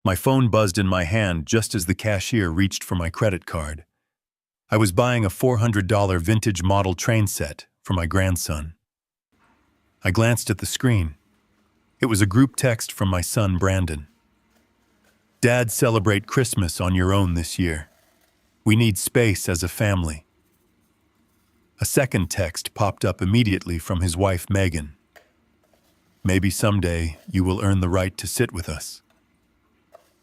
My phone buzzed in my hand just as the cashier reached for my credit card. I was buying a $400 vintage model train set for my grandson. I glanced at the screen. It was a group text from my son, Brandon. "Dad, celebrate Christmas on your own this year. We need space as a family." A second text popped up immediately from his wife, Megan. "Maybe someday you will earn the right to sit with us."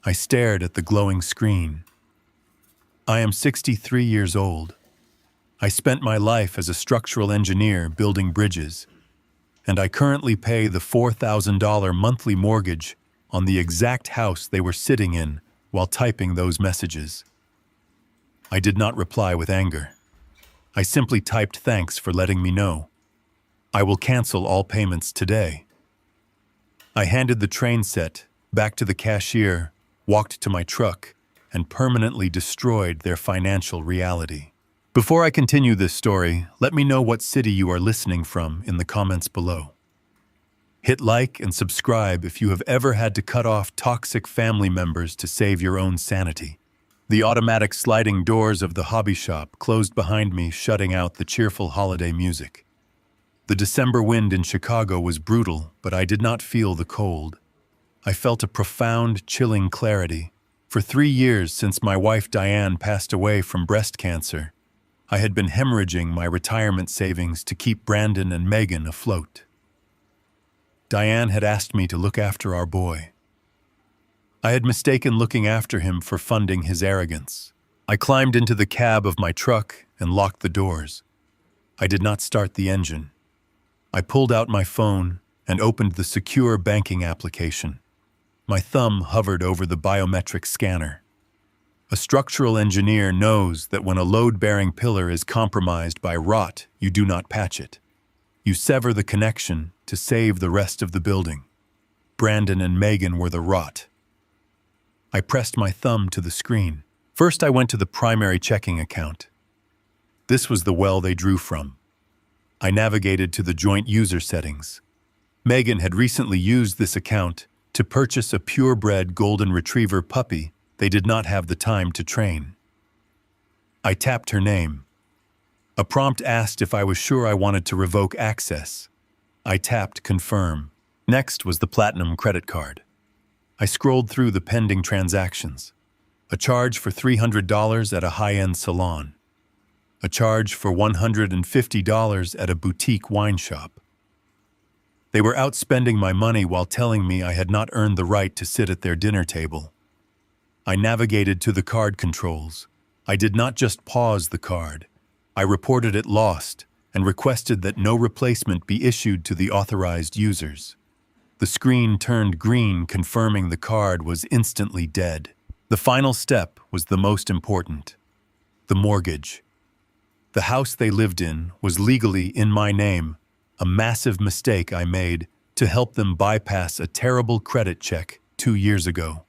I stared at the glowing screen. I am 63 years old. I spent my life as a structural engineer building bridges, and I currently pay the $4,000 monthly mortgage on the exact house they were sitting in while typing those messages. I did not reply with anger. I simply typed thanks for letting me know. I will cancel all payments today. I handed the train set back to the cashier, walked to my truck, and permanently destroyed their financial reality. Before I continue this story, let me know what city you are listening from in the comments below. Hit like and subscribe if you have ever had to cut off toxic family members to save your own sanity. The automatic sliding doors of the hobby shop closed behind me, shutting out the cheerful holiday music. The December wind in Chicago was brutal, but I did not feel the cold. I felt a profound, chilling clarity. For 3 years since my wife Diane passed away from breast cancer, I had been hemorrhaging my retirement savings to keep Brandon and Megan afloat. Diane had asked me to look after our boy. I had mistaken looking after him for funding his arrogance. I climbed into the cab of my truck and locked the doors. I did not start the engine. I pulled out my phone and opened the secure banking application. My thumb hovered over the biometric scanner. A structural engineer knows that when a load-bearing pillar is compromised by rot, you do not patch it. You sever the connection to save the rest of the building. Brandon and Megan were the rot. I pressed my thumb to the screen. First, I went to the primary checking account. This was the well they drew from. I navigated to the joint user settings. Megan had recently used this account to purchase a purebred golden retriever puppy they did not have the time to train. I tapped her name. A prompt asked if I was sure I wanted to revoke access. I tapped confirm. Next was the Platinum credit card. I scrolled through the pending transactions. A charge for $300 at a high-end salon. A charge for $150 at a boutique wine shop. They were outspending my money while telling me I had not earned the right to sit at their dinner table. I navigated to the card controls. I did not just pause the card. I reported it lost and requested that no replacement be issued to the authorized users. The screen turned green, confirming the card was instantly dead. The final step was the most important: the mortgage. The house they lived in was legally in my name, a massive mistake I made to help them bypass a terrible credit check 2 years ago.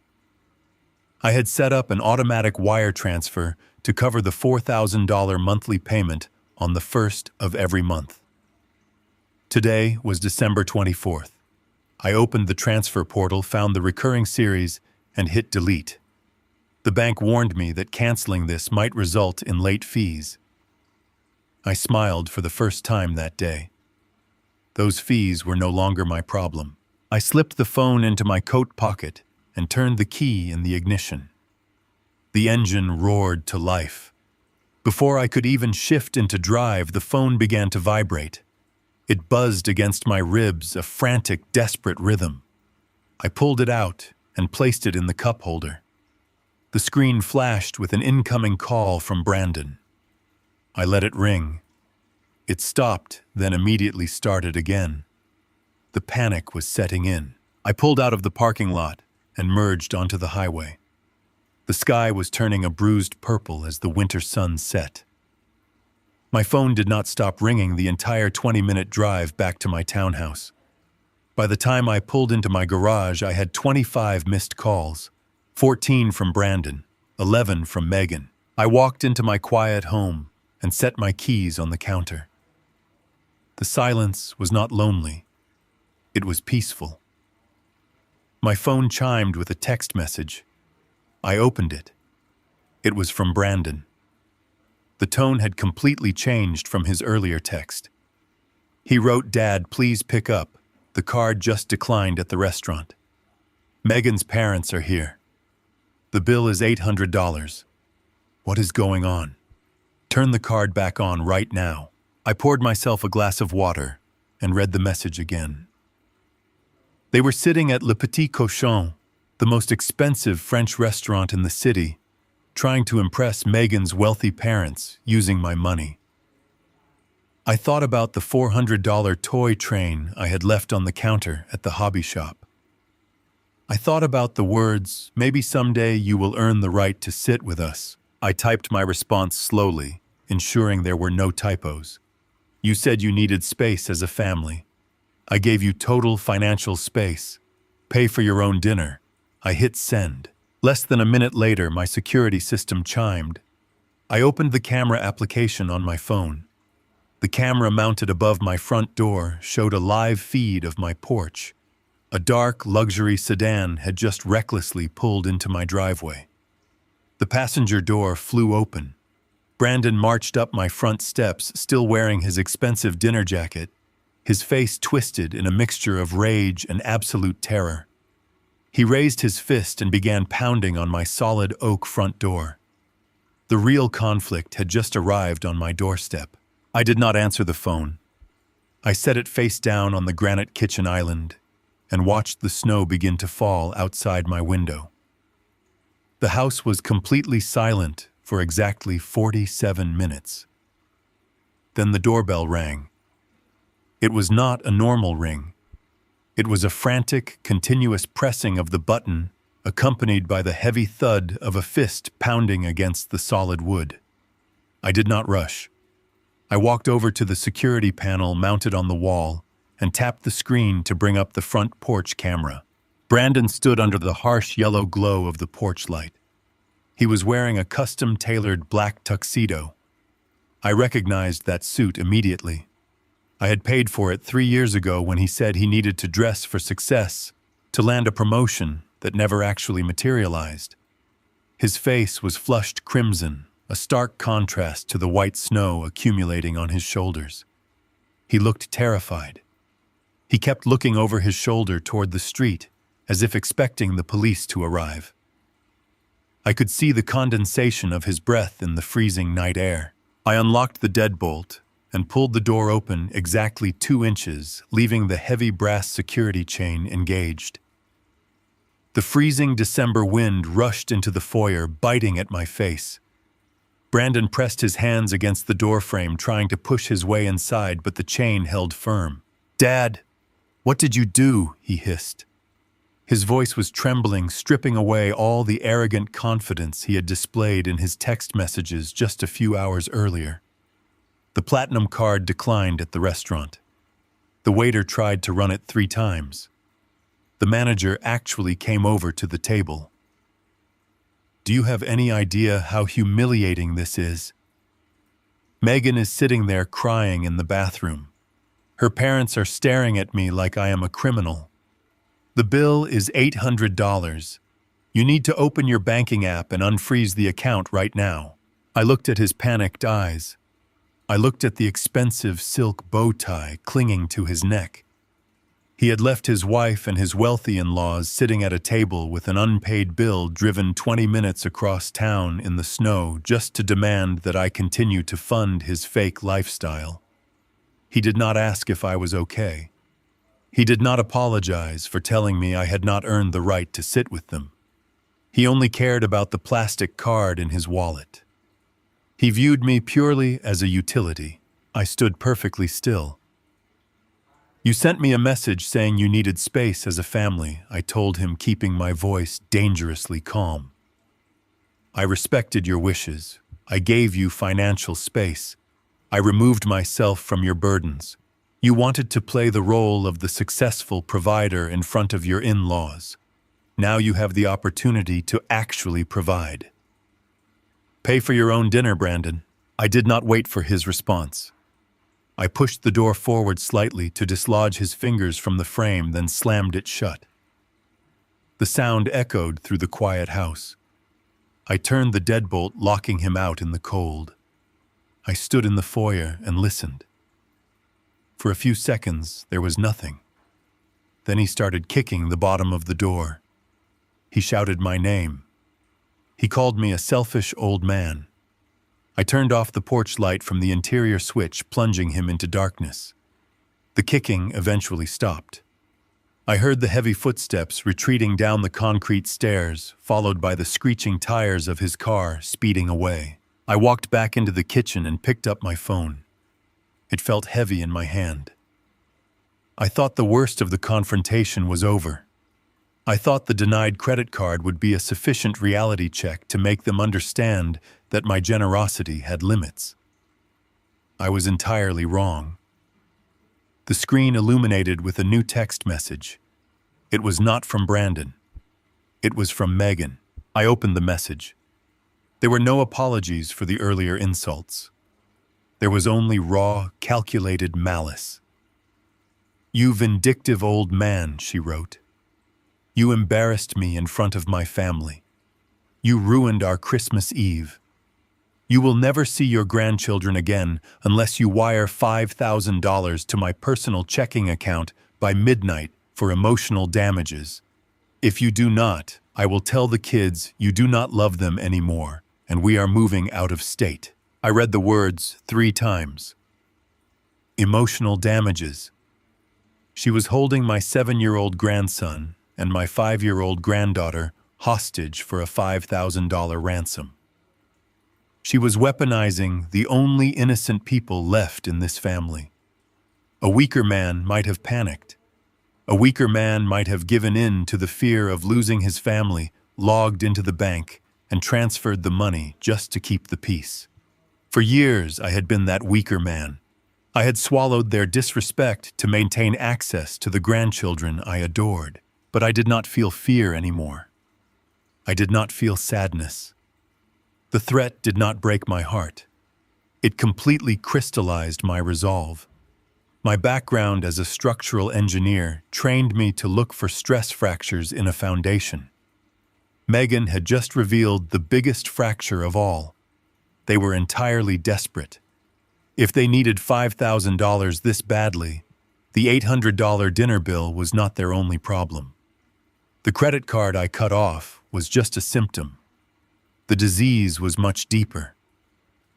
I had set up an automatic wire transfer to cover the $4,000 monthly payment on the 1st of every month. Today was December 24th. I opened the transfer portal, found the recurring series, and hit delete. The bank warned me that canceling this might result in late fees. I smiled for the first time that day. Those fees were no longer my problem. I slipped the phone into my coat pocket and turned the key in the ignition. The engine roared to life. Before I could even shift into drive, the phone began to vibrate. It buzzed against my ribs, a frantic, desperate rhythm. I pulled it out and placed it in the cup holder. The screen flashed with an incoming call from Brandon. I let it ring. It stopped, then immediately started again. The panic was setting in. I pulled out of the parking lot and merged onto the highway. The sky was turning a bruised purple as the winter sun set. My phone did not stop ringing the entire 20-minute drive back to my townhouse. By the time I pulled into my garage, I had 25 missed calls, 14 from Brandon, 11 from Megan. I walked into my quiet home and set my keys on the counter. The silence was not lonely. It was peaceful. My phone chimed with a text message. I opened it. It was from Brandon. The tone had completely changed from his earlier text. He wrote, "Dad, please pick up. The card just declined at the restaurant. Megan's parents are here. The bill is $800. What is going on? Turn the card back on right now." I poured myself a glass of water and read the message again. They were sitting at Le Petit Cochon, the most expensive French restaurant in the city, trying to impress Megan's wealthy parents using my money. I thought about the $400 toy train I had left on the counter at the hobby shop. I thought about the words, "Maybe someday you will earn the right to sit with us." I typed my response slowly, ensuring there were no typos. "You said you needed space as a family. I gave you total financial space. Pay for your own dinner." I hit send. Less than a minute later, my security system chimed. I opened the camera application on my phone. The camera mounted above my front door showed a live feed of my porch. A dark, luxury sedan had just recklessly pulled into my driveway. The passenger door flew open. Brandon marched up my front steps, still wearing his expensive dinner jacket, his face twisted in a mixture of rage and absolute terror. He raised his fist and began pounding on my solid oak front door. The real conflict had just arrived on my doorstep. I did not answer the phone. I set it face down on the granite kitchen island and watched the snow begin to fall outside my window. The house was completely silent for exactly 47 minutes. Then the doorbell rang. It was not a normal ring. It was a frantic, continuous pressing of the button, accompanied by the heavy thud of a fist pounding against the solid wood. I did not rush. I walked over to the security panel mounted on the wall and tapped the screen to bring up the front porch camera. Brandon stood under the harsh yellow glow of the porch light. He was wearing a custom-tailored black tuxedo. I recognized that suit immediately. I had paid for it 3 years ago when he said he needed to dress for success, to land a promotion that never actually materialized. His face was flushed crimson, a stark contrast to the white snow accumulating on his shoulders. He looked terrified. He kept looking over his shoulder toward the street, as if expecting the police to arrive. I could see the condensation of his breath in the freezing night air. I unlocked the deadbolt and pulled the door open exactly 2 inches, leaving the heavy brass security chain engaged. The freezing December wind rushed into the foyer, biting at my face. Brandon pressed his hands against the doorframe, trying to push his way inside, but the chain held firm. "Dad, what did you do?" he hissed. His voice was trembling, stripping away all the arrogant confidence he had displayed in his text messages just a few hours earlier. The platinum card declined at the restaurant. The waiter tried to run it 3 times. The manager actually came over to the table. "Do you have any idea how humiliating this is?" Megan is sitting there crying in the bathroom. Her parents are staring at me like I am a criminal. The bill is $800. You need to open your banking app and unfreeze the account right now. I looked at his panicked eyes. I looked at the expensive silk bow tie clinging to his neck. He had left his wife and his wealthy in-laws sitting at a table with an unpaid bill driven 20 minutes across town in the snow just to demand that I continue to fund his fake lifestyle. He did not ask if I was okay. He did not apologize for telling me I had not earned the right to sit with them. He only cared about the plastic card in his wallet. He viewed me purely as a utility. I stood perfectly still. "You sent me a message saying you needed space as a family," I told him, keeping my voice dangerously calm. "I respected your wishes. I gave you financial space. I removed myself from your burdens. You wanted to play the role of the successful provider in front of your in-laws. Now you have the opportunity to actually provide. Pay for your own dinner, Brandon." I did not wait for his response. I pushed the door forward slightly to dislodge his fingers from the frame, then slammed it shut. The sound echoed through the quiet house. I turned the deadbolt, locking him out in the cold. I stood in the foyer and listened. For a few seconds, there was nothing. Then he started kicking the bottom of the door. He shouted my name. He called me a selfish old man. I turned off the porch light from the interior switch, plunging him into darkness. The kicking eventually stopped. I heard the heavy footsteps retreating down the concrete stairs, followed by the screeching tires of his car speeding away. I walked back into the kitchen and picked up my phone. It felt heavy in my hand. I thought the worst of the confrontation was over. I thought the denied credit card would be a sufficient reality check to make them understand that my generosity had limits. I was entirely wrong. The screen illuminated with a new text message. It was not from Brandon. It was from Megan. I opened the message. There were no apologies for the earlier insults. There was only raw, calculated malice. "You vindictive old man," she wrote. "You embarrassed me in front of my family. You ruined our Christmas Eve. You will never see your grandchildren again unless you wire $5,000 to my personal checking account by midnight for emotional damages. If you do not, I will tell the kids you do not love them anymore, and we are moving out of state." I read the words 3 times. Emotional damages. She was holding my 7-year-old grandson and my 5-year-old granddaughter hostage for a $5,000 ransom. She was weaponizing the only innocent people left in this family. A weaker man might have panicked. A weaker man might have given in to the fear of losing his family, logged into the bank, and transferred the money just to keep the peace. For years, I had been that weaker man. I had swallowed their disrespect to maintain access to the grandchildren I adored. But I did not feel fear anymore. I did not feel sadness. The threat did not break my heart. It completely crystallized my resolve. My background as a structural engineer trained me to look for stress fractures in a foundation. Megan had just revealed the biggest fracture of all. They were entirely desperate. If they needed $5,000 this badly, the $800 dinner bill was not their only problem. The credit card I cut off was just a symptom. The disease was much deeper.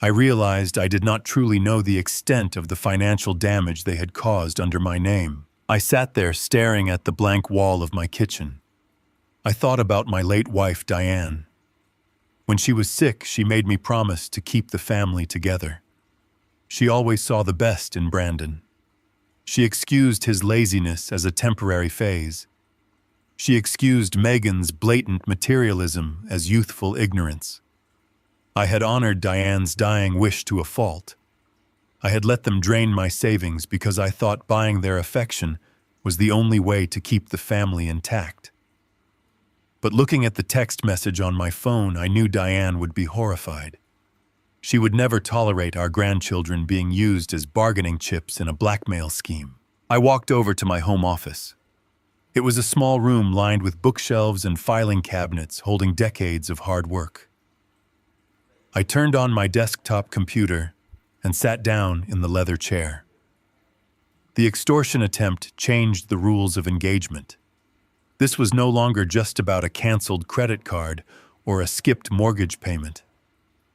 I realized I did not truly know the extent of the financial damage they had caused under my name. I sat there staring at the blank wall of my kitchen. I thought about my late wife, Diane. When she was sick, she made me promise to keep the family together. She always saw the best in Brandon. She excused his laziness as a temporary phase. She excused Megan's blatant materialism as youthful ignorance. I had honored Diane's dying wish to a fault. I had let them drain my savings because I thought buying their affection was the only way to keep the family intact. But looking at the text message on my phone, I knew Diane would be horrified. She would never tolerate our grandchildren being used as bargaining chips in a blackmail scheme. I walked over to my home office. It was a small room lined with bookshelves and filing cabinets holding decades of hard work. I turned on my desktop computer and sat down in the leather chair. The extortion attempt changed the rules of engagement. This was no longer just about a canceled credit card or a skipped mortgage payment.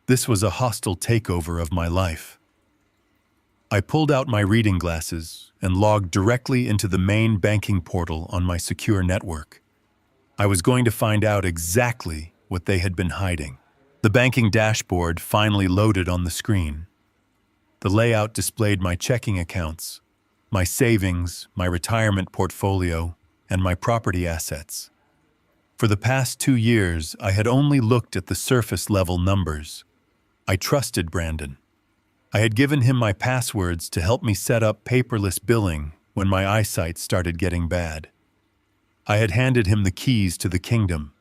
This was a hostile takeover of my life. I pulled out my reading glasses and logged directly into the main banking portal on my secure network. I was going to find out exactly what they had been hiding. The banking dashboard finally loaded on the screen. The layout displayed my checking accounts, my savings, my retirement portfolio, and my property assets. For the past 2 years, I had only looked at the surface-level numbers. I trusted Brandon. I had given him my passwords to help me set up paperless billing when my eyesight started getting bad. I had handed him the keys to the kingdom.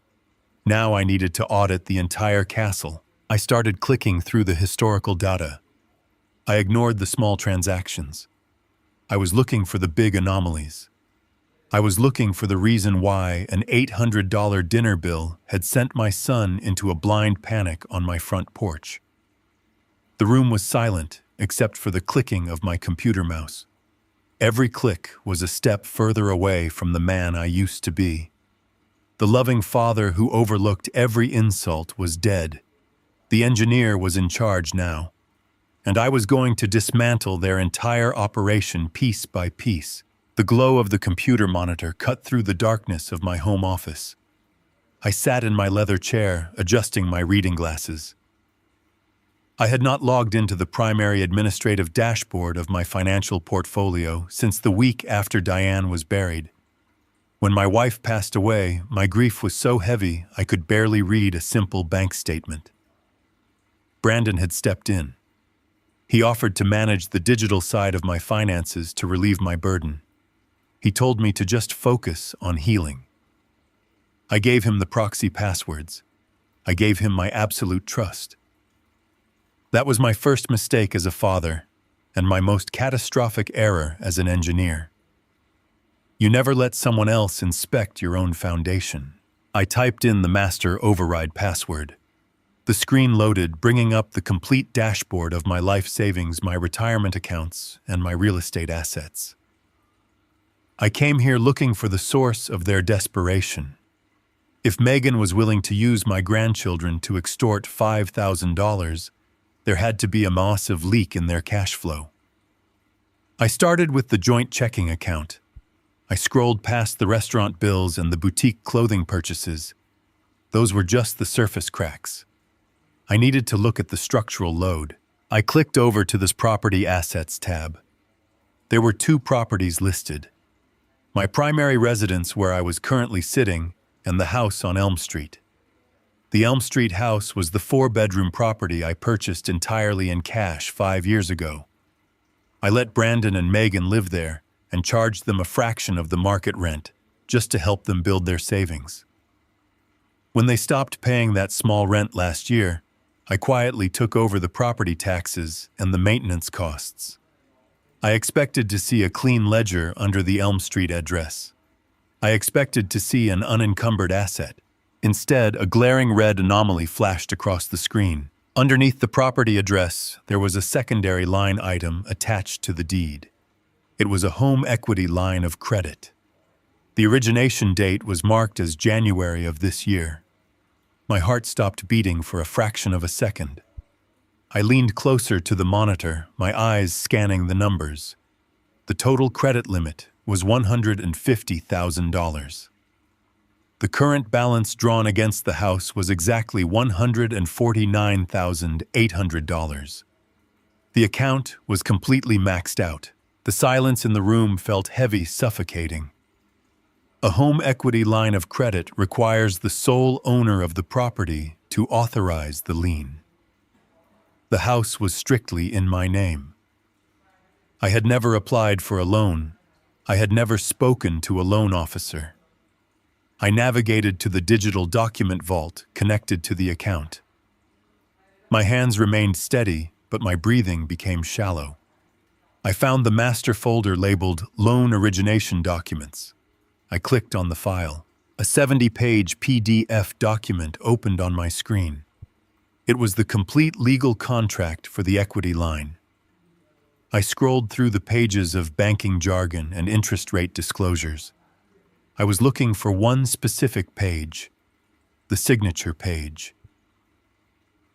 Now I needed to audit the entire castle. I started clicking through the historical data. I ignored the small transactions. I was looking for the big anomalies. I was looking for the reason why an $800 dinner bill had sent my son into a blind panic on my front porch. The room was silent except for the clicking of my computer mouse. Every click was a step further away from the man I used to be. The loving father who overlooked every insult was dead. The engineer was in charge now, and I was going to dismantle their entire operation piece by piece. The glow of the computer monitor cut through the darkness of my home office. I sat in my leather chair, adjusting my reading glasses. I had not logged into the primary administrative dashboard of my financial portfolio since the week after Diane was buried. When my wife passed away, my grief was so heavy I could barely read a simple bank statement. Brandon had stepped in. He offered to manage the digital side of my finances to relieve my burden. He told me to just focus on healing. I gave him the proxy passwords. I gave him my absolute trust. That was my first mistake as a father, and my most catastrophic error as an engineer. You never let someone else inspect your own foundation. I typed in the master override password. The screen loaded, bringing up the complete dashboard of my life savings, my retirement accounts, and my real estate assets. I came here looking for the source of their desperation. If Megan was willing to use my grandchildren to extort $5,000, there had to be a massive leak in their cash flow. I started with the joint checking account. I scrolled past the restaurant bills and the boutique clothing purchases. Those were just the surface cracks. I needed to look at the structural load. I clicked over to this Property Assets tab. There were 2 properties listed: my primary residence where I was currently sitting, and the house on Elm Street. The Elm Street house was the 4-bedroom property I purchased entirely in cash 5 years ago. I let Brandon and Megan live there and charged them a fraction of the market rent just to help them build their savings. When they stopped paying that small rent last year, I quietly took over the property taxes and the maintenance costs. I expected to see a clean ledger under the Elm Street address. I expected to see an unencumbered asset. Instead, a glaring red anomaly flashed across the screen. Underneath the property address, there was a secondary line item attached to the deed. It was a home equity line of credit. The origination date was marked as January of this year. My heart stopped beating for a fraction of a second. I leaned closer to the monitor, my eyes scanning the numbers. The total credit limit was $150,000. The current balance drawn against the house was exactly $149,800. The account was completely maxed out. The silence in the room felt heavy, suffocating. A home equity line of credit requires the sole owner of the property to authorize the lien. The house was strictly in my name. I had never applied for a loan. I had never spoken to a loan officer. I navigated to the digital document vault connected to the account. My hands remained steady, but my breathing became shallow. I found the master folder labeled Loan Origination Documents. I clicked on the file. A 70-page PDF document opened on my screen. It was the complete legal contract for the equity line. I scrolled through the pages of banking jargon and interest rate disclosures. I was looking for one specific page, the signature page.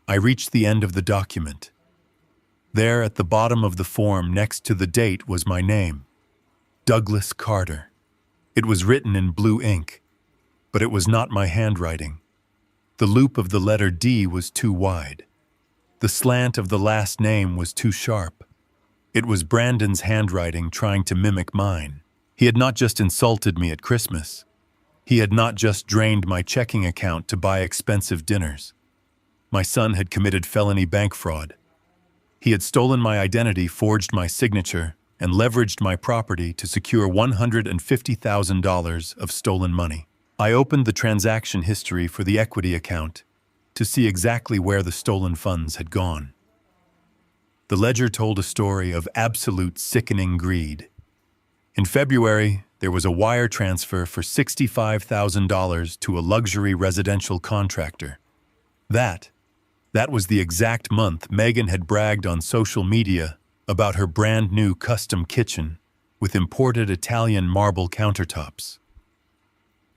I reached the end of the document. There at the bottom of the form next to the date was my name, Douglas Carter. It was written in blue ink, but it was not my handwriting. The loop of the letter D was too wide. The slant of the last name was too sharp. It was Brandon's handwriting trying to mimic mine. He had not just insulted me at Christmas. He had not just drained my checking account to buy expensive dinners. My son had committed felony bank fraud. He had stolen my identity, forged my signature, and leveraged my property to secure $150,000 of stolen money. I opened the transaction history for the equity account to see exactly where the stolen funds had gone. The ledger told a story of absolute sickening greed. In February, there was a wire transfer for $65,000 to a luxury residential contractor. That was the exact month Megan had bragged on social media about her brand new custom kitchen with imported Italian marble countertops.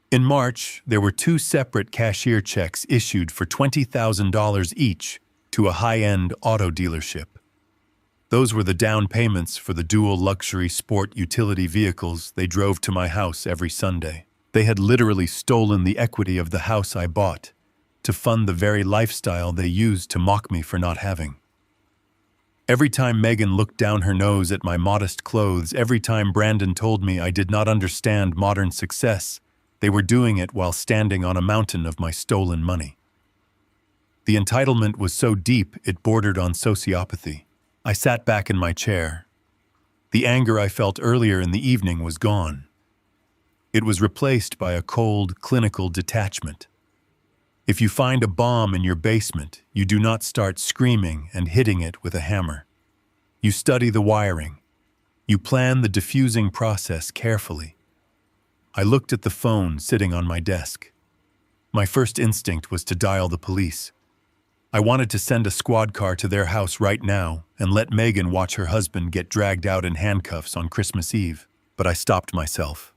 In March, there were 2 separate cashier checks issued for $20,000 each to a high-end auto dealership. Those were the down payments for the dual luxury sport utility vehicles they drove to my house every Sunday. They had literally stolen the equity of the house I bought to fund the very lifestyle they used to mock me for not having. Every time Megan looked down her nose at my modest clothes, every time Brandon told me I did not understand modern success, they were doing it while standing on a mountain of my stolen money. The entitlement was so deep it bordered on sociopathy. I sat back in my chair. The anger I felt earlier in the evening was gone. It was replaced by a cold, clinical detachment. If you find a bomb in your basement, you do not start screaming and hitting it with a hammer. You study the wiring. You plan the diffusing process carefully. I looked at the phone sitting on my desk. My first instinct was to dial the police. I wanted to send a squad car to their house right now and let Megan watch her husband get dragged out in handcuffs on Christmas Eve, but I stopped myself.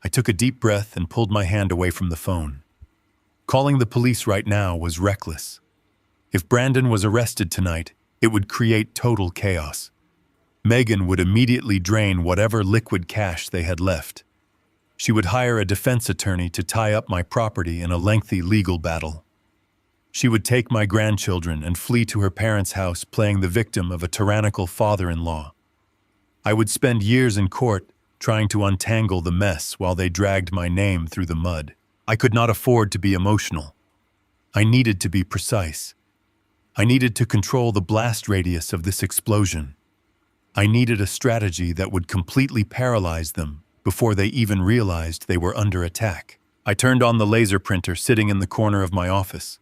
I took a deep breath and pulled my hand away from the phone. Calling the police right now was reckless. If Brandon was arrested tonight, it would create total chaos. Megan would immediately drain whatever liquid cash they had left. She would hire a defense attorney to tie up my property in a lengthy legal battle. She would take my grandchildren and flee to her parents' house, playing the victim of a tyrannical father-in-law. I would spend years in court trying to untangle the mess while they dragged my name through the mud. I could not afford to be emotional. I needed to be precise. I needed to control the blast radius of this explosion. I needed a strategy that would completely paralyze them before they even realized they were under attack. I turned on the laser printer sitting in the corner of my office.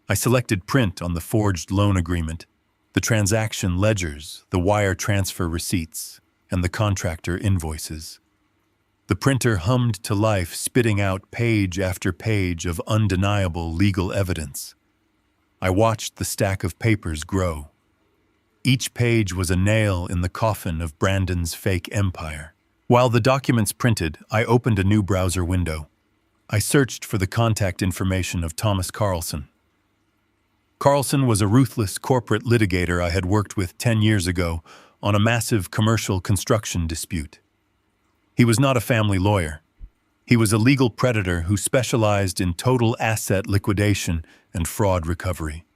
I selected print on the forged loan agreement, the transaction ledgers, the wire transfer receipts, and the contractor invoices. The printer hummed to life, spitting out page after page of undeniable legal evidence. I watched the stack of papers grow. Each page was a nail in the coffin of Brandon's fake empire. While the documents printed, I opened a new browser window. I searched for the contact information of Thomas Carlson. Carlson was a ruthless corporate litigator I had worked with 10 years ago on a massive commercial construction dispute. He was not a family lawyer. He was a legal predator who specialized in total asset liquidation and fraud recovery.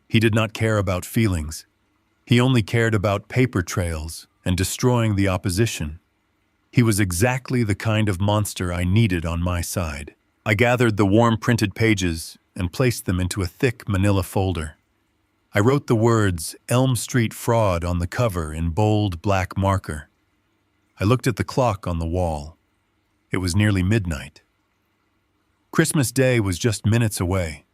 He did not care about feelings. He only cared about paper trails and destroying the opposition. He was exactly the kind of monster I needed on my side. I gathered the warm printed pages and placed them into a thick manila folder. I wrote the words Elm Street Fraud on the cover in bold black marker. I looked at the clock on the wall. It was nearly midnight. Christmas Day was just minutes away.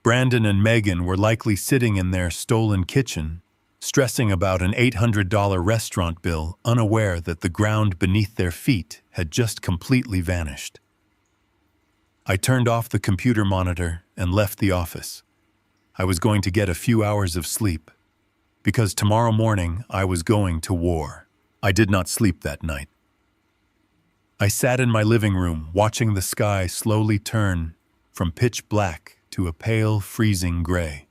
Brandon and Megan were likely sitting in their stolen kitchen, stressing about an $800 restaurant bill, unaware that the ground beneath their feet had just completely vanished. I turned off the computer monitor and left the office. I was going to get a few hours of sleep, because tomorrow morning I was going to war. I did not sleep that night. I sat in my living room watching the sky slowly turn from pitch black to a pale, freezing gray.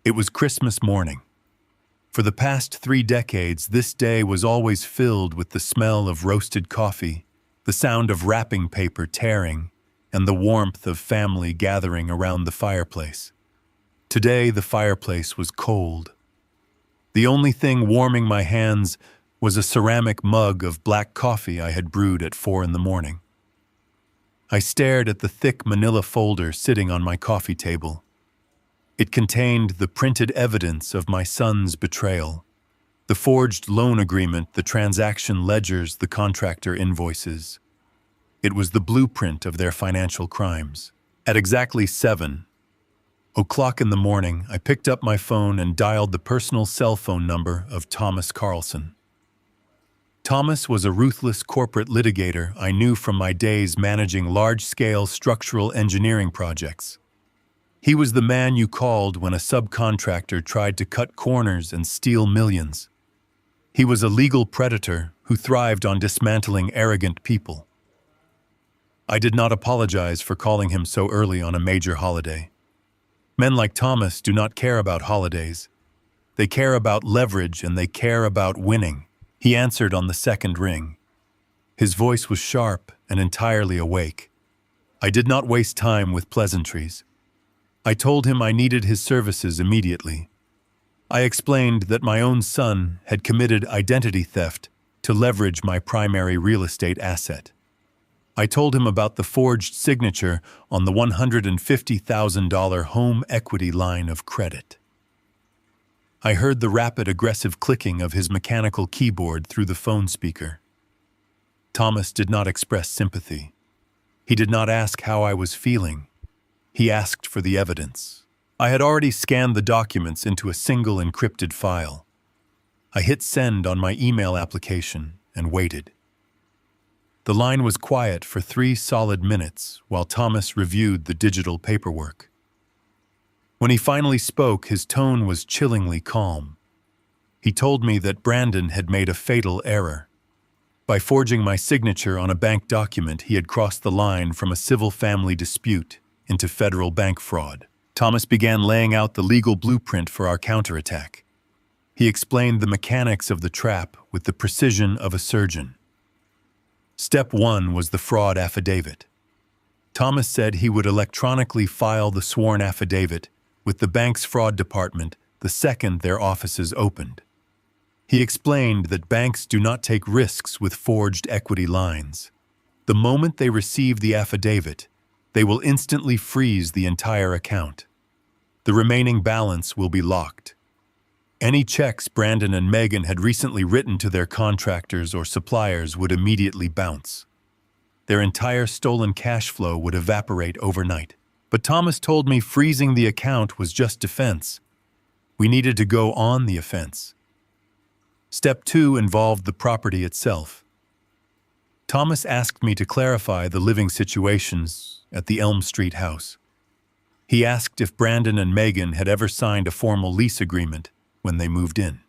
It was Christmas morning. For the past 3 decades, this day was always filled with the smell of roasted coffee, the sound of wrapping paper tearing, and the warmth of family gathering around the fireplace. Today, the fireplace was cold. The only thing warming my hands was a ceramic mug of black coffee I had brewed at 4 a.m. I stared at the thick manila folder sitting on my coffee table. It contained the printed evidence of my son's betrayal, the forged loan agreement, the transaction ledgers, the contractor invoices. It was the blueprint of their financial crimes. At exactly 7 o'clock in the morning, I picked up my phone and dialed the personal cell phone number of Thomas Carlson. Thomas was a ruthless corporate litigator I knew from my days managing large-scale structural engineering projects. He was the man you called when a subcontractor tried to cut corners and steal millions. He was a legal predator who thrived on dismantling arrogant people. I did not apologize for calling him so early on a major holiday. Men like Thomas do not care about holidays. They care about leverage and they care about winning. He answered on the second ring. His voice was sharp and entirely awake. I did not waste time with pleasantries. I told him I needed his services immediately. I explained that my own son had committed identity theft to leverage my primary real estate asset. I told him about the forged signature on the $150,000 home equity line of credit. I heard the rapid, aggressive clicking of his mechanical keyboard through the phone speaker. Thomas did not express sympathy. He did not ask how I was feeling. He asked for the evidence. I had already scanned the documents into a single encrypted file. I hit send on my email application and waited. The line was quiet for 3 solid minutes while Thomas reviewed the digital paperwork. When he finally spoke, his tone was chillingly calm. He told me that Brandon had made a fatal error. By forging my signature on a bank document, he had crossed the line from a civil family dispute into federal bank fraud. Thomas began laying out the legal blueprint for our counterattack. He explained the mechanics of the trap with the precision of a surgeon. Step 1 was the fraud affidavit. Thomas said he would electronically file the sworn affidavit with the bank's fraud department the second their offices opened. He explained that banks do not take risks with forged equity lines. The moment they receive the affidavit, they will instantly freeze the entire account. The remaining balance will be locked. Any checks Brandon and Megan had recently written to their contractors or suppliers would immediately bounce. Their entire stolen cash flow would evaporate overnight. But Thomas told me freezing the account was just defense. We needed to go on the offense. Step 2 involved the property itself. Thomas asked me to clarify the living situations at the Elm Street house. He asked if Brandon and Megan had ever signed a formal lease agreement when they moved in.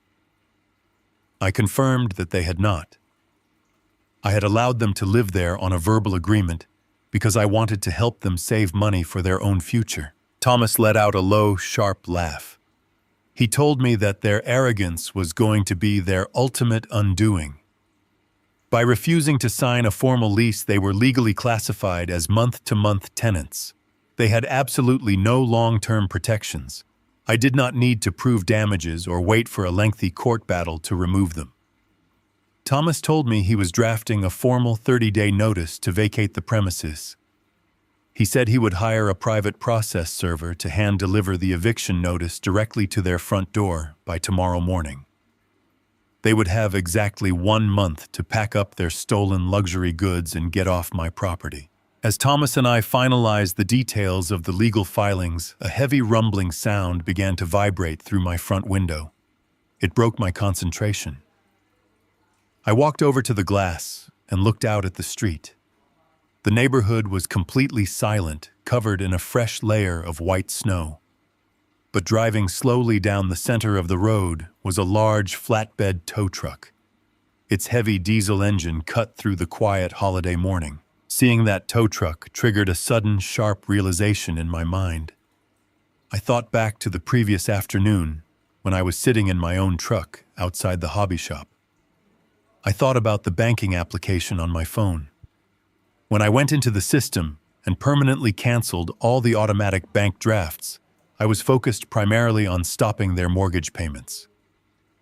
I confirmed that they had not. I had allowed them to live there on a verbal agreement because I wanted to help them save money for their own future. Thomas let out a low, sharp laugh. He told me that their arrogance was going to be their ultimate undoing. By refusing to sign a formal lease, they were legally classified as month-to-month tenants. They had absolutely no long-term protections. I did not need to prove damages or wait for a lengthy court battle to remove them. Thomas told me he was drafting a formal 30-day notice to vacate the premises. He said he would hire a private process server to hand-deliver the eviction notice directly to their front door by tomorrow morning. They would have exactly 1 month to pack up their stolen luxury goods and get off my property. As Thomas and I finalized the details of the legal filings, a heavy rumbling sound began to vibrate through my front window. It broke my concentration. I walked over to the glass and looked out at the street. The neighborhood was completely silent, covered in a fresh layer of white snow. But driving slowly down the center of the road was a large flatbed tow truck. Its heavy diesel engine cut through the quiet holiday morning. Seeing that tow truck triggered a sudden, sharp realization in my mind. I thought back to the previous afternoon when I was sitting in my own truck outside the hobby shop. I thought about the banking application on my phone. When I went into the system and permanently canceled all the automatic bank drafts, I was focused primarily on stopping their mortgage payments.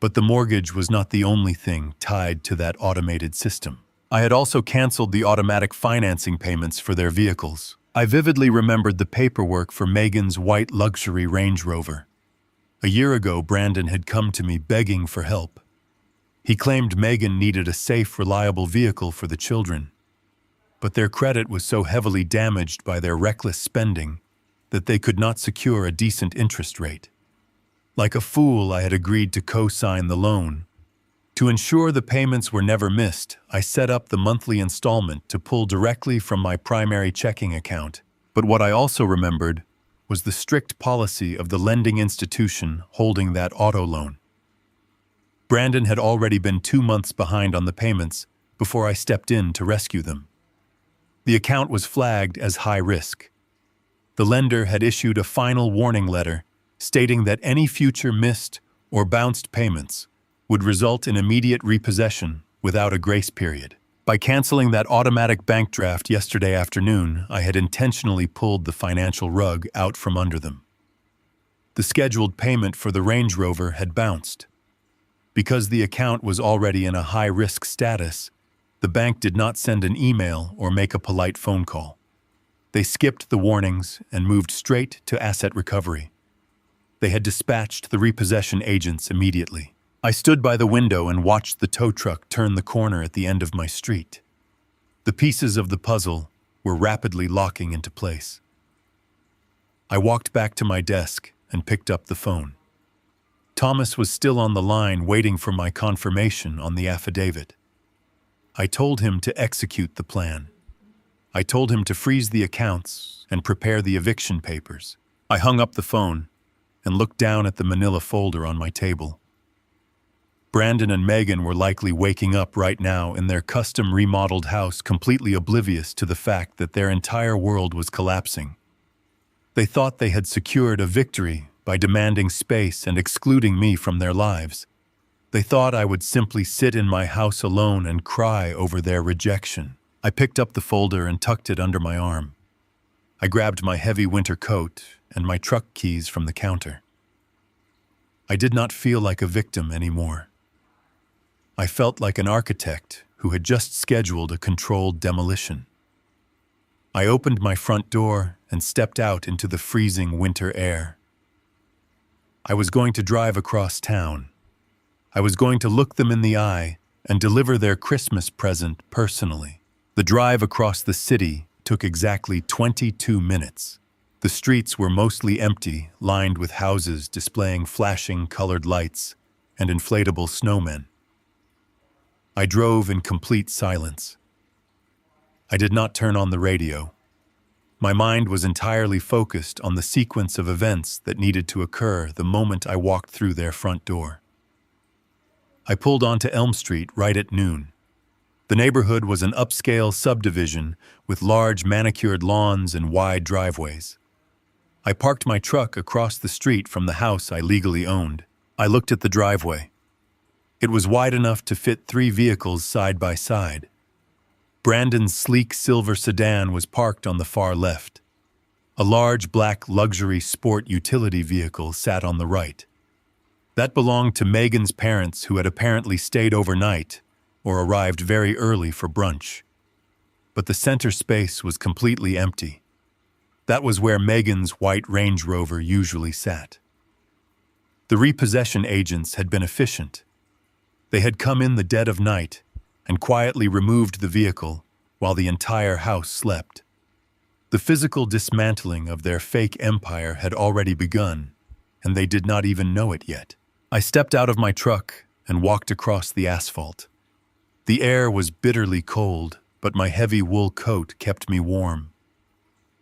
But the mortgage was not the only thing tied to that automated system. I had also canceled the automatic financing payments for their vehicles. I vividly remembered the paperwork for Megan's white luxury Range Rover. A year ago, Brandon had come to me begging for help. He claimed Megan needed a safe, reliable vehicle for the children. But their credit was so heavily damaged by their reckless spending that they could not secure a decent interest rate. Like a fool, I had agreed to co-sign the loan. To ensure the payments were never missed, I set up the monthly installment to pull directly from my primary checking account. But what I also remembered was the strict policy of the lending institution holding that auto loan. Brandon had already been 2 months behind on the payments before I stepped in to rescue them. The account was flagged as high risk. The lender had issued a final warning letter stating that any future missed or bounced payments would result in immediate repossession without a grace period. By canceling that automatic bank draft yesterday afternoon, I had intentionally pulled the financial rug out from under them. The scheduled payment for the Range Rover had bounced. Because the account was already in a high-risk status, the bank did not send an email or make a polite phone call. They skipped the warnings and moved straight to asset recovery. They had dispatched the repossession agents immediately. I stood by the window and watched the tow truck turn the corner at the end of my street. The pieces of the puzzle were rapidly locking into place. I walked back to my desk and picked up the phone. Thomas was still on the line waiting for my confirmation on the affidavit. I told him to execute the plan. I told him to freeze the accounts and prepare the eviction papers. I hung up the phone and looked down at the manila folder on my table. Brandon and Megan were likely waking up right now in their custom remodeled house, completely oblivious to the fact that their entire world was collapsing. They thought they had secured a victory by demanding space and excluding me from their lives. They thought I would simply sit in my house alone and cry over their rejection. I picked up the folder and tucked it under my arm. I grabbed my heavy winter coat and my truck keys from the counter. I did not feel like a victim anymore. I felt like an architect who had just scheduled a controlled demolition. I opened my front door and stepped out into the freezing winter air. I was going to drive across town. I was going to look them in the eye and deliver their Christmas present personally. The drive across the city took exactly 22 minutes. The streets were mostly empty, lined with houses displaying flashing colored lights and inflatable snowmen. I drove in complete silence. I did not turn on the radio. My mind was entirely focused on the sequence of events that needed to occur the moment I walked through their front door. I pulled onto Elm Street right at noon. The neighborhood was an upscale subdivision with large manicured lawns and wide driveways. I parked my truck across the street from the house I legally owned. I looked at the driveway. It was wide enough to fit 3 vehicles side by side. Brandon's sleek silver sedan was parked on the far left. A large black luxury sport utility vehicle sat on the right. That belonged to Megan's parents, who had apparently stayed overnight or arrived very early for brunch. But the center space was completely empty. That was where Megan's white Range Rover usually sat. The repossession agents had been efficient. They had come in the dead of night and quietly removed the vehicle while the entire house slept. The physical dismantling of their fake empire had already begun, and they did not even know it yet. I stepped out of my truck and walked across the asphalt. The air was bitterly cold, but my heavy wool coat kept me warm.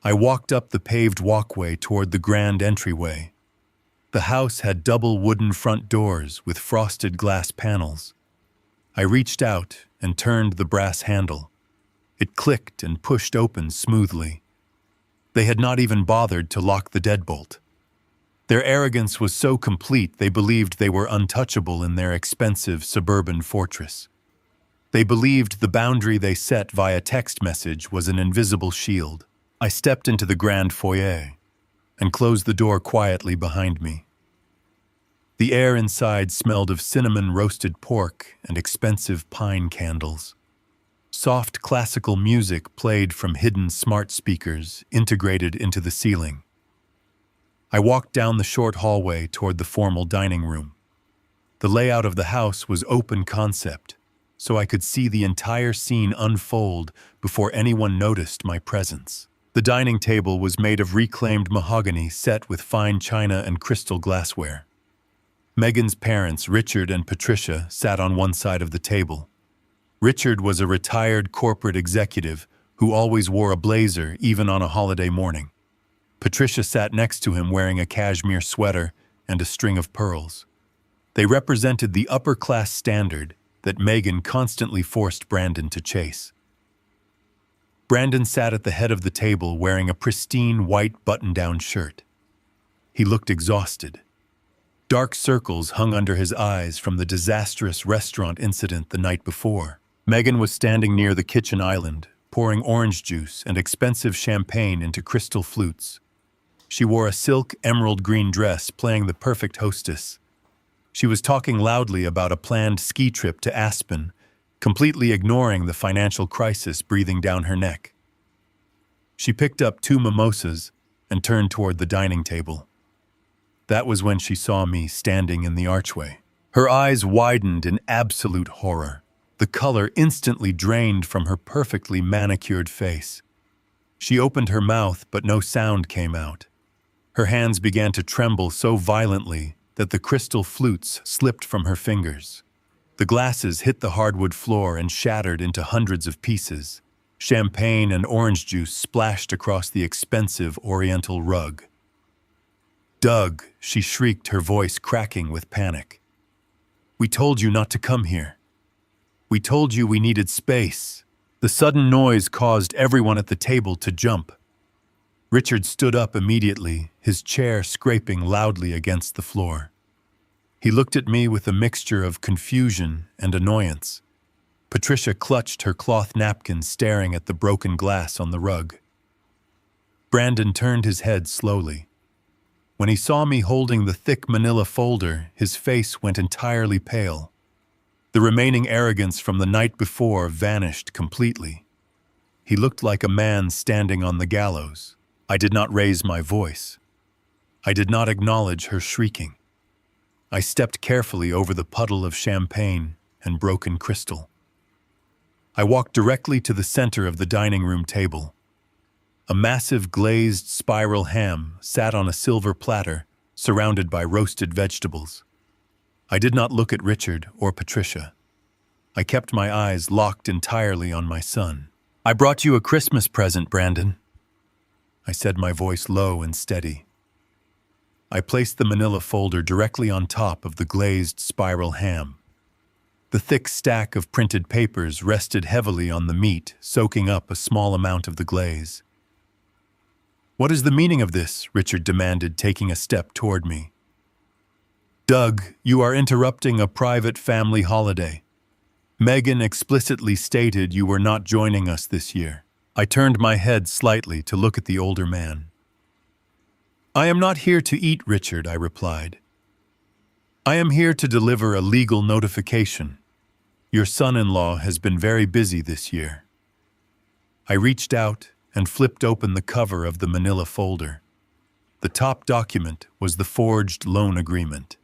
I walked up the paved walkway toward the grand entryway. The house had double wooden front doors with frosted glass panels. I reached out and turned the brass handle. It clicked and pushed open smoothly. They had not even bothered to lock the deadbolt. Their arrogance was so complete they believed they were untouchable in their expensive suburban fortress. They believed the boundary they set via text message was an invisible shield. I stepped into the grand foyer and closed the door quietly behind me. The air inside smelled of cinnamon roasted pork and expensive pine candles. Soft classical music played from hidden smart speakers integrated into the ceiling. I walked down the short hallway toward the formal dining room. The layout of the house was open concept, so I could see the entire scene unfold before anyone noticed my presence. The dining table was made of reclaimed mahogany set with fine china and crystal glassware. Megan's parents, Richard and Patricia, sat on one side of the table. Richard was a retired corporate executive who always wore a blazer even on a holiday morning. Patricia sat next to him wearing a cashmere sweater and a string of pearls. They represented the upper-class standard that Megan constantly forced Brandon to chase. Brandon sat at the head of the table wearing a pristine white button-down shirt. He looked exhausted. Dark circles hung under his eyes from the disastrous restaurant incident the night before. Megan was standing near the kitchen island, pouring orange juice and expensive champagne into crystal flutes. She wore a silk emerald green dress, playing the perfect hostess. She was talking loudly about a planned ski trip to Aspen, completely ignoring the financial crisis breathing down her neck. She picked up 2 mimosas and turned toward the dining table. That was when she saw me standing in the archway. Her eyes widened in absolute horror. The color instantly drained from her perfectly manicured face. She opened her mouth, but no sound came out. Her hands began to tremble so violently that the crystal flutes slipped from her fingers. The glasses hit the hardwood floor and shattered into hundreds of pieces. Champagne and orange juice splashed across the expensive oriental rug. "Doug," she shrieked, her voice cracking with panic. "We told you not to come here. We told you we needed space." The sudden noise caused everyone at the table to jump. Richard stood up immediately, his chair scraping loudly against the floor. He looked at me with a mixture of confusion and annoyance. Patricia clutched her cloth napkin, staring at the broken glass on the rug. Brandon turned his head slowly. When he saw me holding the thick manila folder, his face went entirely pale. The remaining arrogance from the night before vanished completely. He looked like a man standing on the gallows. I did not raise my voice. I did not acknowledge her shrieking. I stepped carefully over the puddle of champagne and broken crystal. I walked directly to the center of the dining room table. A massive glazed spiral ham sat on a silver platter, surrounded by roasted vegetables. I did not look at Richard or Patricia. I kept my eyes locked entirely on my son. "I brought you a Christmas present, Brandon," I said, my voice low and steady. I placed the manila folder directly on top of the glazed spiral ham. The thick stack of printed papers rested heavily on the meat, soaking up a small amount of the glaze. "What is the meaning of this?" Richard demanded, taking a step toward me. "Doug, you are interrupting a private family holiday. Megan explicitly stated you were not joining us this year." I turned my head slightly to look at the older man. "I am not here to eat, Richard," I replied. "I am here to deliver a legal notification. Your son-in-law has been very busy this year." I reached out and flipped open the cover of the manila folder. The top document was the forged loan agreement.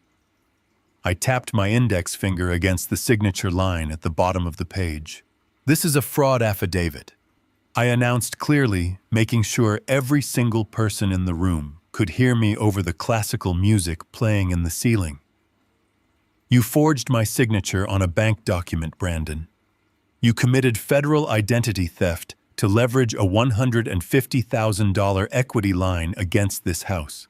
I tapped my index finger against the signature line at the bottom of the page. "This is a fraud affidavit," I announced clearly, making sure every single person in the room could hear me over the classical music playing in the ceiling. "You forged my signature on a bank document, Brandon. You committed federal identity theft to leverage a $150,000 equity line against this house.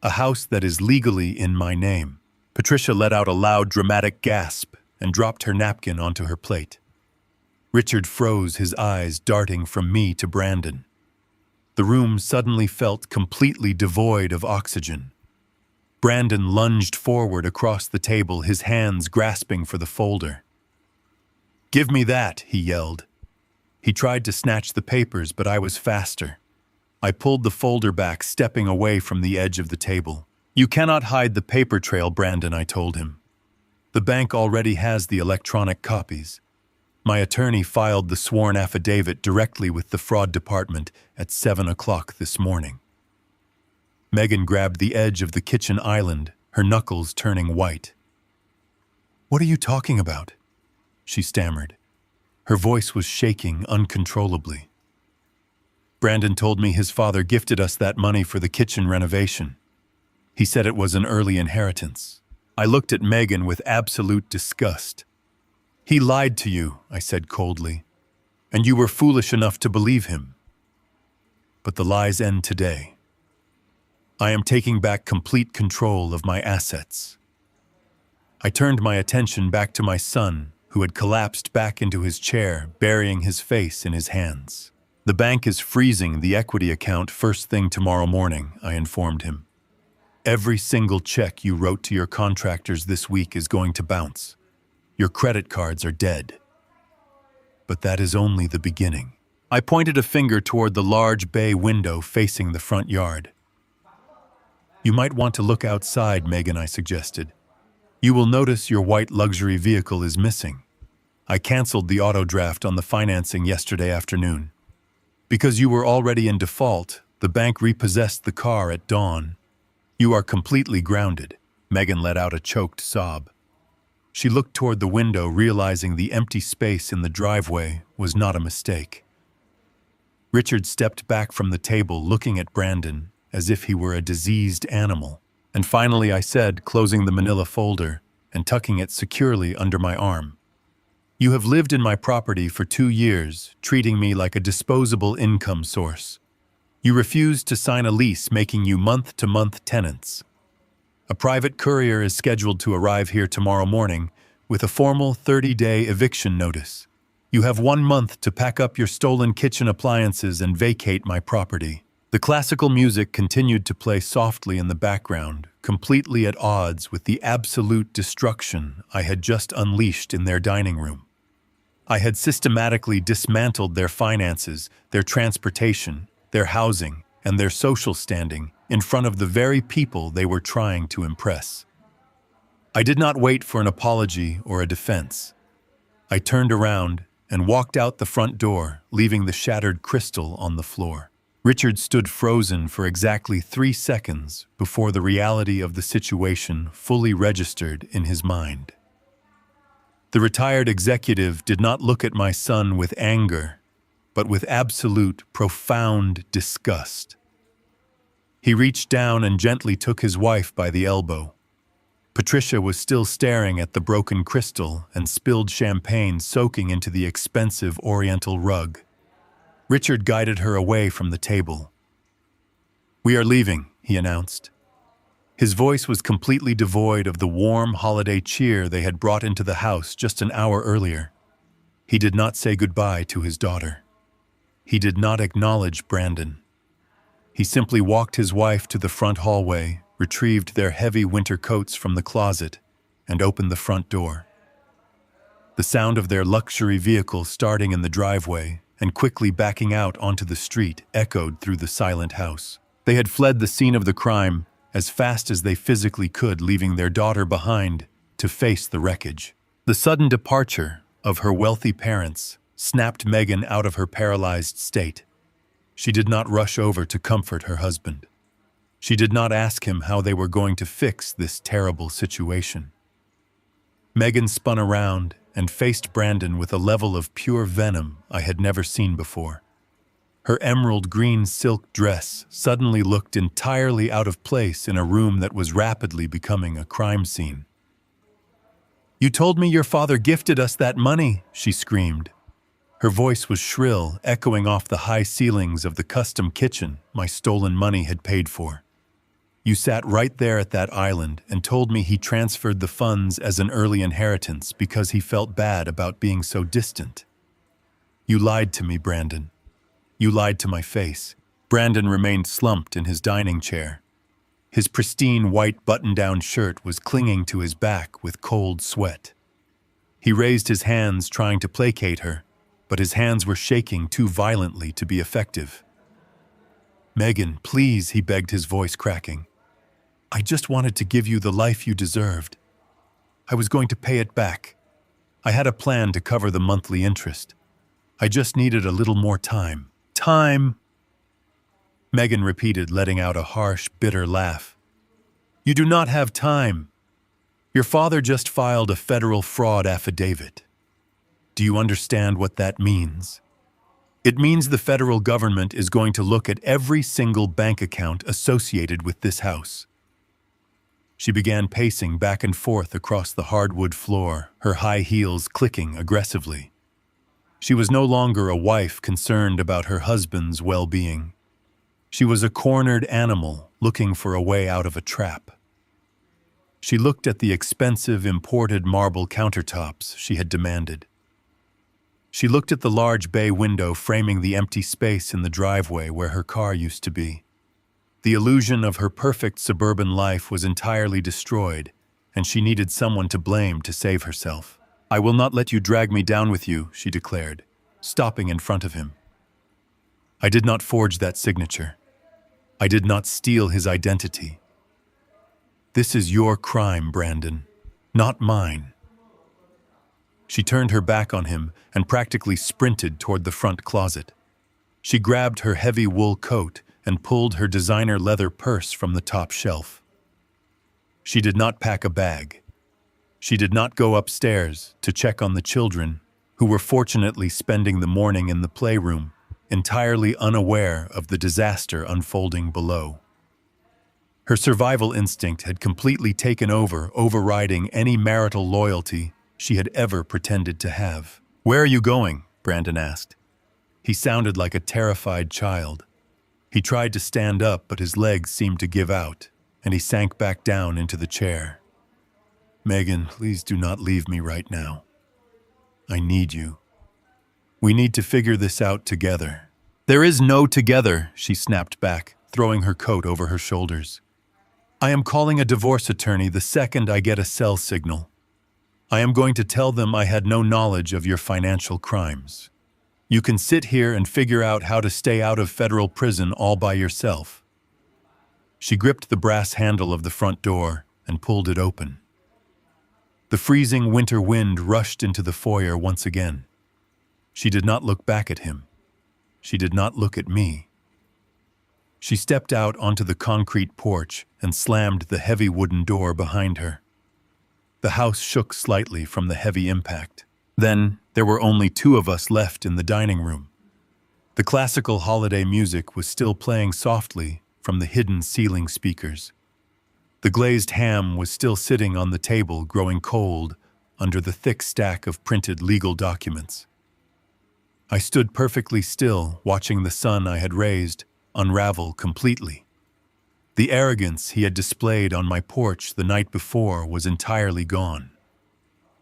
A house that is legally in my name." Patricia let out a loud, dramatic gasp and dropped her napkin onto her plate. Richard froze, his eyes darting from me to Brandon. The room suddenly felt completely devoid of oxygen. Brandon lunged forward across the table, his hands grasping for the folder. "Give me that," he yelled. He tried to snatch the papers, but I was faster. I pulled the folder back, stepping away from the edge of the table. "You cannot hide the paper trail, Brandon," I told him. "The bank already has the electronic copies. My attorney filed the sworn affidavit directly with the fraud department at 7 o'clock this morning." Megan grabbed the edge of the kitchen island, her knuckles turning white. "What are you talking about?" she stammered. Her voice was shaking uncontrollably. "Brandon told me his father gifted us that money for the kitchen renovation. He said it was an early inheritance." I looked at Megan with absolute disgust. "He lied to you," I said coldly, "and you were foolish enough to believe him. But the lies end today. I am taking back complete control of my assets." I turned my attention back to my son, who had collapsed back into his chair, burying his face in his hands. "The bank is freezing the equity account first thing tomorrow morning," I informed him. "Every single check you wrote to your contractors this week is going to bounce. Your credit cards are dead." But that is only the beginning. I pointed a finger toward the large bay window facing the front yard. "You might want to look outside, Megan," I suggested. "You will notice your white luxury vehicle is missing. I canceled the auto draft on the financing yesterday afternoon. Because you were already in default, the bank repossessed the car at dawn. You are completely grounded." Megan let out a choked sob. She looked toward the window, realizing the empty space in the driveway was not a mistake. Richard stepped back from the table, looking at Brandon as if he were a diseased animal. And finally I said, closing the manila folder and tucking it securely under my arm, "You have lived in my property for 2 years, treating me like a disposable income source. You refused to sign a lease, making you month-to-month tenants. A private courier is scheduled to arrive here tomorrow morning with a formal 30-day eviction notice. You have 1 month to pack up your stolen kitchen appliances and vacate my property." The classical music continued to play softly in the background, completely at odds with the absolute destruction I had just unleashed in their dining room. I had systematically dismantled their finances, their transportation, their housing, and their social standing in front of the very people they were trying to impress. I did not wait for an apology or a defense. I turned around and walked out the front door, leaving the shattered crystal on the floor. Richard stood frozen for exactly 3 seconds before the reality of the situation fully registered in his mind. The retired executive did not look at my son with anger, but with absolute, profound disgust. He reached down and gently took his wife by the elbow. Patricia was still staring at the broken crystal and spilled champagne soaking into the expensive oriental rug. Richard guided her away from the table. "We are leaving," he announced. His voice was completely devoid of the warm holiday cheer they had brought into the house just an hour earlier. He did not say goodbye to his daughter. He did not acknowledge Brandon. He simply walked his wife to the front hallway, retrieved their heavy winter coats from the closet, and opened the front door. The sound of their luxury vehicle starting in the driveway and quickly backing out onto the street echoed through the silent house. They had fled the scene of the crime as fast as they physically could, leaving their daughter behind to face the wreckage. The sudden departure of her wealthy parents snapped Megan out of her paralyzed state. She did not rush over to comfort her husband. She did not ask him how they were going to fix this terrible situation. Megan spun around and faced Brandon with a level of pure venom I had never seen before. Her emerald green silk dress suddenly looked entirely out of place in a room that was rapidly becoming a crime scene. "You told me your father gifted us that money," she screamed. Her voice was shrill, echoing off the high ceilings of the custom kitchen my stolen money had paid for. "You sat right there at that island and told me he transferred the funds as an early inheritance because he felt bad about being so distant. You lied to me, Brandon. You lied to my face." Brandon remained slumped in his dining chair. His pristine white button-down shirt was clinging to his back with cold sweat. He raised his hands, trying to placate her, but his hands were shaking too violently to be effective. "Megan, please," he begged, his voice cracking. "I just wanted to give you the life you deserved. I was going to pay it back. I had a plan to cover the monthly interest. I just needed a little more time." "Time," Megan repeated, letting out a harsh, bitter laugh. "You do not have time. Your father just filed a federal fraud affidavit. Do you understand what that means? It means the federal government is going to look at every single bank account associated with this house." She began pacing back and forth across the hardwood floor, her high heels clicking aggressively. She was no longer a wife concerned about her husband's well-being. She was a cornered animal looking for a way out of a trap. She looked at the expensive imported marble countertops she had demanded. She looked at the large bay window framing the empty space in the driveway where her car used to be. The illusion of her perfect suburban life was entirely destroyed, and she needed someone to blame to save herself. "I will not let you drag me down with you," she declared, stopping in front of him. I did not forge that signature. I did not steal his identity. This is your crime, Brandon, not mine. She turned her back on him and practically sprinted toward the front closet. She grabbed her heavy wool coat and pulled her designer leather purse from the top shelf. She did not pack a bag. She did not go upstairs to check on the children, who were fortunately spending the morning in the playroom, entirely unaware of the disaster unfolding below. Her survival instinct had completely taken over, overriding any marital loyalty she had ever pretended to have. "Where are you going?" Brandon asked. He sounded like a terrified child. He tried to stand up, but his legs seemed to give out, and he sank back down into the chair. "Megan, please do not leave me right now. I need you. We need to figure this out together." "There is no together," she snapped back, throwing her coat over her shoulders. "I am calling a divorce attorney the second I get a cell signal. I am going to tell them I had no knowledge of your financial crimes. You can sit here and figure out how to stay out of federal prison all by yourself." She gripped the brass handle of the front door and pulled it open. The freezing winter wind rushed into the foyer once again. She did not look back at him. She did not look at me. She stepped out onto the concrete porch and slammed the heavy wooden door behind her. The house shook slightly from the heavy impact. Then there were only two of us left in the dining room. The classical holiday music was still playing softly from the hidden ceiling speakers. The glazed ham was still sitting on the table, growing cold under the thick stack of printed legal documents. I stood perfectly still, watching the son I had raised unravel completely. The arrogance he had displayed on my porch the night before was entirely gone.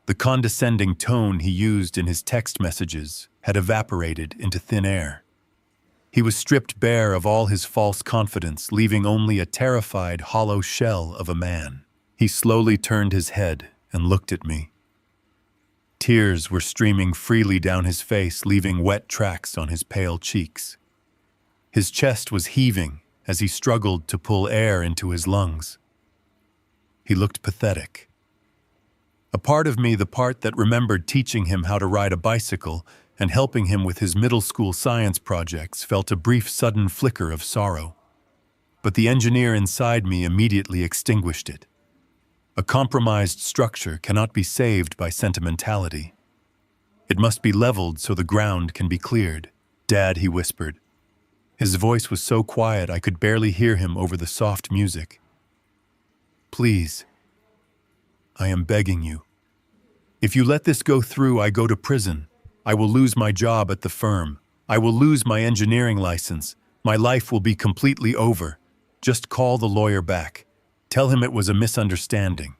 The condescending tone he used in his text messages had evaporated into thin air. He was stripped bare of all his false confidence, leaving only a terrified, hollow shell of a man. He slowly turned his head and looked at me. Tears were streaming freely down his face, leaving wet tracks on his pale cheeks. His chest was heaving as he struggled to pull air into his lungs. He looked pathetic. A part of me, the part that remembered teaching him how to ride a bicycle and helping him with his middle school science projects, felt a brief sudden flicker of sorrow. But the engineer inside me immediately extinguished it. A compromised structure cannot be saved by sentimentality. It must be leveled so the ground can be cleared. "Dad," he whispered. His voice was so quiet I could barely hear him over the soft music. "Please, I am begging you. If you let this go through, I go to prison. I will lose my job at the firm. I will lose my engineering license. My life will be completely over. Just call the lawyer back. Tell him it was a misunderstanding.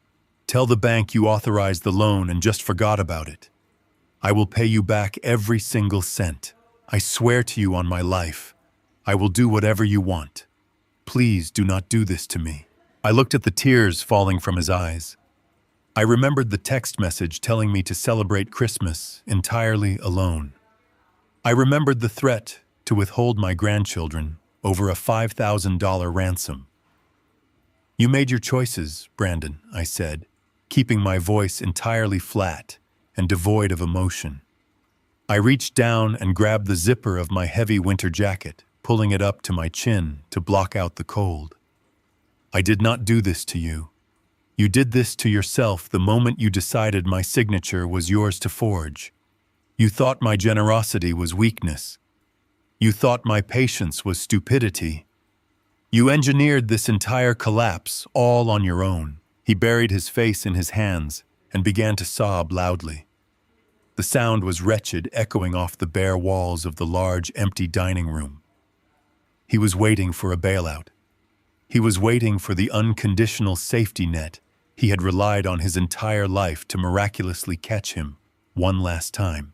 Tell the bank you authorized the loan and just forgot about it. I will pay you back every single cent. I swear to you on my life. I will do whatever you want. Please do not do this to me." I looked at the tears falling from his eyes. I remembered the text message telling me to celebrate Christmas entirely alone. I remembered the threat to withhold my grandchildren over a $5,000 ransom. "You made your choices, Brandon," I said, keeping my voice entirely flat and devoid of emotion. I reached down and grabbed the zipper of my heavy winter jacket, pulling it up to my chin to block out the cold. "I did not do this to you. You did this to yourself the moment you decided my signature was yours to forge. You thought my generosity was weakness. You thought my patience was stupidity. You engineered this entire collapse all on your own. He buried his face in his hands and began to sob loudly. The sound was wretched, echoing off the bare walls of the large, empty dining room. He was waiting for a bailout. He was waiting for the unconditional safety net he had relied on his entire life to miraculously catch him one last time.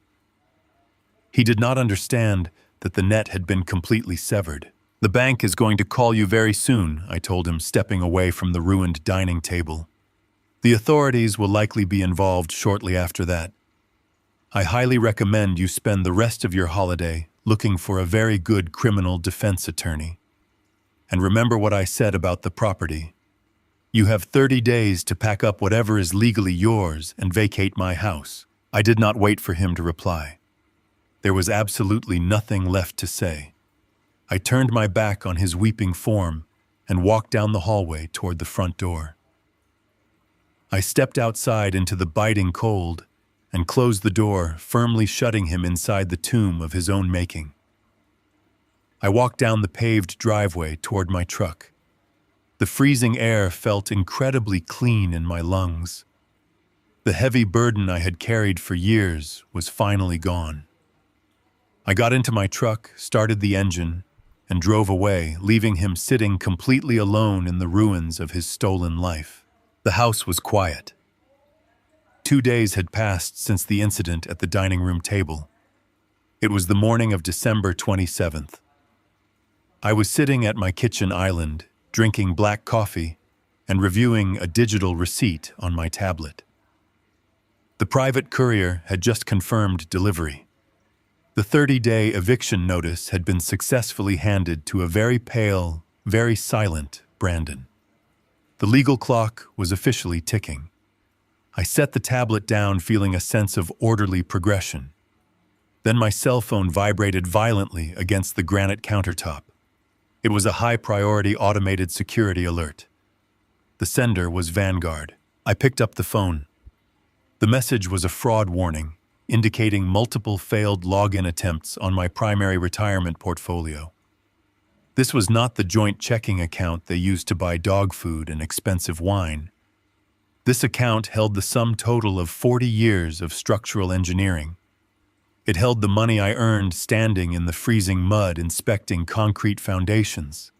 He did not understand that the net had been completely severed. "The bank is going to call you very soon," I told him, stepping away from the ruined dining table. "The authorities will likely be involved shortly after that. I highly recommend you spend the rest of your holiday looking for a very good criminal defense attorney. And remember what I said about the property. You have 30 days to pack up whatever is legally yours and vacate my house." I did not wait for him to reply. There was absolutely nothing left to say. I turned my back on his weeping form and walked down the hallway toward the front door. I stepped outside into the biting cold and closed the door, firmly shutting him inside the tomb of his own making. I walked down the paved driveway toward my truck. The freezing air felt incredibly clean in my lungs. The heavy burden I had carried for years was finally gone. I got into my truck, started the engine, and drove away, leaving him sitting completely alone in the ruins of his stolen life. The house was quiet. 2 days had passed since the incident at the dining room table. It was the morning of December 27th. I was sitting at my kitchen island, drinking black coffee and reviewing a digital receipt on my tablet. The private courier had just confirmed delivery. The 30-day eviction notice had been successfully handed to a very pale, very silent Brandon. The legal clock was officially ticking. I set the tablet down, feeling a sense of orderly progression. Then my cell phone vibrated violently against the granite countertop. It was a high-priority automated security alert. The sender was Vanguard. I picked up the phone. The message was a fraud warning, indicating multiple failed login attempts on my primary retirement portfolio. This was not the joint checking account they used to buy dog food and expensive wine. This account held the sum total of 40 years of structural engineering. It held the money I earned standing in the freezing mud inspecting concrete foundations.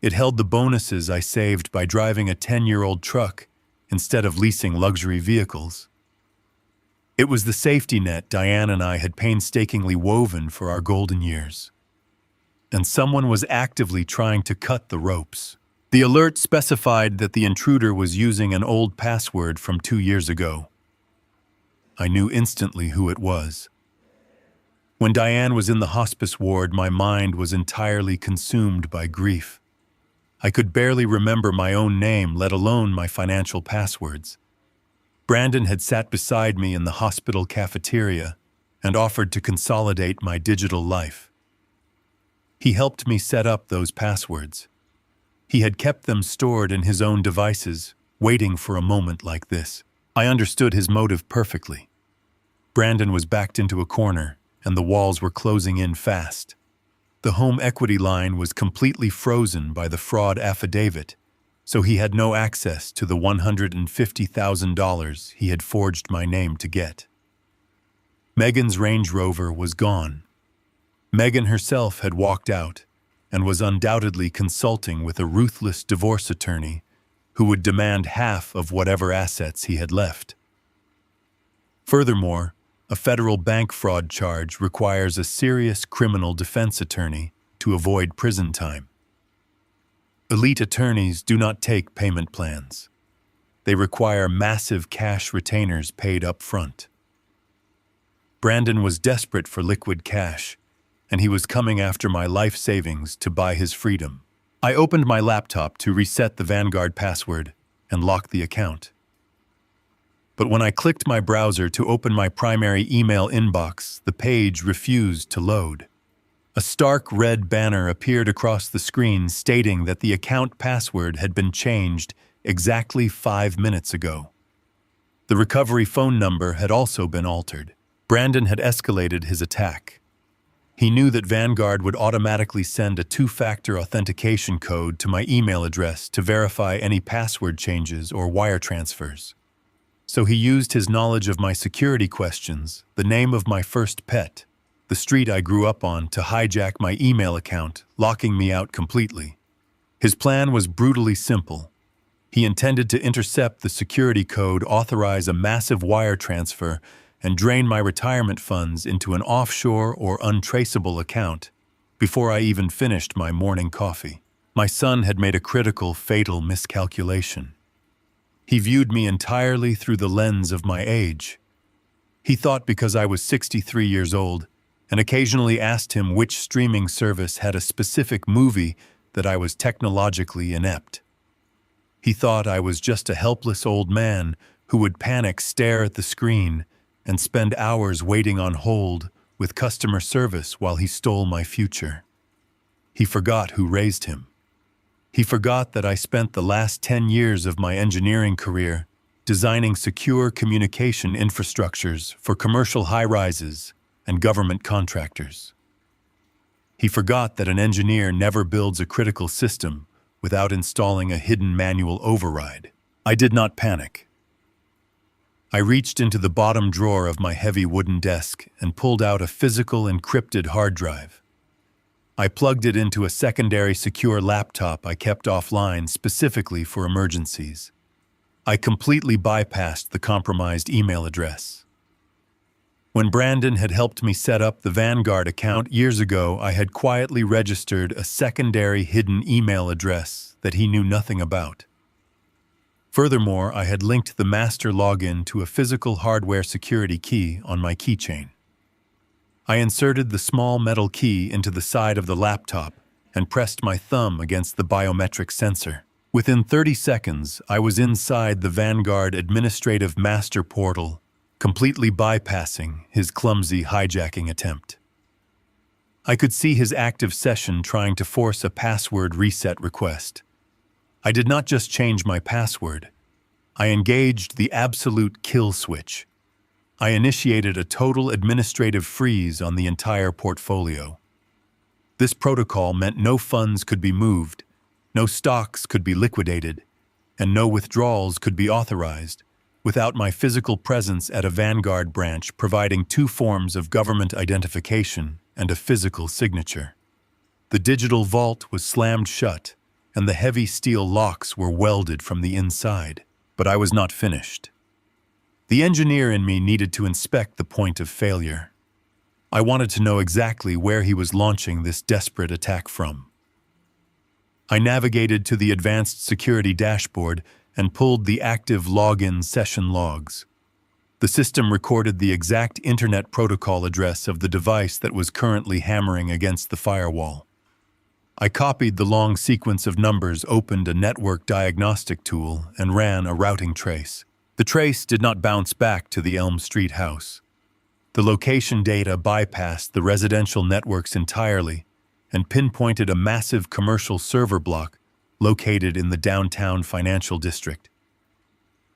It held the bonuses I saved by driving a 10-year-old truck instead of leasing luxury vehicles. It was the safety net Diane and I had painstakingly woven for our golden years. And someone was actively trying to cut the ropes. The alert specified that the intruder was using an old password from 2 years ago. I knew instantly who it was. When Diane was in the hospice ward, my mind was entirely consumed by grief. I could barely remember my own name, let alone my financial passwords. Brandon had sat beside me in the hospital cafeteria and offered to consolidate my digital life. He helped me set up those passwords. He had kept them stored in his own devices, waiting for a moment like this. I understood his motive perfectly. Brandon was backed into a corner, and the walls were closing in fast. The home equity line was completely frozen by the fraud affidavit, so he had no access to the $150,000 he had forged my name to get. Megan's Range Rover was gone. Megan herself had walked out and was undoubtedly consulting with a ruthless divorce attorney who would demand half of whatever assets he had left. Furthermore, a federal bank fraud charge requires a serious criminal defense attorney to avoid prison time. Elite attorneys do not take payment plans. They require massive cash retainers paid up front. Brandon was desperate for liquid cash, and he was coming after my life savings to buy his freedom. I opened my laptop to reset the Vanguard password and lock the account. But when I clicked my browser to open my primary email inbox, the page refused to load. A stark red banner appeared across the screen stating that the account password had been changed exactly 5 minutes ago. The recovery phone number had also been altered. Brandon had escalated his attack. He knew that Vanguard would automatically send a two-factor authentication code to my email address to verify any password changes or wire transfers. So he used his knowledge of my security questions, the name of my first pet, the street I grew up on, to hijack my email account, locking me out completely. His plan was brutally simple. He intended to intercept the security code, authorize a massive wire transfer, and drain my retirement funds into an offshore or untraceable account before I even finished my morning coffee. My son had made a critical, fatal miscalculation. He viewed me entirely through the lens of my age. He thought because I was 63 years old and occasionally asked him which streaming service had a specific movie that I was technologically inept. He thought I was just a helpless old man who would panic, stare at the screen, and spend hours waiting on hold with customer service while he stole my future. He forgot who raised him. He forgot that I spent the last 10 years of my engineering career designing secure communication infrastructures for commercial high-rises and government contractors. He forgot that an engineer never builds a critical system without installing a hidden manual override. I did not panic. I reached into the bottom drawer of my heavy wooden desk and pulled out a physical encrypted hard drive. I plugged it into a secondary secure laptop I kept offline specifically for emergencies. I completely bypassed the compromised email address. When Brandon had helped me set up the Vanguard account years ago, I had quietly registered a secondary hidden email address that he knew nothing about. Furthermore, I had linked the master login to a physical hardware security key on my keychain. I inserted the small metal key into the side of the laptop and pressed my thumb against the biometric sensor. Within 30 seconds, I was inside the Vanguard administrative master portal, completely bypassing his clumsy hijacking attempt. I could see his active session trying to force a password reset request. I did not just change my password. I engaged the absolute kill switch. I initiated a total administrative freeze on the entire portfolio. This protocol meant no funds could be moved, no stocks could be liquidated, and no withdrawals could be authorized without my physical presence at a Vanguard branch providing two forms of government identification and a physical signature. The digital vault was slammed shut, and the heavy steel locks were welded from the inside. But I was not finished. The engineer in me needed to inspect the point of failure. I wanted to know exactly where he was launching this desperate attack from. I navigated to the advanced security dashboard and pulled the active login session logs. The system recorded the exact internet protocol address of the device that was currently hammering against the firewall. I copied the long sequence of numbers, opened a network diagnostic tool, and ran a routing trace. The trace did not bounce back to the Elm Street house. The location data bypassed the residential networks entirely and pinpointed a massive commercial server block located in the downtown financial district.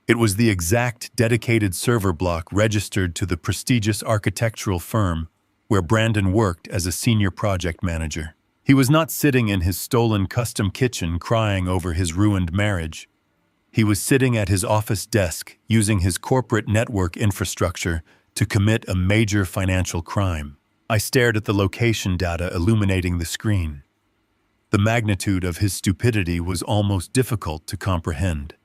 It was the exact dedicated server block registered to the prestigious architectural firm where Brandon worked as a senior project manager. He was not sitting in his stolen custom kitchen crying over his ruined marriage. He was sitting at his office desk using his corporate network infrastructure to commit a major financial crime. I stared at the location data illuminating the screen. The magnitude of his stupidity was almost difficult to comprehend.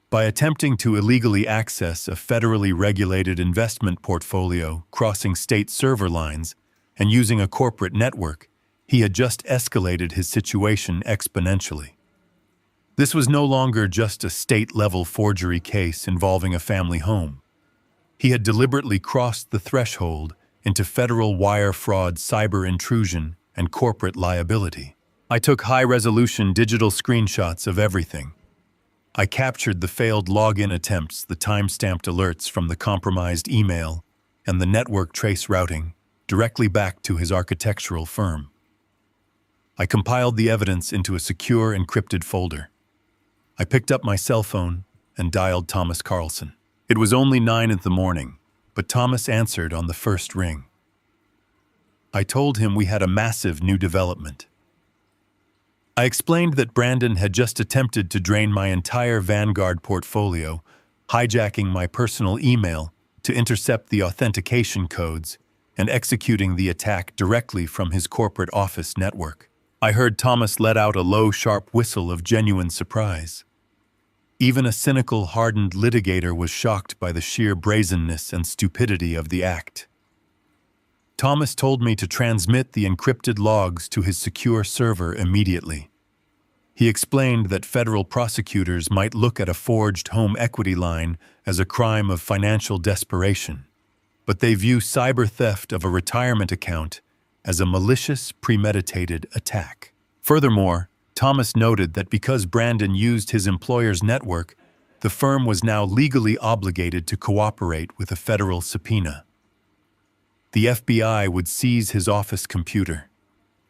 By attempting to illegally access a federally regulated investment portfolio crossing state server lines and using a corporate network, he had just escalated his situation exponentially. This was no longer just a state-level forgery case involving a family home. He had deliberately crossed the threshold into federal wire fraud, cyber intrusion, and corporate liability. I took high-resolution digital screenshots of everything. I captured the failed login attempts, the time-stamped alerts from the compromised email, and the network trace routing directly back to his architectural firm. I compiled the evidence into a secure, encrypted folder. I picked up my cell phone and dialed Thomas Carlson. It was only 9 in the morning, but Thomas answered on the first ring. I told him we had a massive new development. I explained that Brandon had just attempted to drain my entire Vanguard portfolio, hijacking my personal email to intercept the authentication codes and executing the attack directly from his corporate office network. I heard Thomas let out a low, sharp whistle of genuine surprise. Even a cynical, hardened litigator was shocked by the sheer brazenness and stupidity of the act. Thomas told me to transmit the encrypted logs to his secure server immediately. He explained that federal prosecutors might look at a forged home equity line as a crime of financial desperation, but they view cyber theft of a retirement account as a malicious, premeditated attack. Furthermore, Thomas noted that because Brandon used his employer's network, the firm was now legally obligated to cooperate with a federal subpoena. The FBI would seize his office computer.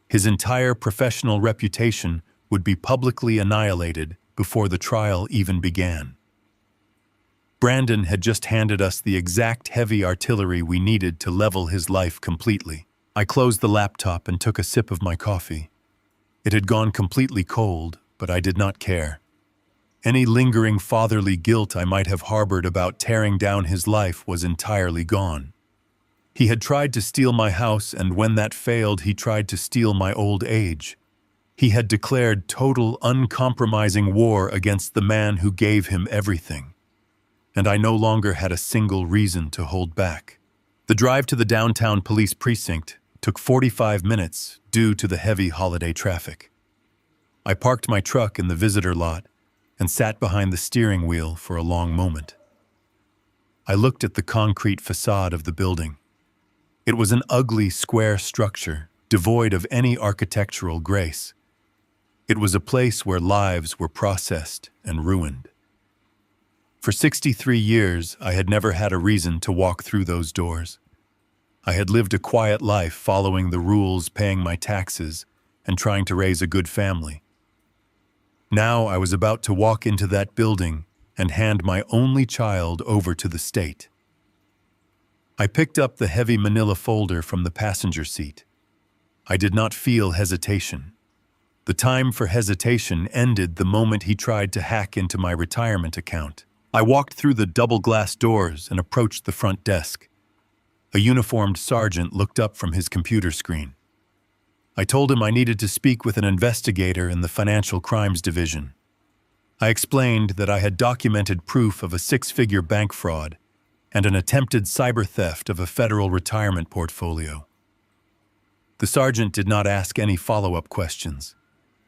His entire professional reputation would be publicly annihilated before the trial even began. Brandon had just handed us the exact heavy artillery we needed to level his life completely. I closed the laptop and took a sip of my coffee. It had gone completely cold, but I did not care. Any lingering fatherly guilt I might have harbored about tearing down his life was entirely gone. He had tried to steal my house, and when that failed, he tried to steal my old age. He had declared total, uncompromising war against the man who gave him everything. And I no longer had a single reason to hold back. The drive to the downtown police precinct took 45 minutes due to the heavy holiday traffic. I parked my truck in the visitor lot and sat behind the steering wheel for a long moment. I looked at the concrete facade of the building. It was an ugly, square structure, devoid of any architectural grace. It was a place where lives were processed and ruined. For 63 years, I had never had a reason to walk through those doors. I had lived a quiet life following the rules, paying my taxes, and trying to raise a good family. Now I was about to walk into that building and hand my only child over to the state. I picked up the heavy manila folder from the passenger seat. I did not feel hesitation. The time for hesitation ended the moment he tried to hack into my retirement account. I walked through the double-glass doors and approached the front desk. A uniformed sergeant looked up from his computer screen. I told him I needed to speak with an investigator in the Financial Crimes Division. I explained that I had documented proof of a 6-figure bank fraud and an attempted cyber theft of a federal retirement portfolio. The sergeant did not ask any follow-up questions.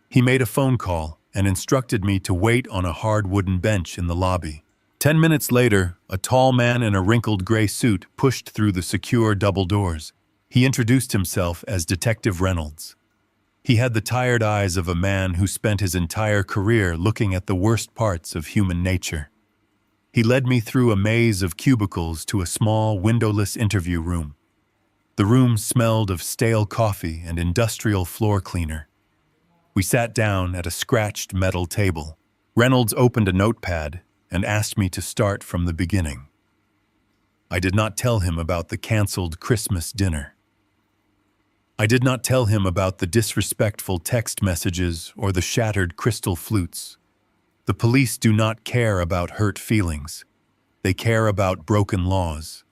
He made a phone call and instructed me to wait on a hard wooden bench in the lobby. 10 minutes later, a tall man in a wrinkled gray suit pushed through the secure double doors. He introduced himself as Detective Reynolds. He had the tired eyes of a man who spent his entire career looking at the worst parts of human nature. He led me through a maze of cubicles to a small, windowless interview room. The room smelled of stale coffee and industrial floor cleaner. We sat down at a scratched metal table. Reynolds opened a notepad and asked me to start from the beginning. I did not tell him about the canceled Christmas dinner. I did not tell him about the disrespectful text messages or the shattered crystal flutes. The police do not care about hurt feelings. They care about broken laws.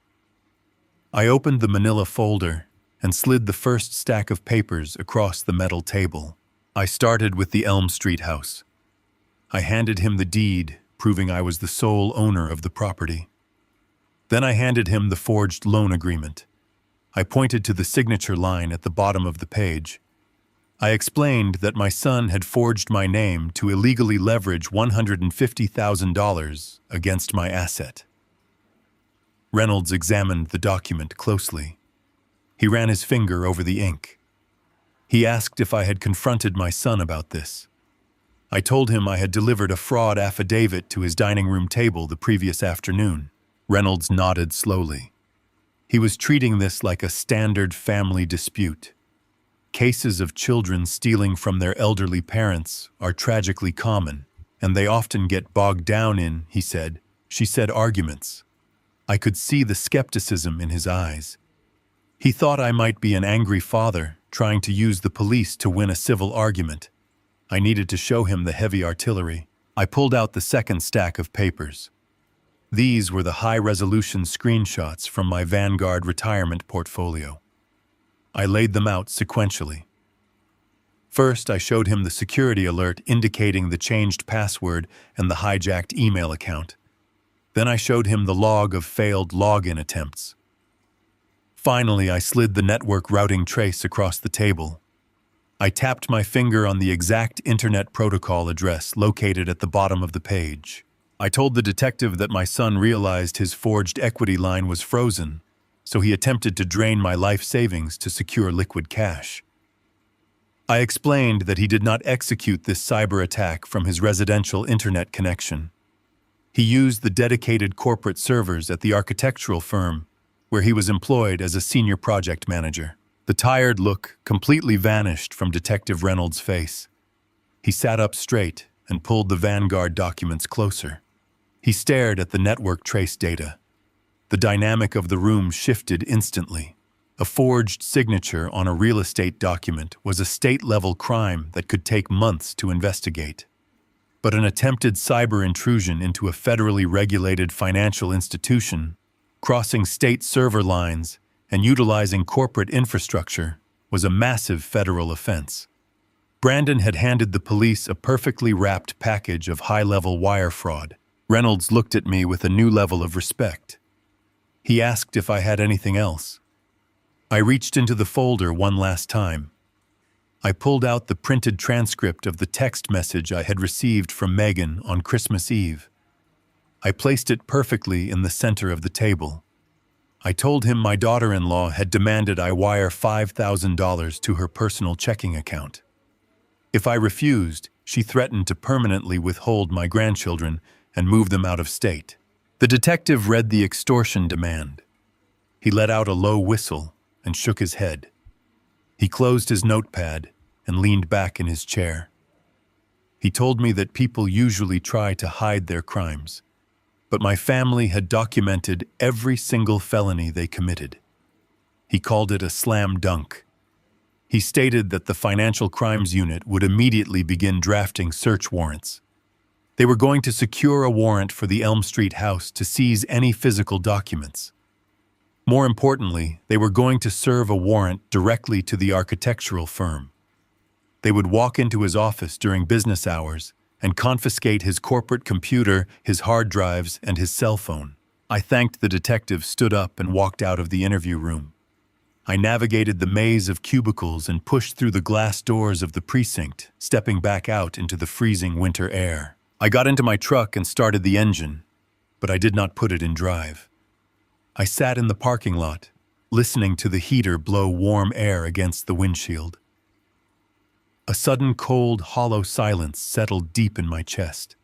I opened the manila folder and slid the first stack of papers across the metal table. I started with the Elm Street house. I handed him the deed, proving I was the sole owner of the property. Then I handed him the forged loan agreement. I pointed to the signature line at the bottom of the page. I explained that my son had forged my name to illegally leverage $150,000 against my asset. Reynolds examined the document closely. He ran his finger over the ink. He asked if I had confronted my son about this. I told him I had delivered a fraud affidavit to his dining room table the previous afternoon. Reynolds nodded slowly. He was treating this like a standard family dispute. Cases of children stealing from their elderly parents are tragically common, and they often get bogged down in, he said, she said arguments. I could see the skepticism in his eyes. He thought I might be an angry father trying to use the police to win a civil argument. I needed to show him the heavy artillery. I pulled out the second stack of papers. These were the high-resolution screenshots from my Vanguard retirement portfolio. I laid them out sequentially. First, I showed him the security alert indicating the changed password and the hijacked email account. Then I showed him the log of failed login attempts. Finally, I slid the network routing trace across the table. I tapped my finger on the exact internet protocol address located at the bottom of the page. I told the detective that my son realized his forged equity line was frozen, so he attempted to drain my life savings to secure liquid cash. I explained that he did not execute this cyber attack from his residential internet connection. He used the dedicated corporate servers at the architectural firm, where he was employed as a senior project manager. The tired look completely vanished from Detective Reynolds' face. He sat up straight and pulled the Vanguard documents closer. He stared at the network trace data. The dynamic of the room shifted instantly. A forged signature on a real estate document was a state-level crime that could take months to investigate. But an attempted cyber intrusion into a federally regulated financial institution, crossing state server lines and utilizing corporate infrastructure, was a massive federal offense. Brandon had handed the police a perfectly wrapped package of high-level wire fraud. Reynolds looked at me with a new level of respect. He asked if I had anything else. I reached into the folder one last time. I pulled out the printed transcript of the text message I had received from Megan on Christmas Eve. I placed it perfectly in the center of the table. I told him my daughter-in-law had demanded I wire $5,000 to her personal checking account. If I refused, she threatened to permanently withhold my grandchildren and move them out of state. The detective read the extortion demand. He let out a low whistle and shook his head. He closed his notepad and leaned back in his chair. He told me that people usually try to hide their crimes, but my family had documented every single felony they committed. He called it a slam dunk. He stated that the Financial Crimes Unit would immediately begin drafting search warrants. They were going to secure a warrant for the Elm Street house to seize any physical documents. More importantly, they were going to serve a warrant directly to the architectural firm. They would walk into his office during business hours and confiscate his corporate computer, his hard drives, and his cell phone. I thanked the detective, stood up, and walked out of the interview room. I navigated the maze of cubicles and pushed through the glass doors of the precinct, stepping back out into the freezing winter air. I got into my truck and started the engine, but I did not put it in drive. I sat in the parking lot, listening to the heater blow warm air against the windshield. A sudden cold, hollow silence settled deep in my chest.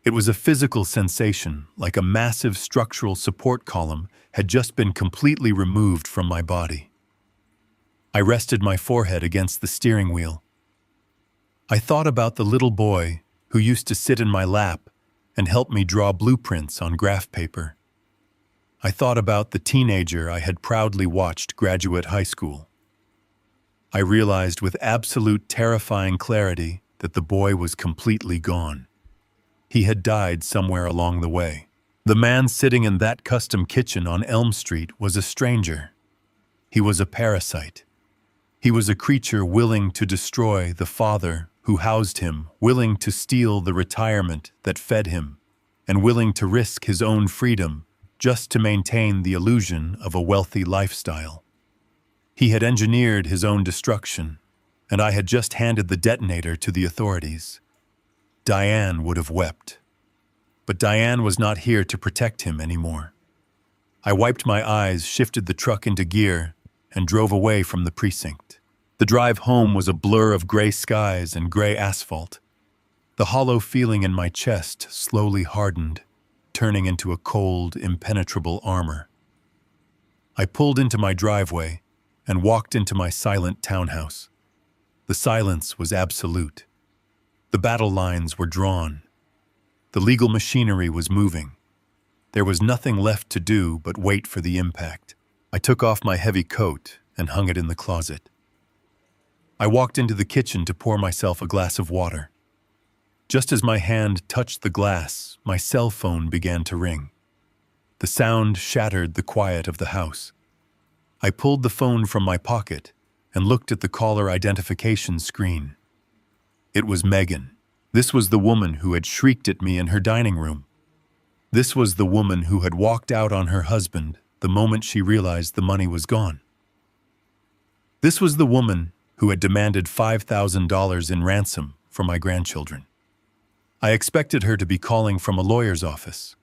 It was a physical sensation, like a massive structural support column had just been completely removed from my body. I rested my forehead against the steering wheel. I thought about the little boy who used to sit in my lap and help me draw blueprints on graph paper. I thought about the teenager I had proudly watched graduate high school. I realized with absolute terrifying clarity that the boy was completely gone. He had died somewhere along the way. The man sitting in that custom kitchen on Elm Street was a stranger. He was a parasite. He was a creature willing to destroy the father who housed him, willing to steal the retirement that fed him, and willing to risk his own freedom just to maintain the illusion of a wealthy lifestyle. He had engineered his own destruction, and I had just handed the detonator to the authorities. Diane would have wept. But Diane was not here to protect him anymore. I wiped my eyes, shifted the truck into gear, and drove away from the precinct. The drive home was a blur of gray skies and gray asphalt. The hollow feeling in my chest slowly hardened, turning into a cold, impenetrable armor. I pulled into my driveway and walked into my silent townhouse. The silence was absolute. The battle lines were drawn. The legal machinery was moving. There was nothing left to do but wait for the impact. I took off my heavy coat and hung it in the closet. I walked into the kitchen to pour myself a glass of water. Just as my hand touched the glass, my cell phone began to ring. The sound shattered the quiet of the house. I pulled the phone from my pocket and looked at the caller identification screen. It was Megan. This was the woman who had shrieked at me in her dining room. This was the woman who had walked out on her husband the moment she realized the money was gone. This was the woman who had demanded $5,000 in ransom for my grandchildren. I expected her to be calling from a lawyer's office.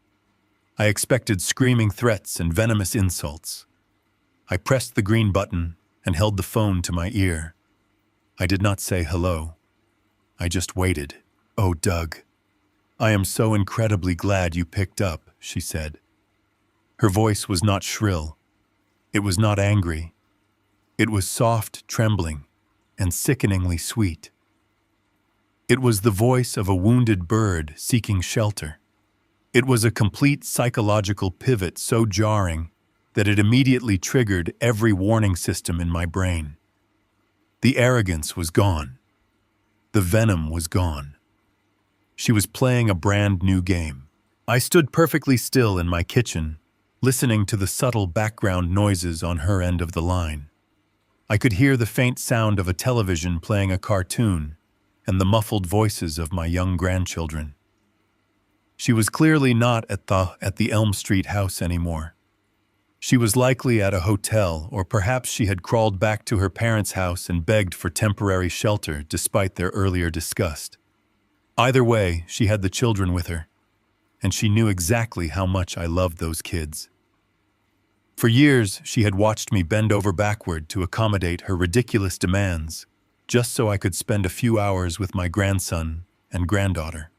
I expected screaming threats and venomous insults. I pressed the green button and held the phone to my ear. I did not say hello. I just waited. "Oh, Doug, I am so incredibly glad you picked up," she said. Her voice was not shrill. It was not angry. It was soft, trembling, and sickeningly sweet. It was the voice of a wounded bird seeking shelter. It was a complete psychological pivot so jarring that it immediately triggered every warning system in my brain. The arrogance was gone. The venom was gone. She was playing a brand new game. I stood perfectly still in my kitchen, listening to the subtle background noises on her end of the line. I could hear the faint sound of a television playing a cartoon and the muffled voices of my young grandchildren. She was clearly not at the Elm Street house anymore. She was likely at a hotel, or perhaps she had crawled back to her parents' house and begged for temporary shelter despite their earlier disgust. Either way, she had the children with her, and she knew exactly how much I loved those kids. For years, she had watched me bend over backward to accommodate her ridiculous demands, just so I could spend a few hours with my grandson and granddaughter.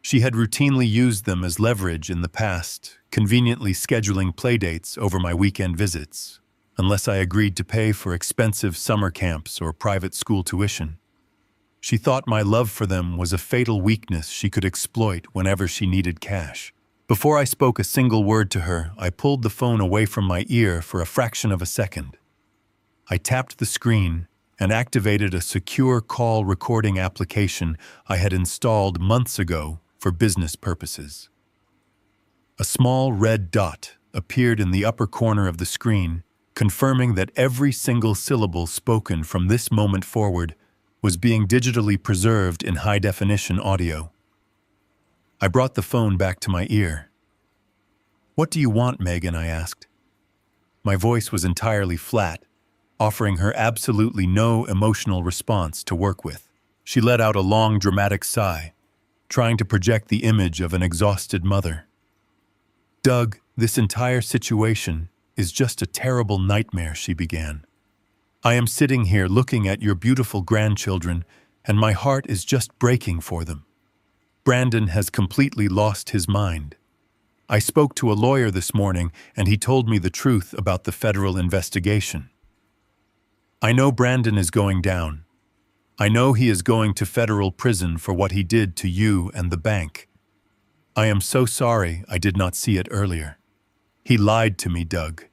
She had routinely used them as leverage in the past, conveniently scheduling playdates over my weekend visits, unless I agreed to pay for expensive summer camps or private school tuition. She thought my love for them was a fatal weakness she could exploit whenever she needed cash. Before I spoke a single word to her, I pulled the phone away from my ear for a fraction of a second. I tapped the screen and activated a secure call recording application I had installed months ago for business purposes. A small red dot appeared in the upper corner of the screen, confirming that every single syllable spoken from this moment forward was being digitally preserved in high-definition audio. I brought the phone back to my ear. "What do you want, Megan?" I asked. My voice was entirely flat, offering her absolutely no emotional response to work with. She let out a long, dramatic sigh, trying to project the image of an exhausted mother. "Doug, this entire situation is just a terrible nightmare," she began. "I am sitting here looking at your beautiful grandchildren, and my heart is just breaking for them. Brandon has completely lost his mind. I spoke to a lawyer this morning, and he told me the truth about the federal investigation. I know Brandon is going down. I know he is going to federal prison for what he did to you and the bank. I am so sorry I did not see it earlier. He lied to me, Doug.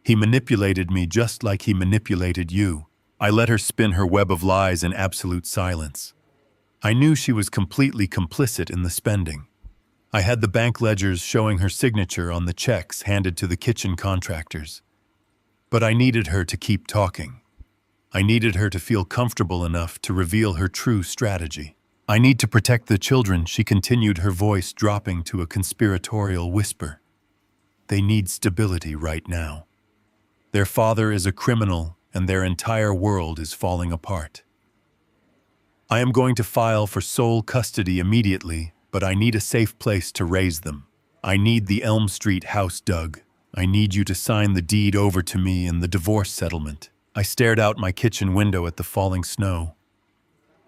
He manipulated me just like he manipulated you." I let her spin her web of lies in absolute silence. I knew she was completely complicit in the spending. I had the bank ledgers showing her signature on the checks handed to the kitchen contractors. But I needed her to keep talking. I needed her to feel comfortable enough to reveal her true strategy. "I need to protect the children," she continued, her voice dropping to a conspiratorial whisper. "They need stability right now. Their father is a criminal, and their entire world is falling apart. I am going to file for sole custody immediately, but I need a safe place to raise them. I need the Elm Street house, Doug. I need you to sign the deed over to me in the divorce settlement." I stared out my kitchen window at the falling snow.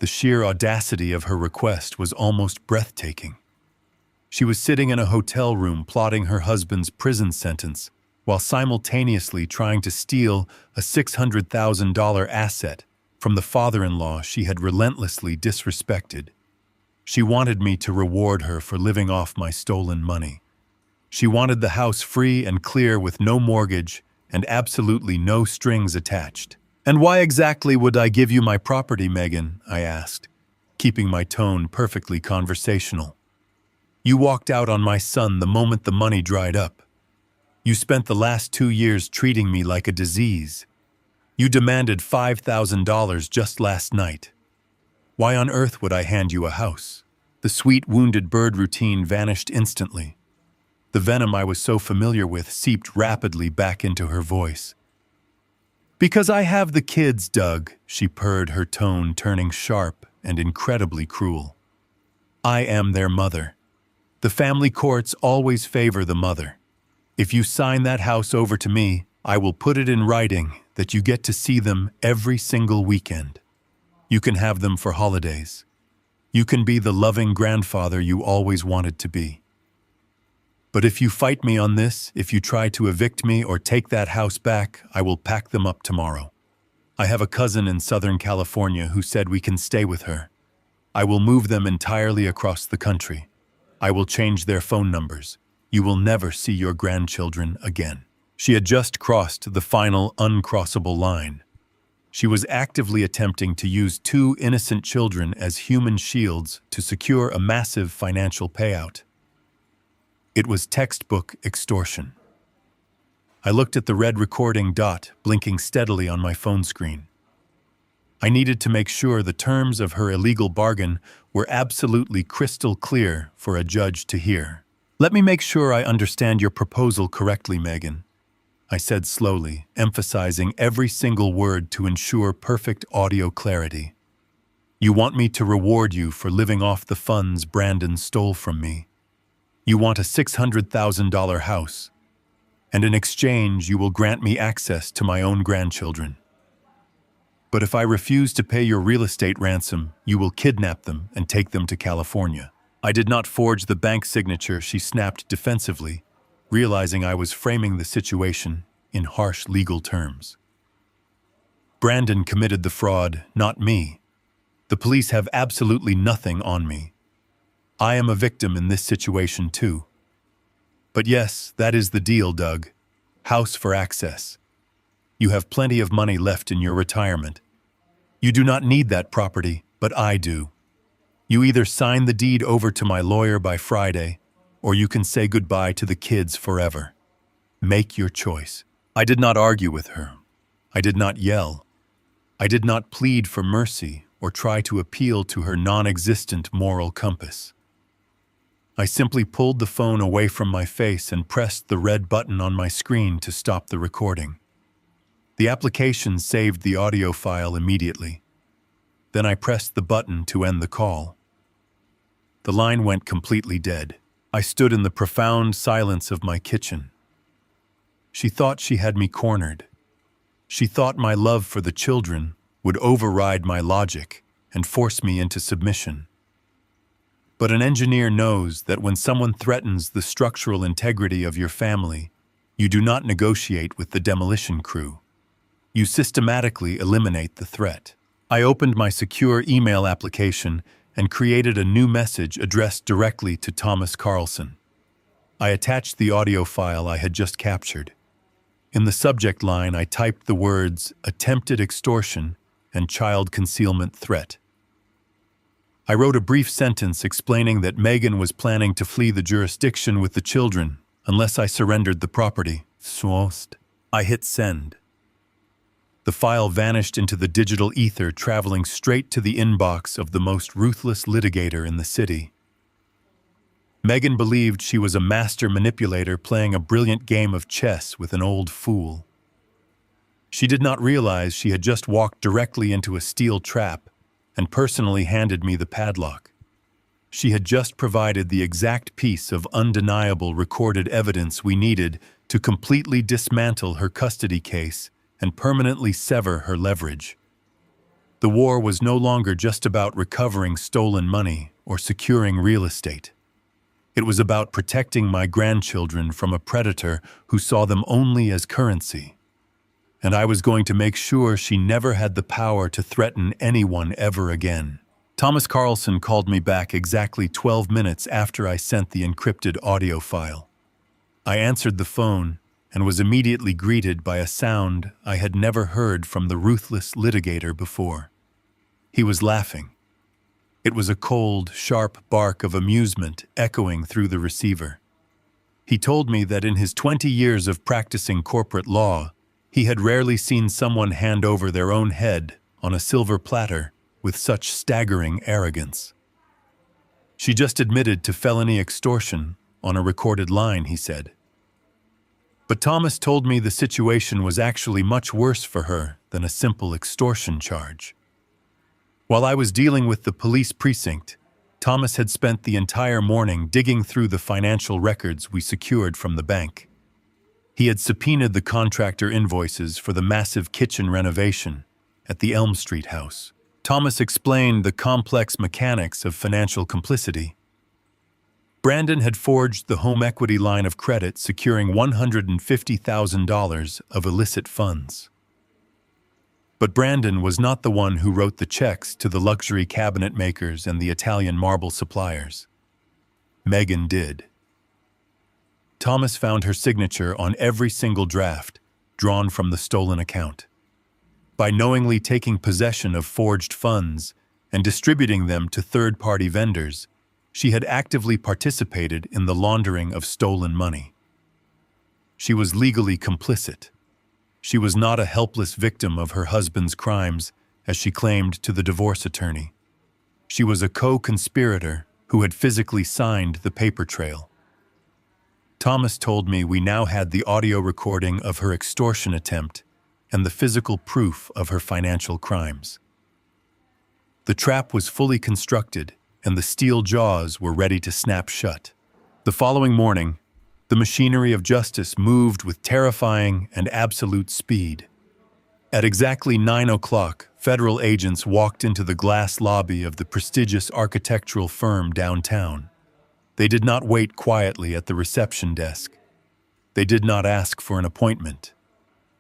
The sheer audacity of her request was almost breathtaking. She was sitting in a hotel room plotting her husband's prison sentence, while simultaneously trying to steal a $600,000 asset from the father-in-law she had relentlessly disrespected. She wanted me to reward her for living off my stolen money. She wanted the house free and clear with no mortgage and absolutely no strings attached. "And why exactly would I give you my property, Megan?" I asked, keeping my tone perfectly conversational. "You walked out on my son the moment the money dried up. You spent the last 2 years treating me like a disease. You demanded $5,000 just last night. Why on earth would I hand you a house?" The sweet wounded bird routine vanished instantly. The venom I was so familiar with seeped rapidly back into her voice. "Because I have the kids, Doug," she purred, her tone turning sharp and incredibly cruel. "I am their mother. The family courts always favor the mother. If you sign that house over to me, I will put it in writing that you get to see them every single weekend. You can have them for holidays. You can be the loving grandfather you always wanted to be. But if you fight me on this, if you try to evict me or take that house back, I will pack them up tomorrow. I have a cousin in Southern California who said we can stay with her. I will move them entirely across the country. I will change their phone numbers. You will never see your grandchildren again." She had just crossed the final uncrossable line. She was actively attempting to use 2 innocent children as human shields to secure a massive financial payout. It was textbook extortion. I looked at the red recording dot blinking steadily on my phone screen. I needed to make sure the terms of her illegal bargain were absolutely crystal clear for a judge to hear. "Let me make sure I understand your proposal correctly, Megan," I said slowly, emphasizing every single word to ensure perfect audio clarity. "You want me to reward you for living off the funds Brandon stole from me. You want a $600,000 house, and in exchange you will grant me access to my own grandchildren. But if I refuse to pay your real estate ransom, you will kidnap them and take them to California." I did not forge the bank signature she snapped defensively, realizing I was framing the situation in harsh legal terms. "Brandon committed the fraud, not me. The police have absolutely nothing on me. I am a victim in this situation too. But yes, that is the deal, Doug. House for access. You have plenty of money left in your retirement. You do not need that property, but I do. You either sign the deed over to my lawyer by Friday, or you can say goodbye to the kids forever. Make your choice." I did not argue with her. I did not yell. I did not plead for mercy or try to appeal to her non-existent moral compass. I simply pulled the phone away from my face and pressed the red button on my screen to stop the recording. The application saved the audio file immediately. Then I pressed the button to end the call. The line went completely dead. I stood in the profound silence of my kitchen. She thought she had me cornered. She thought my love for the children would override my logic and force me into submission. But an engineer knows that when someone threatens the structural integrity of your family, you do not negotiate with the demolition crew. You systematically eliminate the threat. I opened my secure email application and created a new message addressed directly to Thomas Carlson. I attached the audio file I had just captured. In the subject line, I typed the words "attempted extortion" and "child concealment threat." I wrote a brief sentence explaining that Megan was planning to flee the jurisdiction with the children unless I surrendered the property. I hit send. The file vanished into the digital ether, traveling straight to the inbox of the most ruthless litigator in the city. Megan believed she was a master manipulator playing a brilliant game of chess with an old fool. She did not realize she had just walked directly into a steel trap and personally handed me the padlock. She had just provided the exact piece of undeniable recorded evidence we needed to completely dismantle her custody case and permanently sever her leverage. The war was no longer just about recovering stolen money or securing real estate. It was about protecting my grandchildren from a predator who saw them only as currency. And I was going to make sure she never had the power to threaten anyone ever again. Thomas Carlson called me back exactly 12 minutes after I sent the encrypted audio file. I answered the phone, and was immediately greeted by a sound I had never heard from the ruthless litigator before. He was laughing. It was a cold, sharp bark of amusement echoing through the receiver. He told me that in his 20 years of practicing corporate law, he had rarely seen someone hand over their own head on a silver platter with such staggering arrogance. She just admitted to felony extortion on a recorded line, he said. But Thomas told me the situation was actually much worse for her than a simple extortion charge. While I was dealing with the police precinct, Thomas had spent the entire morning digging through the financial records we secured from the bank. He had subpoenaed the contractor invoices for the massive kitchen renovation at the Elm Street house. Thomas explained the complex mechanics of financial complicity. Brandon had forged the home equity line of credit, securing $150,000 of illicit funds. But Brandon was not the one who wrote the checks to the luxury cabinet makers and the Italian marble suppliers. Megan did. Thomas found her signature on every single draft drawn from the stolen account. By knowingly taking possession of forged funds and distributing them to third-party vendors, she had actively participated in the laundering of stolen money. She was legally complicit. She was not a helpless victim of her husband's crimes, as she claimed to the divorce attorney. She was a co-conspirator who had physically signed the paper trail. Thomas told me we now had the audio recording of her extortion attempt and the physical proof of her financial crimes. The trap was fully constructed, and the steel jaws were ready to snap shut. The following morning, the machinery of justice moved with terrifying and absolute speed. At exactly 9 o'clock, federal agents walked into the glass lobby of the prestigious architectural firm downtown. They did not wait quietly at the reception desk. They did not ask for an appointment.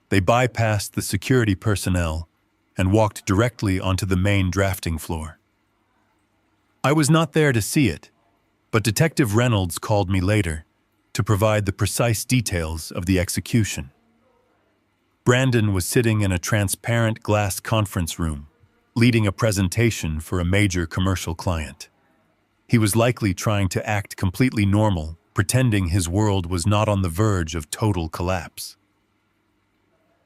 They bypassed the security personnel and walked directly onto the main drafting floor. I was not there to see it, but Detective Reynolds called me later to provide the precise details of the execution. Brandon was sitting in a transparent glass conference room, leading a presentation for a major commercial client. He was likely trying to act completely normal, pretending his world was not on the verge of total collapse.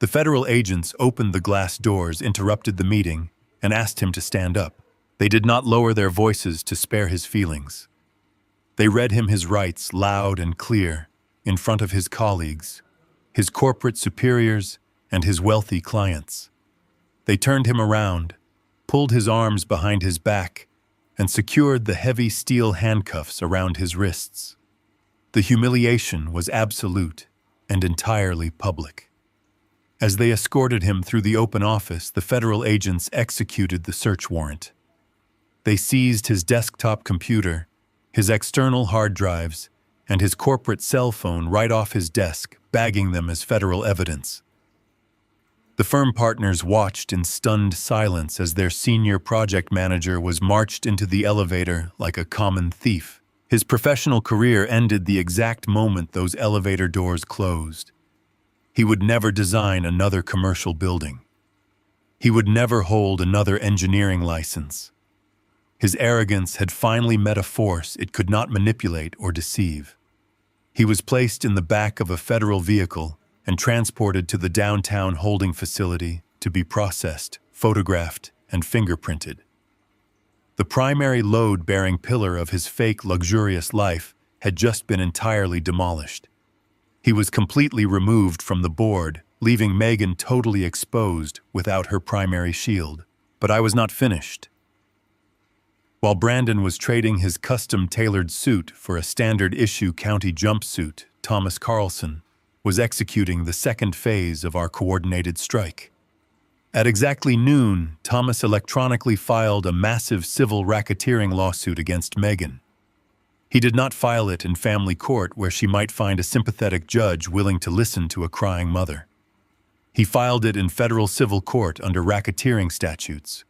The federal agents opened the glass doors, interrupted the meeting, and asked him to stand up. They did not lower their voices to spare his feelings. They read him his rights loud and clear in front of his colleagues, his corporate superiors, and his wealthy clients. They turned him around, pulled his arms behind his back, and secured the heavy steel handcuffs around his wrists. The humiliation was absolute and entirely public. As they escorted him through the open office, the federal agents executed the search warrant. They seized his desktop computer, his external hard drives, and his corporate cell phone right off his desk, bagging them as federal evidence. The firm partners watched in stunned silence as their senior project manager was marched into the elevator like a common thief. His professional career ended the exact moment those elevator doors closed. He would never design another commercial building. He would never hold another engineering license. His arrogance had finally met a force it could not manipulate or deceive. He was placed in the back of a federal vehicle and transported to the downtown holding facility to be processed, photographed, and fingerprinted. The primary load-bearing pillar of his fake, luxurious life had just been entirely demolished. He was completely removed from the board, leaving Megan totally exposed without her primary shield. But I was not finished. While Brandon was trading his custom-tailored suit for a standard-issue county jumpsuit, Thomas Carlson was executing the second phase of our coordinated strike. At exactly noon, Thomas electronically filed a massive civil racketeering lawsuit against Megan. He did not file it in family court where she might find a sympathetic judge willing to listen to a crying mother. He filed it in federal civil court under racketeering statutes.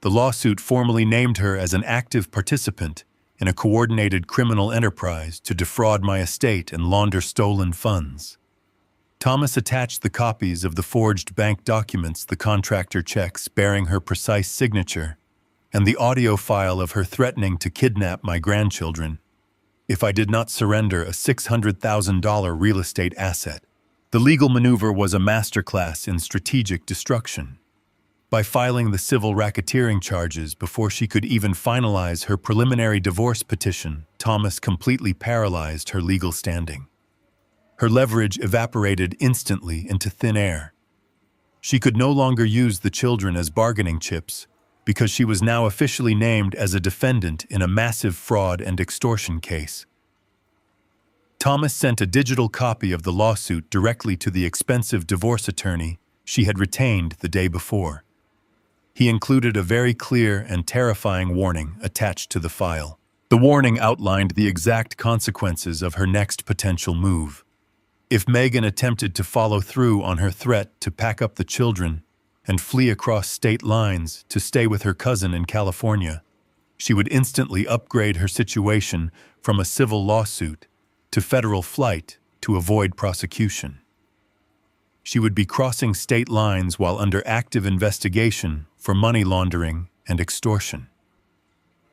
The lawsuit formally named her as an active participant in a coordinated criminal enterprise to defraud my estate and launder stolen funds. Thomas attached the copies of the forged bank documents, the contractor checks bearing her precise signature, and the audio file of her threatening to kidnap my grandchildren if I did not surrender a $600,000 real estate asset. The legal maneuver was a masterclass in strategic destruction. By filing the civil racketeering charges before she could even finalize her preliminary divorce petition, Thomas completely paralyzed her legal standing. Her leverage evaporated instantly into thin air. She could no longer use the children as bargaining chips because she was now officially named as a defendant in a massive fraud and extortion case. Thomas sent a digital copy of the lawsuit directly to the expensive divorce attorney she had retained the day before. He included a very clear and terrifying warning attached to the file. The warning outlined the exact consequences of her next potential move. If Megan attempted to follow through on her threat to pack up the children and flee across state lines to stay with her cousin in California, she would instantly upgrade her situation from a civil lawsuit to federal flight to avoid prosecution. She would be crossing state lines while under active investigation for money laundering and extortion.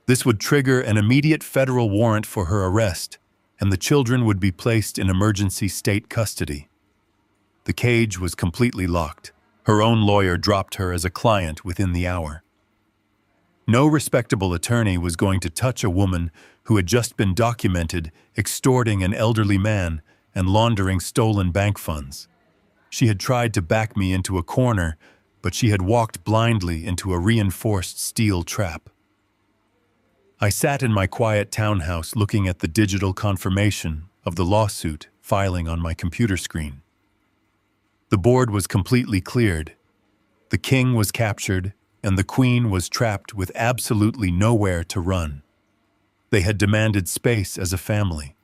This would trigger an immediate federal warrant for her arrest, and the children would be placed in emergency state custody. The cage was completely locked. Her own lawyer dropped her as a client within the hour. No respectable attorney was going to touch a woman who had just been documented extorting an elderly man and laundering stolen bank funds. She had tried to back me into a corner, but she had walked blindly into a reinforced steel trap. I sat in my quiet townhouse looking at the digital confirmation of the lawsuit filing on my computer screen. The board was completely cleared. The king was captured, and the queen was trapped with absolutely nowhere to run. They had demanded space as a family.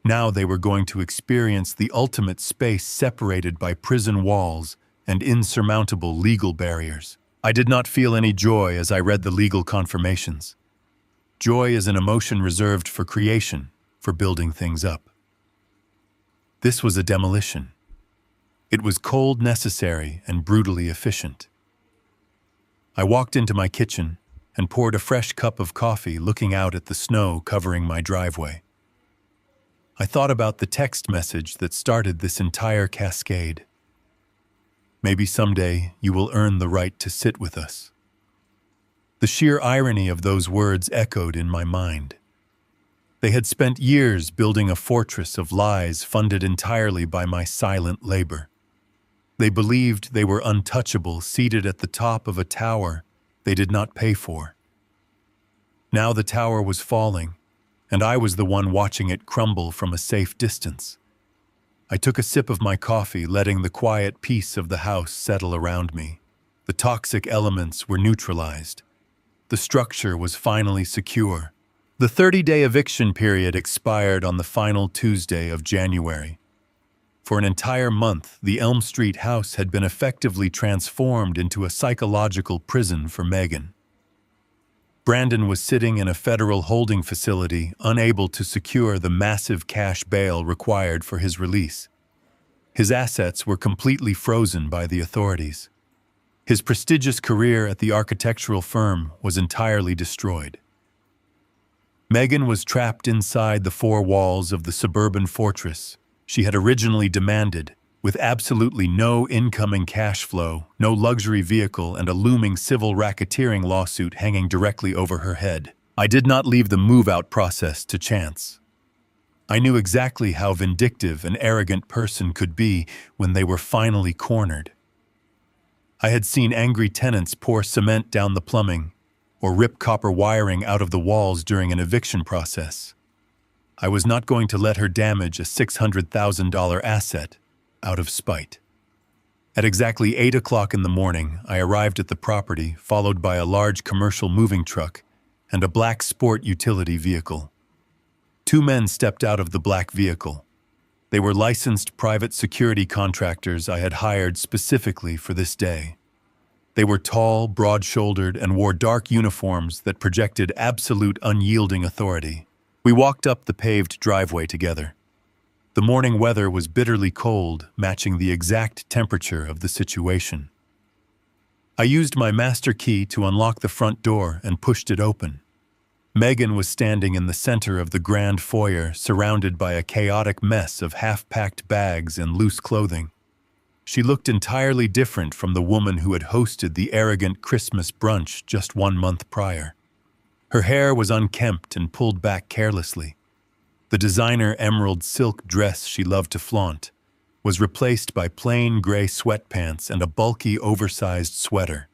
Now they were going to experience the ultimate space separated by prison walls and insurmountable legal barriers. I did not feel any joy as I read the legal confirmations. Joy is an emotion reserved for creation, for building things up. This was a demolition. It was cold, necessary, and brutally efficient. I walked into my kitchen and poured a fresh cup of coffee, looking out at the snow covering my driveway. I thought about the text message that started this entire cascade. Maybe someday you will earn the right to sit with us. The sheer irony of those words echoed in my mind. They had spent years building a fortress of lies funded entirely by my silent labor. They believed they were untouchable, seated at the top of a tower they did not pay for. Now the tower was falling, and I was the one watching it crumble from a safe distance. I took a sip of my coffee, letting the quiet peace of the house settle around me. The toxic elements were neutralized. The structure was finally secure. The 30-day eviction period expired on the final Tuesday of January. For an entire month, the Elm Street house had been effectively transformed into a psychological prison for Megan. Brandon was sitting in a federal holding facility, unable to secure the massive cash bail required for his release. His assets were completely frozen by the authorities. His prestigious career at the architectural firm was entirely destroyed. Megan was trapped inside the four walls of the suburban fortress she had originally demanded, with absolutely no incoming cash flow, no luxury vehicle, and a looming civil racketeering lawsuit hanging directly over her head. I did not leave the move-out process to chance. I knew exactly how vindictive an arrogant person could be when they were finally cornered. I had seen angry tenants pour cement down the plumbing or rip copper wiring out of the walls during an eviction process. I was not going to let her damage a $600,000 asset out of spite. At exactly 8 o'clock in the morning, I arrived at the property, followed by a large commercial moving truck and a black sport utility vehicle. Two men stepped out of the black vehicle. They were licensed private security contractors I had hired specifically for this day. They were tall, broad-shouldered, and wore dark uniforms that projected absolute unyielding authority. We walked up the paved driveway together. The morning weather was bitterly cold, matching the exact temperature of the situation. I used my master key to unlock the front door and pushed it open. Megan was standing in the center of the grand foyer, surrounded by a chaotic mess of half-packed bags and loose clothing. She looked entirely different from the woman who had hosted the arrogant Christmas brunch just 1 month prior. Her hair was unkempt and pulled back carelessly. The designer emerald silk dress she loved to flaunt was replaced by plain gray sweatpants and a bulky, oversized sweater.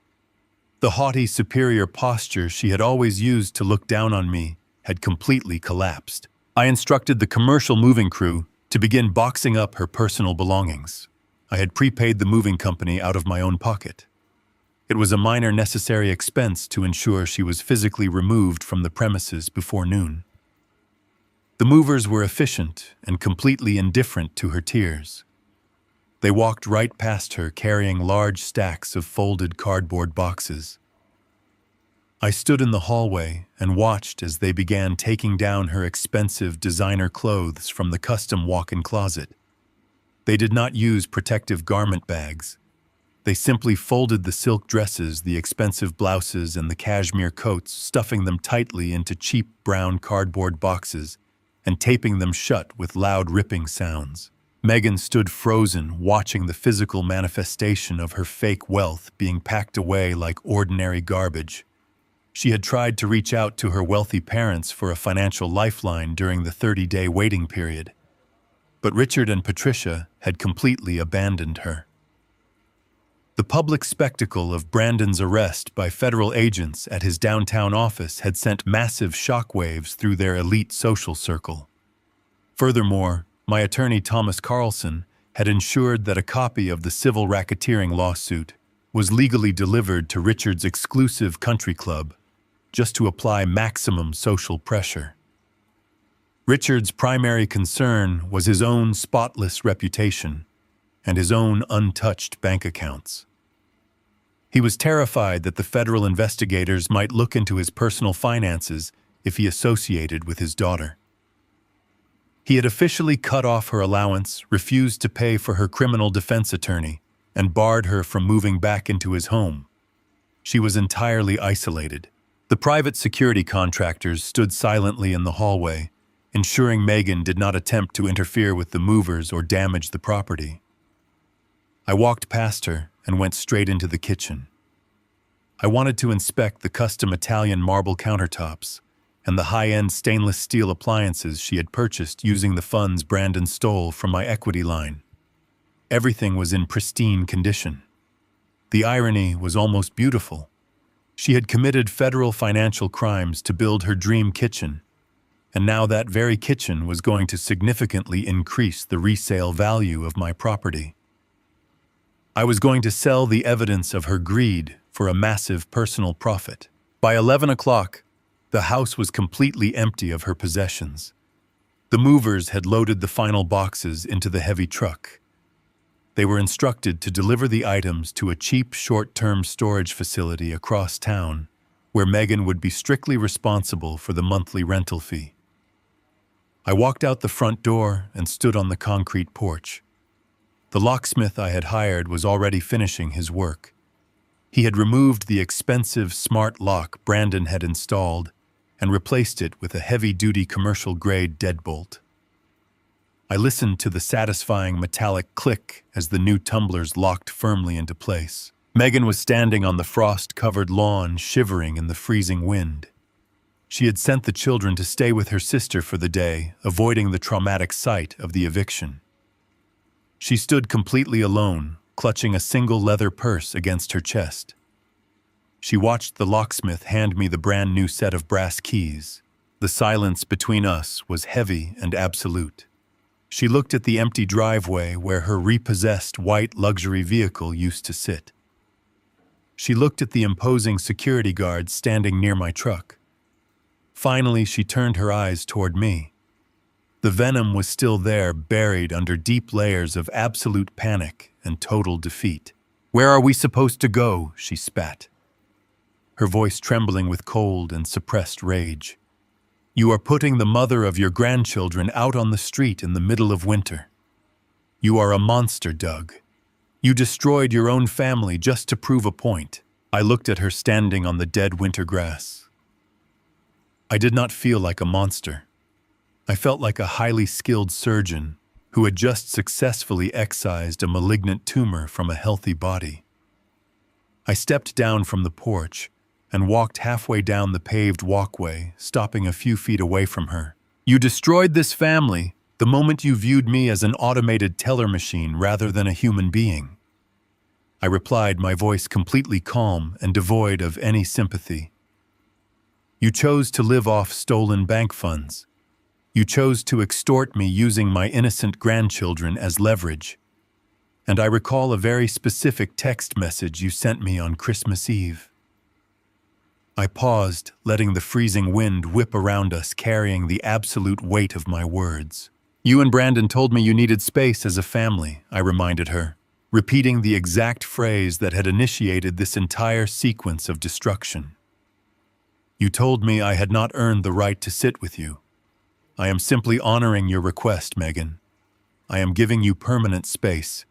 The haughty, superior posture she had always used to look down on me had completely collapsed. I instructed the commercial moving crew to begin boxing up her personal belongings. I had prepaid the moving company out of my own pocket. It was a minor necessary expense to ensure she was physically removed from the premises before noon. The movers were efficient and completely indifferent to her tears. They walked right past her, carrying large stacks of folded cardboard boxes. I stood in the hallway and watched as they began taking down her expensive designer clothes from the custom walk-in closet. They did not use protective garment bags. They simply folded the silk dresses, the expensive blouses, and the cashmere coats, stuffing them tightly into cheap brown cardboard boxes and taping them shut with loud ripping sounds. Megan stood frozen, watching the physical manifestation of her fake wealth being packed away like ordinary garbage. She had tried to reach out to her wealthy parents for a financial lifeline during the 30-day waiting period. But Richard and Patricia had completely abandoned her. The public spectacle of Brandon's arrest by federal agents at his downtown office had sent massive shockwaves through their elite social circle. Furthermore, my attorney Thomas Carlson had ensured that a copy of the civil racketeering lawsuit was legally delivered to Richard's exclusive country club, just to apply maximum social pressure. Richard's primary concern was his own spotless reputation and his own untouched bank accounts. He was terrified that the federal investigators might look into his personal finances if he associated with his daughter. He had officially cut off her allowance, refused to pay for her criminal defense attorney, and barred her from moving back into his home. She was entirely isolated. The private security contractors stood silently in the hallway, ensuring Megan did not attempt to interfere with the movers or damage the property. I walked past her and went straight into the kitchen. I wanted to inspect the custom Italian marble countertops and the high-end stainless steel appliances she had purchased using the funds Brandon stole from my equity line. Everything was in pristine condition. The irony was almost beautiful. She had committed federal financial crimes to build her dream kitchen, and now that very kitchen was going to significantly increase the resale value of my property. I was going to sell the evidence of her greed for a massive personal profit. By 11 o'clock, the house was completely empty of her possessions. The movers had loaded the final boxes into the heavy truck. They were instructed to deliver the items to a cheap short-term storage facility across town, where Megan would be strictly responsible for the monthly rental fee. I walked out the front door and stood on the concrete porch. The locksmith I had hired was already finishing his work. He had removed the expensive smart lock Brandon had installed and replaced it with a heavy-duty commercial-grade deadbolt. I listened to the satisfying metallic click as the new tumblers locked firmly into place. Megan was standing on the frost-covered lawn, shivering in the freezing wind. She had sent the children to stay with her sister for the day, avoiding the traumatic sight of the eviction. She stood completely alone, clutching a single leather purse against her chest. She watched the locksmith hand me the brand new set of brass keys. The silence between us was heavy and absolute. She looked at the empty driveway where her repossessed white luxury vehicle used to sit. She looked at the imposing security guards standing near my truck. Finally, she turned her eyes toward me. The venom was still there, buried under deep layers of absolute panic and total defeat. "Where are we supposed to go?" she spat, her voice trembling with cold and suppressed rage. You are putting the mother of your grandchildren out on the street in the middle of winter. You are a monster, Doug. You destroyed your own family just to prove a point. I looked at her standing on the dead winter grass. I did not feel like a monster. I felt like a highly skilled surgeon who had just successfully excised a malignant tumor from a healthy body. I stepped down from the porch and walked halfway down the paved walkway, stopping a few feet away from her. You destroyed this family the moment you viewed me as an automated teller machine rather than a human being. I replied, my voice completely calm and devoid of any sympathy. You chose to live off stolen bank funds. You chose to extort me using my innocent grandchildren as leverage. And I recall a very specific text message you sent me on Christmas Eve. I paused, letting the freezing wind whip around us, carrying the absolute weight of my words. You and Brandon told me you needed space as a family, I reminded her, repeating the exact phrase that had initiated this entire sequence of destruction. You told me I had not earned the right to sit with you. I am simply honoring your request, Megan. I am giving you permanent space.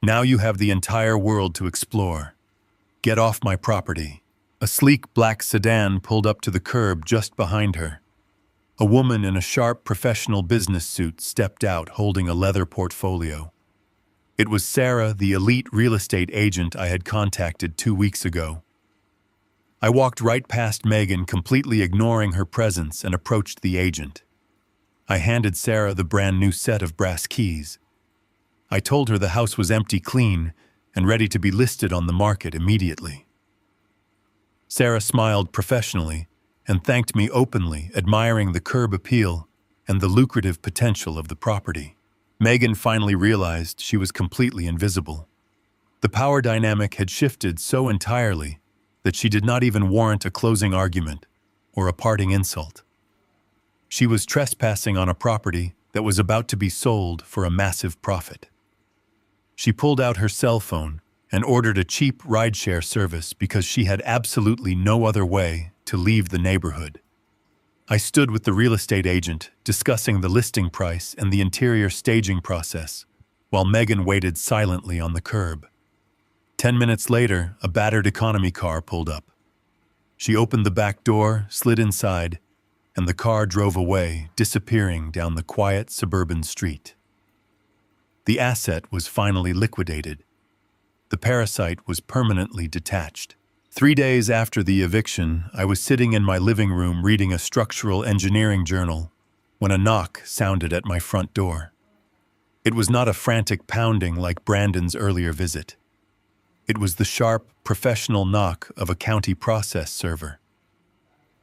Now you have the entire world to explore. Get off my property. A sleek black sedan pulled up to the curb just behind her. A woman in a sharp professional business suit stepped out holding a leather portfolio. It was Sarah, the elite real estate agent I had contacted 2 weeks ago. I walked right past Megan, completely ignoring her presence, and approached the agent. I handed Sarah the brand new set of brass keys. I told her the house was empty, clean, and ready to be listed on the market immediately. Sarah smiled professionally and thanked me openly, admiring the curb appeal and the lucrative potential of the property. Megan finally realized she was completely invisible. The power dynamic had shifted so entirely that she did not even warrant a closing argument or a parting insult. She was trespassing on a property that was about to be sold for a massive profit. She pulled out her cell phone and ordered a cheap rideshare service because she had absolutely no other way to leave the neighborhood. I stood with the real estate agent, discussing the listing price and the interior staging process, while Megan waited silently on the curb. 10 minutes later, a battered economy car pulled up. She opened the back door, slid inside, and the car drove away, disappearing down the quiet suburban street. The asset was finally liquidated. The parasite was permanently detached. 3 days after the eviction, I was sitting in my living room reading a structural engineering journal when a knock sounded at my front door. It was not a frantic pounding like Brandon's earlier visit. It was the sharp, professional knock of a county process server.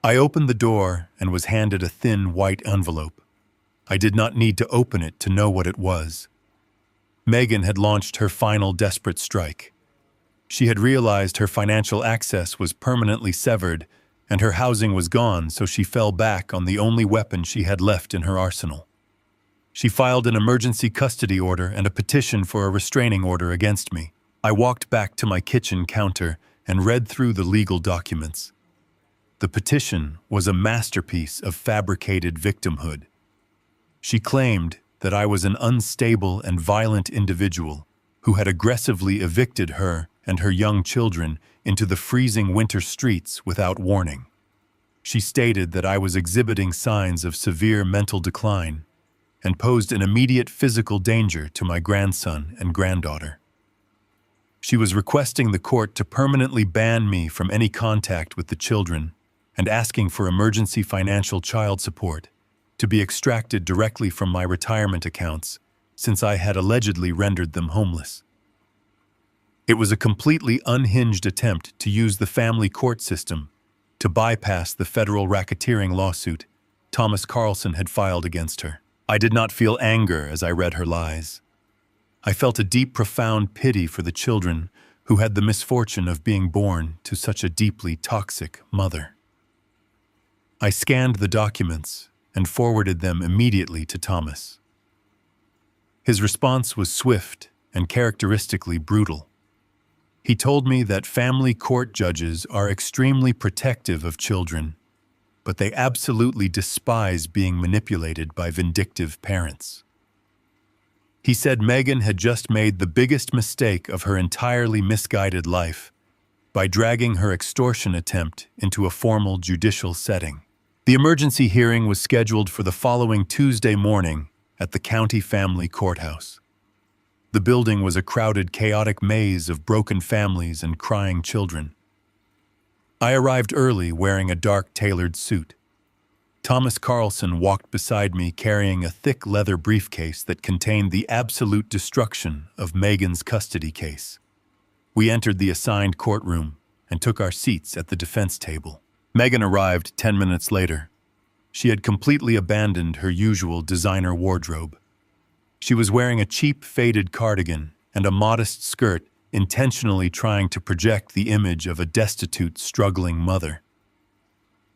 I opened the door and was handed a thin white envelope. I did not need to open it to know what it was. Megan had launched her final desperate strike. She had realized her financial access was permanently severed and her housing was gone, so she fell back on the only weapon she had left in her arsenal. She filed an emergency custody order and a petition for a restraining order against me. I walked back to my kitchen counter and read through the legal documents. The petition was a masterpiece of fabricated victimhood. She claimed that I was an unstable and violent individual who had aggressively evicted her and her young children into the freezing winter streets without warning. She stated that I was exhibiting signs of severe mental decline and posed an immediate physical danger to my grandson and granddaughter. She was requesting the court to permanently ban me from any contact with the children and asking for emergency financial child support to be extracted directly from my retirement accounts since I had allegedly rendered them homeless. It was a completely unhinged attempt to use the family court system to bypass the federal racketeering lawsuit Thomas Carlson had filed against her. I did not feel anger as I read her lies. I felt a deep, profound pity for the children who had the misfortune of being born to such a deeply toxic mother. I scanned the documents and forwarded them immediately to Thomas. His response was swift and characteristically brutal. He told me that family court judges are extremely protective of children, but they absolutely despise being manipulated by vindictive parents. He said Megan had just made the biggest mistake of her entirely misguided life by dragging her extortion attempt into a formal judicial setting. The emergency hearing was scheduled for the following Tuesday morning at the county family courthouse. The building was a crowded, chaotic maze of broken families and crying children. I arrived early wearing a dark tailored suit. Thomas Carlson walked beside me carrying a thick leather briefcase that contained the absolute destruction of Megan's custody case. We entered the assigned courtroom and took our seats at the defense table. Megan arrived 10 minutes later. She had completely abandoned her usual designer wardrobe. She was wearing a cheap, faded cardigan and a modest skirt, intentionally trying to project the image of a destitute, struggling mother.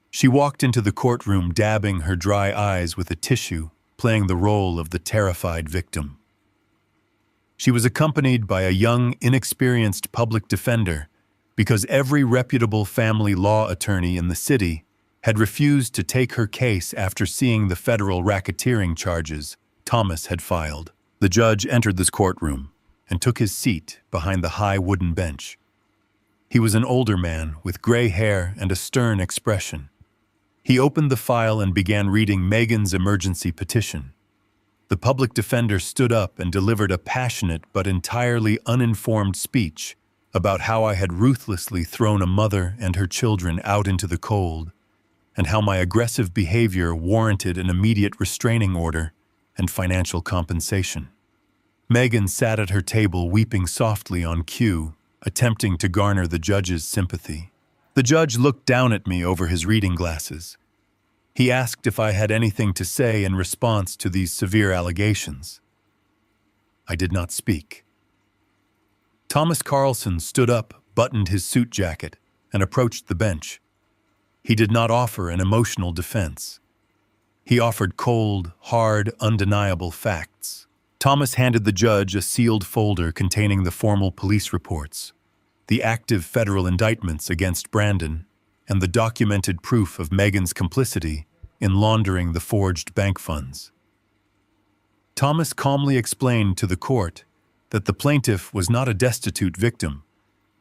She walked into the courtroom dabbing her dry eyes with a tissue, playing the role of the terrified victim. She was accompanied by a young, inexperienced public defender because every reputable family law attorney in the city had refused to take her case after seeing the federal racketeering charges Thomas had filed. The judge entered this courtroom and took his seat behind the high wooden bench. He was an older man with gray hair and a stern expression. He opened the file and began reading Megan's emergency petition. The public defender stood up and delivered a passionate but entirely uninformed speech about how I had ruthlessly thrown a mother and her children out into the cold, and how my aggressive behavior warranted an immediate restraining order and financial compensation. Megan sat at her table weeping softly on cue, attempting to garner the judge's sympathy. The judge looked down at me over his reading glasses. He asked if I had anything to say in response to these severe allegations. I did not speak. Thomas Carlson stood up, buttoned his suit jacket, and approached the bench. He did not offer an emotional defense. He offered cold, hard, undeniable facts. Thomas handed the judge a sealed folder containing the formal police reports, the active federal indictments against Brandon, and the documented proof of Megan's complicity in laundering the forged bank funds. Thomas calmly explained to the court that the plaintiff was not a destitute victim,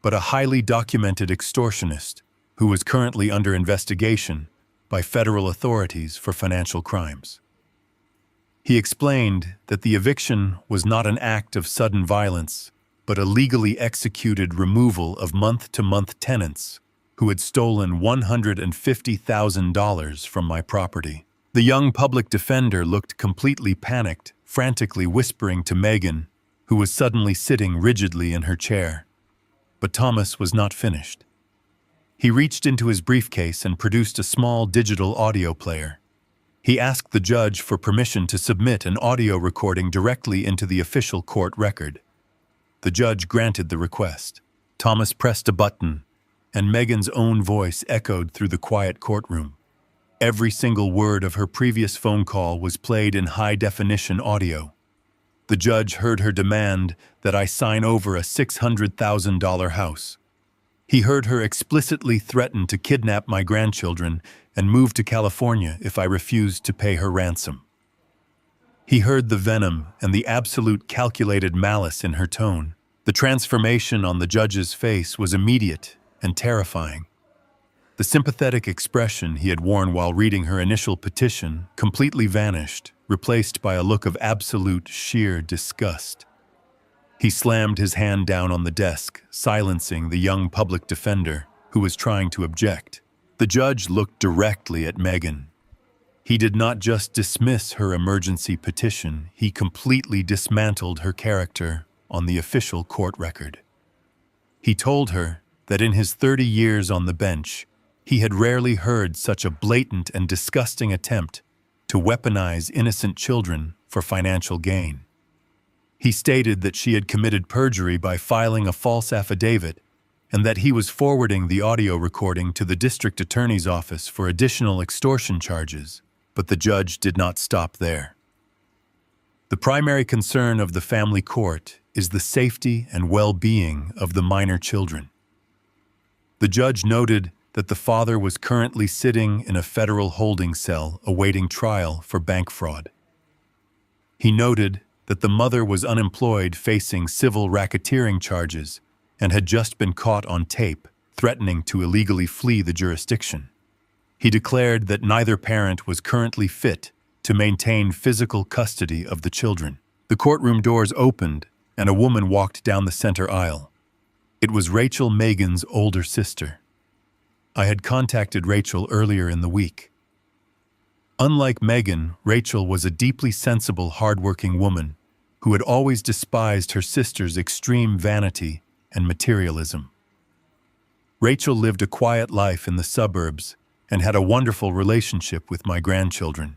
but a highly documented extortionist who was currently under investigation by federal authorities for financial crimes. He explained that the eviction was not an act of sudden violence, but a legally executed removal of month-to-month tenants who had stolen $150,000 from my property. The young public defender looked completely panicked, frantically whispering to Megan, who was suddenly sitting rigidly in her chair. But Thomas was not finished. He reached into his briefcase and produced a small digital audio player. He asked the judge for permission to submit an audio recording directly into the official court record. The judge granted the request. Thomas pressed a button, and Megan's own voice echoed through the quiet courtroom. Every single word of her previous phone call was played in high-definition audio. The judge heard her demand that I sign over a $600,000 house. He heard her explicitly threaten to kidnap my grandchildren and move to California if I refused to pay her ransom. He heard the venom and the absolute calculated malice in her tone. The transformation on the judge's face was immediate and terrifying. The sympathetic expression he had worn while reading her initial petition completely vanished, replaced by a look of absolute, sheer disgust. He slammed his hand down on the desk, silencing the young public defender who was trying to object. The judge looked directly at Megan. He did not just dismiss her emergency petition, he completely dismantled her character on the official court record. He told her that in his 30 years on the bench, he had rarely heard such a blatant and disgusting attempt to weaponize innocent children for financial gain. He stated that she had committed perjury by filing a false affidavit and that he was forwarding the audio recording to the district attorney's office for additional extortion charges, but the judge did not stop there. The primary concern of the family court is the safety and well-being of the minor children. The judge noted that the father was currently sitting in a federal holding cell awaiting trial for bank fraud. He noted that the mother was unemployed facing civil racketeering charges and had just been caught on tape threatening to illegally flee the jurisdiction. He declared that neither parent was currently fit to maintain physical custody of the children. The courtroom doors opened and a woman walked down the center aisle. It was Rachel Megan's older sister. I had contacted Rachel earlier in the week. Unlike Megan, Rachel was a deeply sensible, hardworking woman who had always despised her sister's extreme vanity and materialism. Rachel lived a quiet life in the suburbs and had a wonderful relationship with my grandchildren.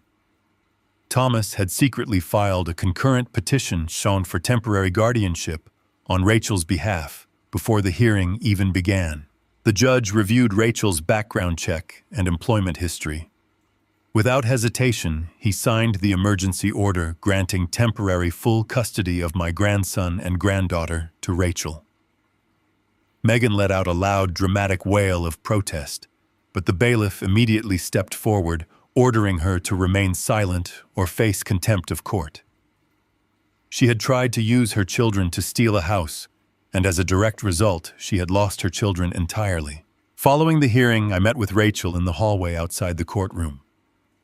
Thomas had secretly filed a concurrent petition shown for temporary guardianship on Rachel's behalf before the hearing even began. The judge reviewed Rachel's background check and employment history. Without hesitation, he signed the emergency order granting temporary full custody of my grandson and granddaughter to Rachel. Megan let out a loud, dramatic wail of protest, but the bailiff immediately stepped forward, ordering her to remain silent or face contempt of court. She had tried to use her children to steal a house, and as a direct result, she had lost her children entirely. Following the hearing, I met with Rachel in the hallway outside the courtroom.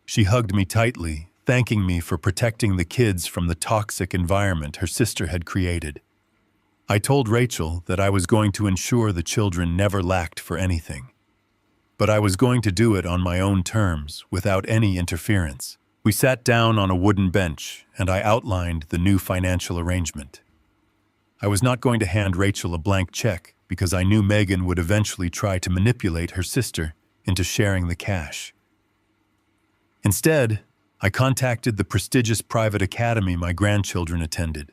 She hugged me tightly, thanking me for protecting the kids from the toxic environment her sister had created. I told Rachel that I was going to ensure the children never lacked for anything. But I was going to do it on my own terms, without any interference. We sat down on a wooden bench, and I outlined the new financial arrangement. I was not going to hand Rachel a blank check because I knew Megan would eventually try to manipulate her sister into sharing the cash. Instead, I contacted the prestigious private academy my grandchildren attended.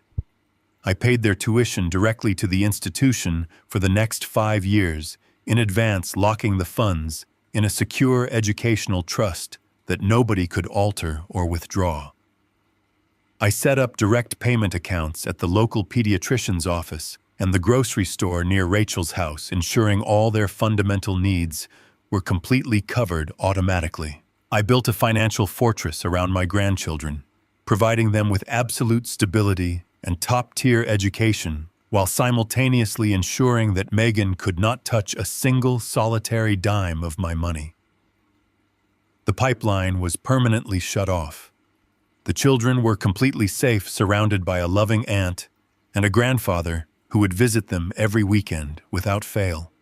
I paid their tuition directly to the institution for the next 5 years, in advance locking the funds in a secure educational trust that nobody could alter or withdraw. I set up direct payment accounts at the local pediatrician's office and the grocery store near Rachel's house, ensuring all their fundamental needs were completely covered automatically. I built a financial fortress around my grandchildren, providing them with absolute stability and top-tier education, while simultaneously ensuring that Megan could not touch a single solitary dime of my money. The pipeline was permanently shut off. The children were completely safe, surrounded by a loving aunt and a grandfather who would visit them every weekend without fail.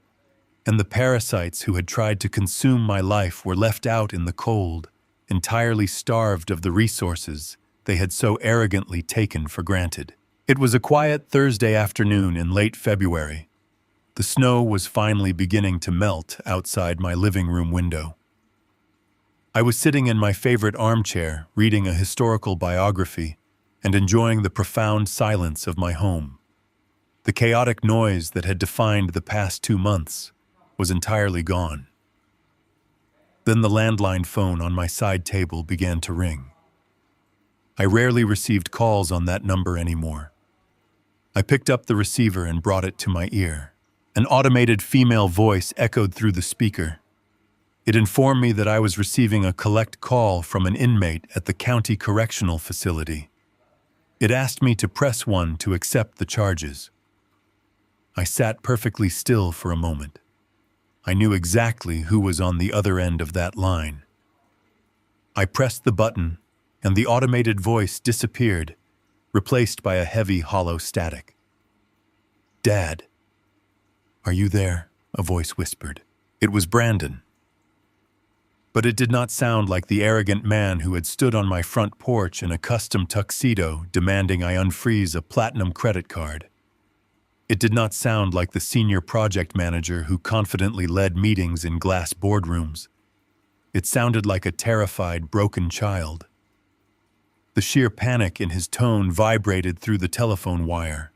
And the parasites who had tried to consume my life were left out in the cold, entirely starved of the resources they had so arrogantly taken for granted. It was a quiet Thursday afternoon in late February. The snow was finally beginning to melt outside my living room window. I was sitting in my favorite armchair, reading a historical biography and enjoying the profound silence of my home. The chaotic noise that had defined the past 2 months was entirely gone. Then the landline phone on my side table began to ring. I rarely received calls on that number anymore. I picked up the receiver and brought it to my ear. An automated female voice echoed through the speaker. It informed me that I was receiving a collect call from an inmate at the county correctional facility. It asked me to press 1 to accept the charges. I sat perfectly still for a moment. I knew exactly who was on the other end of that line. I pressed the button, and the automated voice disappeared, replaced by a heavy, hollow static. "Dad, are you there?" a voice whispered. It was Brandon. But it did not sound like the arrogant man who had stood on my front porch in a custom tuxedo demanding I unfreeze a platinum credit card. It did not sound like the senior project manager who confidently led meetings in glass boardrooms. It sounded like a terrified, broken child. The sheer panic in his tone vibrated through the telephone wire.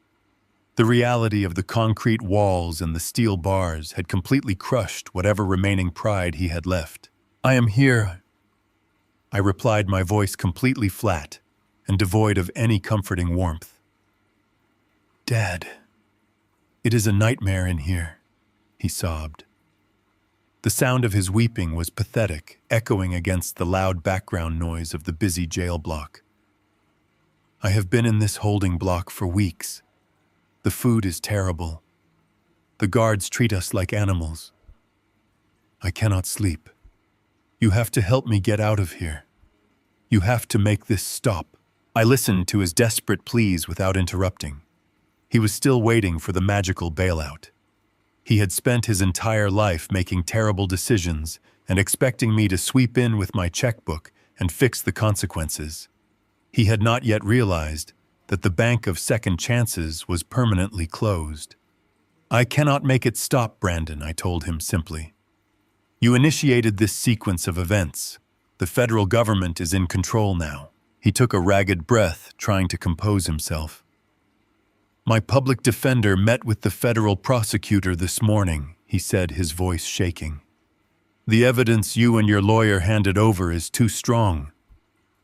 The reality of the concrete walls and the steel bars had completely crushed whatever remaining pride he had left. "I am here," I replied, my voice completely flat and devoid of any comforting warmth. "Dad, it is a nightmare in here," he sobbed. The The sound of his weeping was pathetic, echoing against the loud background noise of the busy jail block. I have been in this holding block for weeks. The food is terrible. The guards treat us like animals. I cannot sleep. You have to help me get out of here. You have to make this stop. I listened to his desperate pleas without interrupting. He was still waiting for the magical bailout. He had spent his entire life making terrible decisions and expecting me to sweep in with my checkbook and fix the consequences. He had not yet realized that the bank of second chances was permanently closed. I cannot make it stop, Brandon, I told him simply. You initiated this sequence of events. The federal government is in control now. He took a ragged breath, trying to compose himself. My public defender met with the federal prosecutor this morning, he said, his voice shaking. The evidence you and your lawyer handed over is too strong.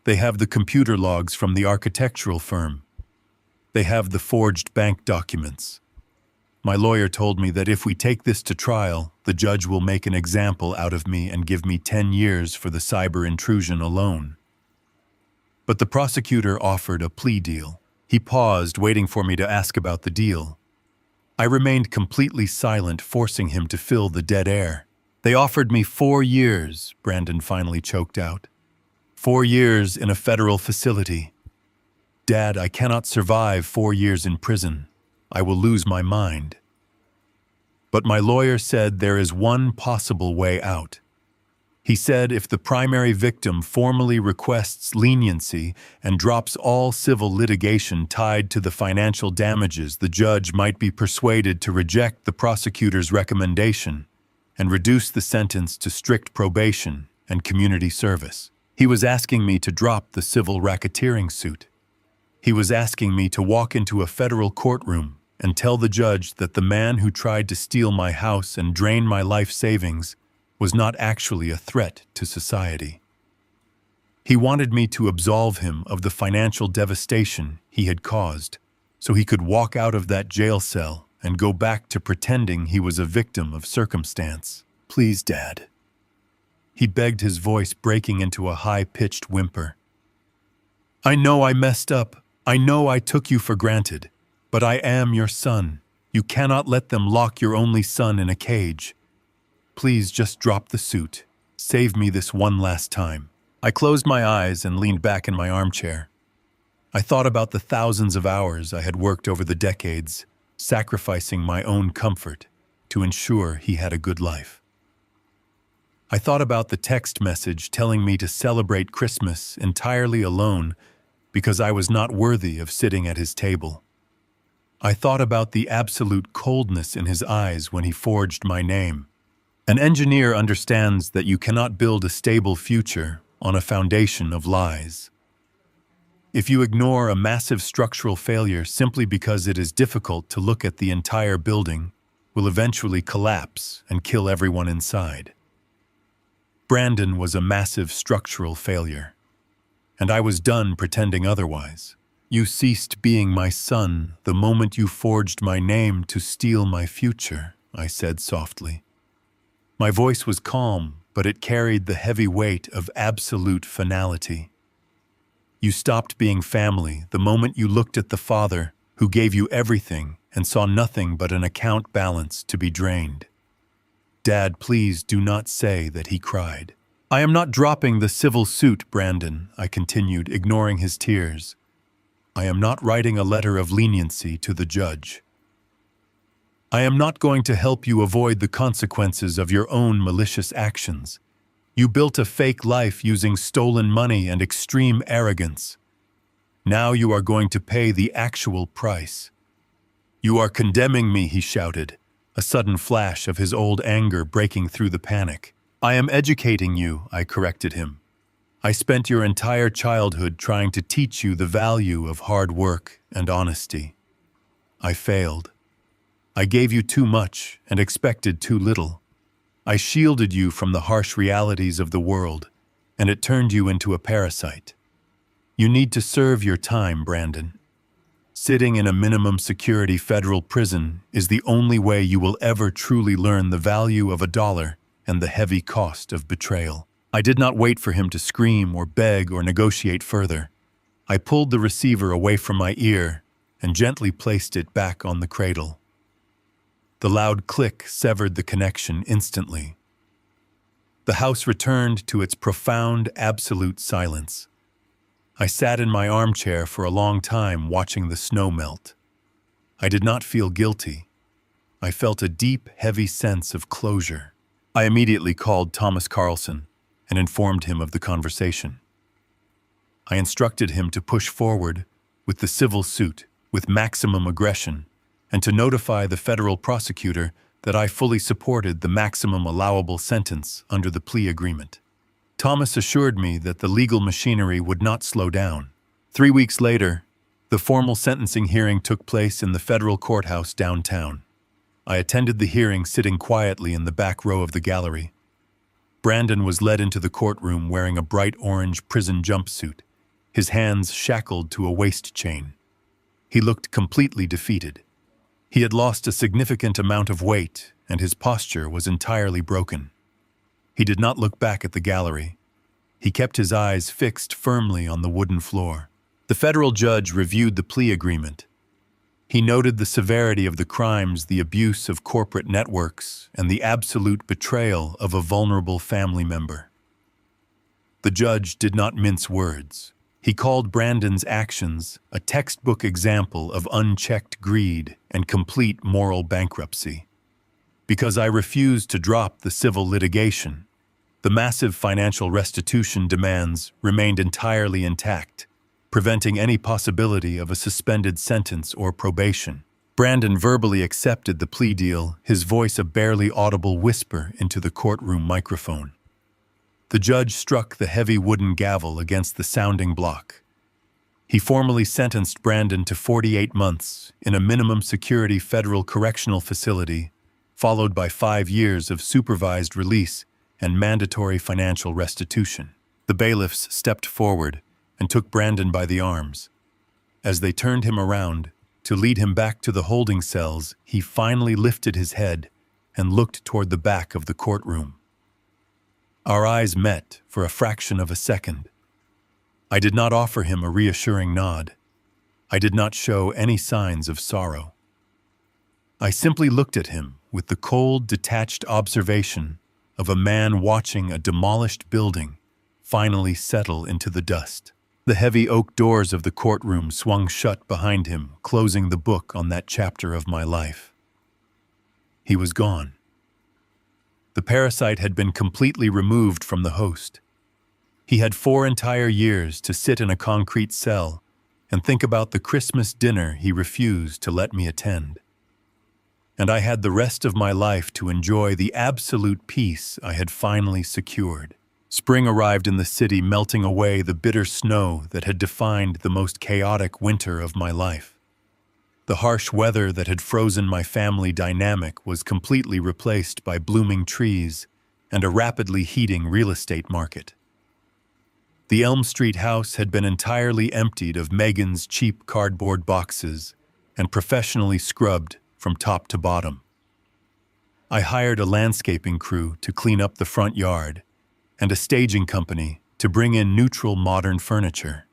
They have the computer logs from the architectural firm. They have the forged bank documents. My lawyer told me that if we take this to trial, the judge will make an example out of me and give me 10 years for the cyber intrusion alone. But the prosecutor offered a plea deal. He paused, waiting for me to ask about the deal. I remained completely silent, forcing him to fill the dead air. They offered me 4 years, Brandon finally choked out. 4 years in a federal facility. Dad, I cannot survive 4 years in prison. I will lose my mind. But my lawyer said there is one possible way out. He said if the primary victim formally requests leniency and drops all civil litigation tied to the financial damages, the judge might be persuaded to reject the prosecutor's recommendation and reduce the sentence to strict probation and community service. He was asking me to drop the civil racketeering suit. He was asking me to walk into a federal courtroom and tell the judge that the man who tried to steal my house and drain my life savings was not actually a threat to society. He wanted me to absolve him of the financial devastation he had caused, so he could walk out of that jail cell and go back to pretending he was a victim of circumstance. Please, Dad. He begged, his voice breaking into a high-pitched whimper. I know I messed up. I know I took you for granted. But I am your son. You cannot let them lock your only son in a cage. Please just drop the suit. Save me this one last time. I closed my eyes and leaned back in my armchair. I thought about the thousands of hours I had worked over the decades, sacrificing my own comfort to ensure he had a good life. I thought about the text message telling me to celebrate Christmas entirely alone because I was not worthy of sitting at his table. I thought about the absolute coldness in his eyes when he forged my name. An engineer understands that you cannot build a stable future on a foundation of lies. If you ignore a massive structural failure simply because it is difficult to look at the entire building, will eventually collapse and kill everyone inside. Brandon was a massive structural failure, and I was done pretending otherwise. You ceased being my son the moment you forged my name to steal my future, I said softly. My voice was calm, but it carried the heavy weight of absolute finality. You stopped being family the moment you looked at the father who gave you everything and saw nothing but an account balance to be drained. Dad, please do not say that he cried. I am not dropping the civil suit, Brandon, I continued, ignoring his tears. I am not writing a letter of leniency to the judge. I am not going to help you avoid the consequences of your own malicious actions. You built a fake life using stolen money and extreme arrogance. Now you are going to pay the actual price. You are condemning me, he shouted, a sudden flash of his old anger breaking through the panic. I am educating you, I corrected him. I spent your entire childhood trying to teach you the value of hard work and honesty. I failed. I gave you too much and expected too little. I shielded you from the harsh realities of the world, and it turned you into a parasite. You need to serve your time, Brandon. Sitting in a minimum security federal prison is the only way you will ever truly learn the value of a dollar and the heavy cost of betrayal. I did not wait for him to scream or beg or negotiate further. I pulled the receiver away from my ear and gently placed it back on the cradle. The loud click severed the connection instantly. The house returned to its profound, absolute silence. I sat in my armchair for a long time watching the snow melt. I did not feel guilty. I felt a deep, heavy sense of closure. I immediately called Thomas Carlson and informed him of the conversation. I instructed him to push forward with the civil suit with maximum aggression and to notify the federal prosecutor that I fully supported the maximum allowable sentence under the plea agreement. Thomas assured me that the legal machinery would not slow down. 3 weeks later, the formal sentencing hearing took place in the federal courthouse downtown. I attended the hearing sitting quietly in the back row of the gallery. Brandon was led into the courtroom wearing a bright orange prison jumpsuit, his hands shackled to a waist chain. He looked completely defeated. He had lost a significant amount of weight, and his posture was entirely broken. He did not look back at the gallery. He kept his eyes fixed firmly on the wooden floor. The federal judge reviewed the plea agreement. He noted the severity of the crimes, the abuse of corporate networks, and the absolute betrayal of a vulnerable family member. The judge did not mince words. He called Brandon's actions a textbook example of unchecked greed and complete moral bankruptcy. Because I refused to drop the civil litigation, the massive financial restitution demands remained entirely intact, preventing any possibility of a suspended sentence or probation. Brandon verbally accepted the plea deal, his voice a barely audible whisper into the courtroom microphone. The judge struck the heavy wooden gavel against the sounding block. He formally sentenced Brandon to 48 months in a minimum security federal correctional facility, followed by 5 years of supervised release and mandatory financial restitution. The bailiffs stepped forward and took Brandon by the arms. As they turned him around to lead him back to the holding cells, he finally lifted his head and looked toward the back of the courtroom. Our eyes met for a fraction of a second. I did not offer him a reassuring nod. I did not show any signs of sorrow. I simply looked at him with the cold, detached observation of a man watching a demolished building finally settle into the dust. The heavy oak doors of the courtroom swung shut behind him, closing the book on that chapter of my life. He was gone. The parasite had been completely removed from the host. He had 4 entire years to sit in a concrete cell and think about the Christmas dinner he refused to let me attend. And I had the rest of my life to enjoy the absolute peace I had finally secured. Spring arrived in the city, melting away the bitter snow that had defined the most chaotic winter of my life. The harsh weather that had frozen my family dynamic was completely replaced by blooming trees and a rapidly heating real estate market. The Elm Street house had been entirely emptied of Megan's cheap cardboard boxes and professionally scrubbed from top to bottom. I hired a landscaping crew to clean up the front yard and a staging company to bring in neutral modern furniture.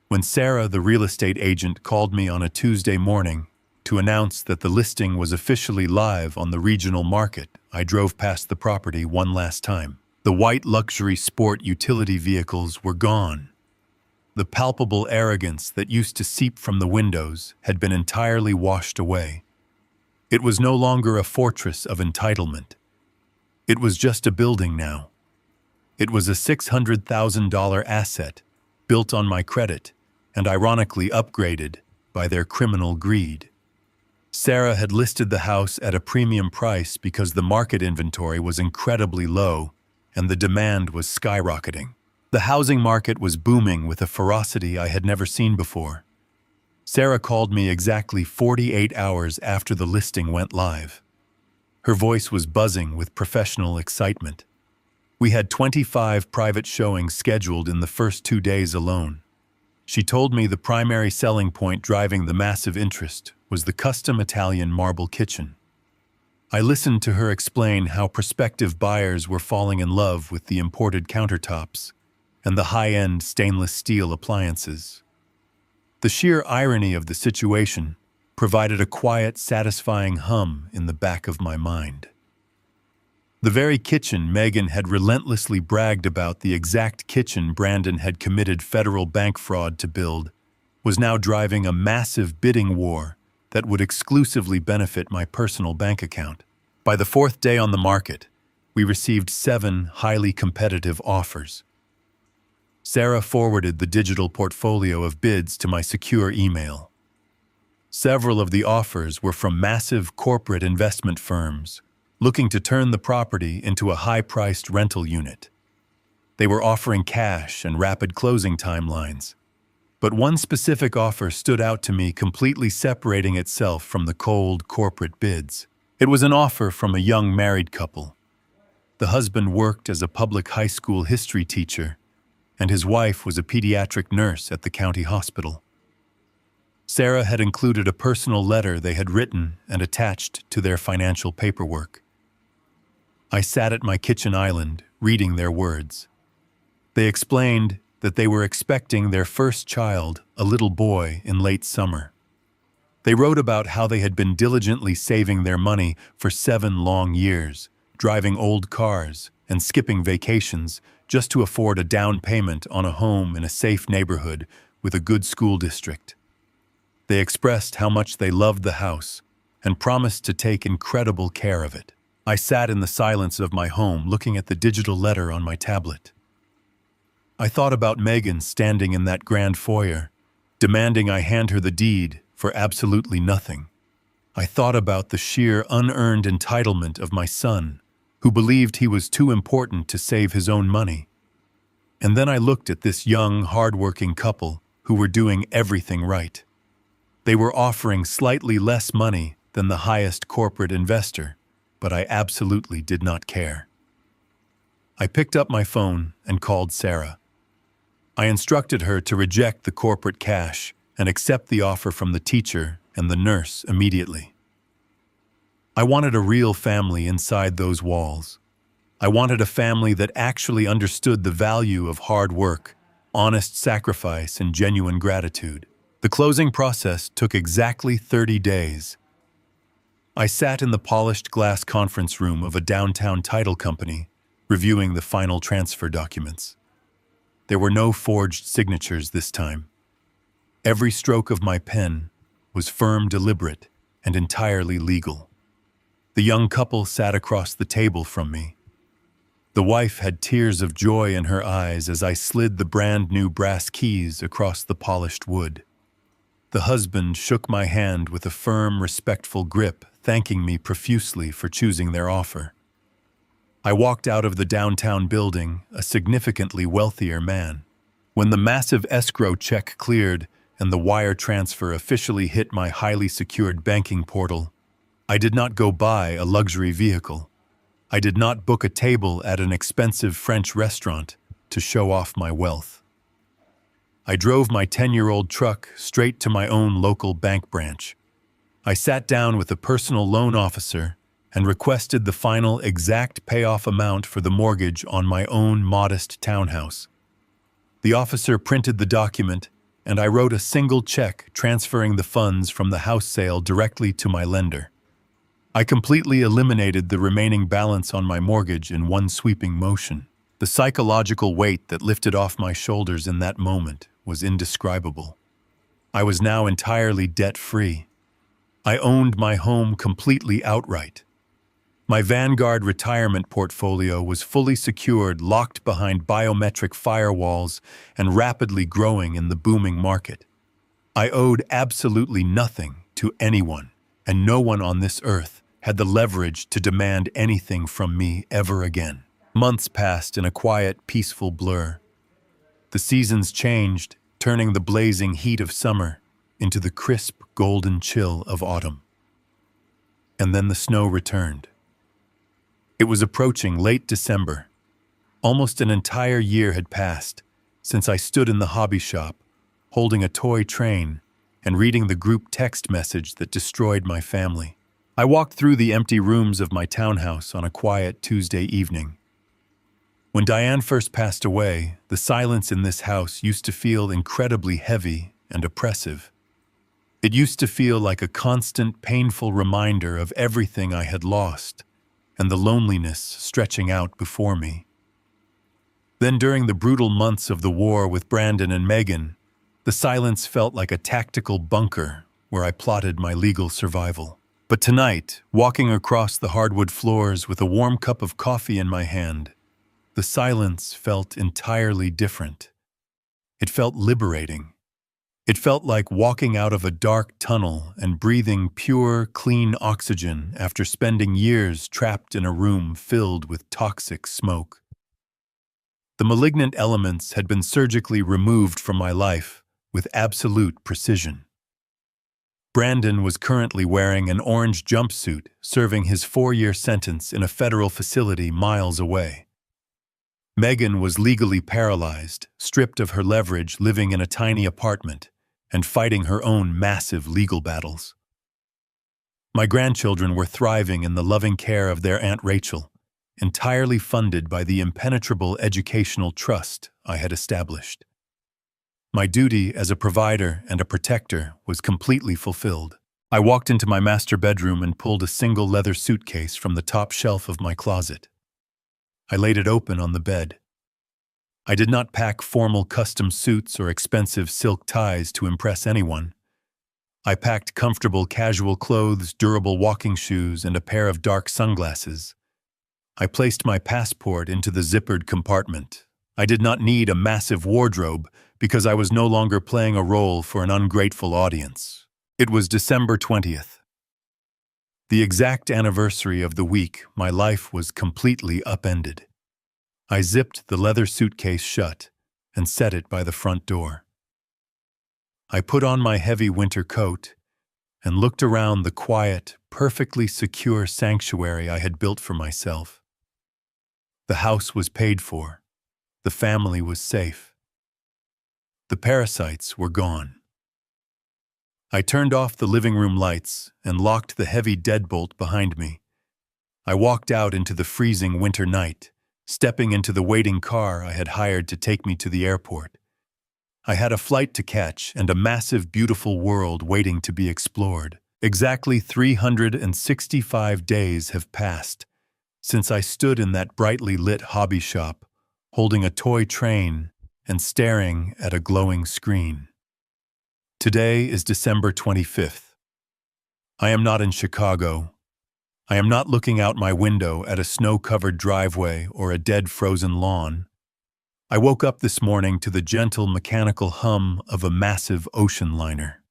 When Sarah, the real estate agent, called me on a Tuesday morning to announce that the listing was officially live on the regional market, I drove past the property one last time. The white luxury sport utility vehicles were gone. The palpable arrogance that used to seep from the windows had been entirely washed away. It was no longer a fortress of entitlement. It was just a building now. It was a $600,000 asset built on my credit and ironically upgraded by their criminal greed. Sarah had listed the house at a premium price because the market inventory was incredibly low and the demand was skyrocketing. The housing market was booming with a ferocity I had never seen before. Sarah called me exactly 48 hours after the listing went live. Her voice was buzzing with professional excitement. We had 25 private showings scheduled in the first 2 days alone. She told me the primary selling point driving the massive interest was the custom Italian marble kitchen. I listened to her explain how prospective buyers were falling in love with the imported countertops and the high-end stainless steel appliances. The sheer irony of the situation provided a quiet, satisfying hum in the back of my mind. The very kitchen Megan had relentlessly bragged about, the exact kitchen Brandon had committed federal bank fraud to build, was now driving a massive bidding war that would exclusively benefit my personal bank account. By the fourth day on the market, we received 7 highly competitive offers. Sarah forwarded the digital portfolio of bids to my secure email. Several of the offers were from massive corporate investment firms looking to turn the property into a high-priced rental unit. They were offering cash and rapid closing timelines. But one specific offer stood out to me, completely separating itself from the cold corporate bids. It was an offer from a young married couple. The husband worked as a public high school history teacher, and his wife was a pediatric nurse at the county hospital. Sarah had included a personal letter they had written and attached to their financial paperwork. I sat at my kitchen island, reading their words. They explained that they were expecting their first child, a little boy, in late summer. They wrote about how they had been diligently saving their money for 7 long years, driving old cars and skipping vacations just to afford a down payment on a home in a safe neighborhood with a good school district. They expressed how much they loved the house and promised to take incredible care of it. I sat in the silence of my home looking at the digital letter on my tablet. I thought about Megan standing in that grand foyer, demanding I hand her the deed for absolutely nothing. I thought about the sheer unearned entitlement of my son, who believed he was too important to save his own money. And then I looked at this young, hard-working couple who were doing everything right. They were offering slightly less money than the highest corporate investor, but I absolutely did not care. I picked up my phone and called Sarah. I instructed her to reject the corporate cash and accept the offer from the teacher and the nurse immediately. I wanted a real family inside those walls. I wanted a family that actually understood the value of hard work, honest sacrifice, and genuine gratitude. The closing process took exactly 30 days. I sat in the polished glass conference room of a downtown title company, reviewing the final transfer documents. There were no forged signatures this time. Every stroke of my pen was firm, deliberate, and entirely legal. The young couple sat across the table from me. The wife had tears of joy in her eyes as I slid the brand new brass keys across the polished wood. The husband shook my hand with a firm, respectful grip, thanking me profusely for choosing their offer. I walked out of the downtown building, a significantly wealthier man. When the massive escrow check cleared and the wire transfer officially hit my highly secured banking portal, I did not go buy a luxury vehicle. I did not book a table at an expensive French restaurant to show off my wealth. I drove my 10-year-old truck straight to my own local bank branch. I sat down with a personal loan officer and requested the final exact payoff amount for the mortgage on my own modest townhouse. The officer printed the document, and I wrote a single check transferring the funds from the house sale directly to my lender. I completely eliminated the remaining balance on my mortgage in one sweeping motion. The psychological weight that lifted off my shoulders in that moment was indescribable. I was now entirely debt-free. I owned my home completely outright. My Vanguard retirement portfolio was fully secured, locked behind biometric firewalls, and rapidly growing in the booming market. I owed absolutely nothing to anyone, and no one on this earth had the leverage to demand anything from me ever again. Months passed in a quiet, peaceful blur. The seasons changed, turning the blazing heat of summer into the crisp, golden chill of autumn. And then the snow returned. It was approaching late December. Almost an entire year had passed since I stood in the hobby shop, holding a toy train and reading the group text message that destroyed my family. I walked through the empty rooms of my townhouse on a quiet Tuesday evening. When Diane first passed away, the silence in this house used to feel incredibly heavy and oppressive. It used to feel like a constant, painful reminder of everything I had lost and the loneliness stretching out before me. Then during the brutal months of the war with Brandon and Megan, the silence felt like a tactical bunker where I plotted my legal survival. But tonight, walking across the hardwood floors with a warm cup of coffee in my hand, the silence felt entirely different. It felt liberating. It felt like walking out of a dark tunnel and breathing pure, clean oxygen after spending years trapped in a room filled with toxic smoke. The malignant elements had been surgically removed from my life with absolute precision. Brandon was currently wearing an orange jumpsuit, serving his 4-year sentence in a federal facility miles away. Megan was legally paralyzed, stripped of her leverage, living in a tiny apartment, and fighting her own massive legal battles. My grandchildren were thriving in the loving care of their Aunt Rachel, entirely funded by the impenetrable educational trust I had established. My duty as a provider and a protector was completely fulfilled. I walked into my master bedroom and pulled a single leather suitcase from the top shelf of my closet. I laid it open on the bed. I did not pack formal custom suits or expensive silk ties to impress anyone. I packed comfortable casual clothes, durable walking shoes, and a pair of dark sunglasses. I placed my passport into the zippered compartment. I did not need a massive wardrobe because I was no longer playing a role for an ungrateful audience. It was December 20th. The exact anniversary of the week my life was completely upended. I zipped the leather suitcase shut and set it by the front door. I put on my heavy winter coat and looked around the quiet, perfectly secure sanctuary I had built for myself. The house was paid for. The family was safe. The parasites were gone. I turned off the living room lights and locked the heavy deadbolt behind me. I walked out into the freezing winter night, stepping into the waiting car I had hired to take me to the airport. I had a flight to catch and a massive, beautiful world waiting to be explored. Exactly 365 days have passed since I stood in that brightly lit hobby shop, holding a toy train and staring at a glowing screen. Today is December 25th. I am not in Chicago. I am not looking out my window at a snow-covered driveway or a dead frozen lawn. I woke up this morning to the gentle mechanical hum of a massive ocean liner.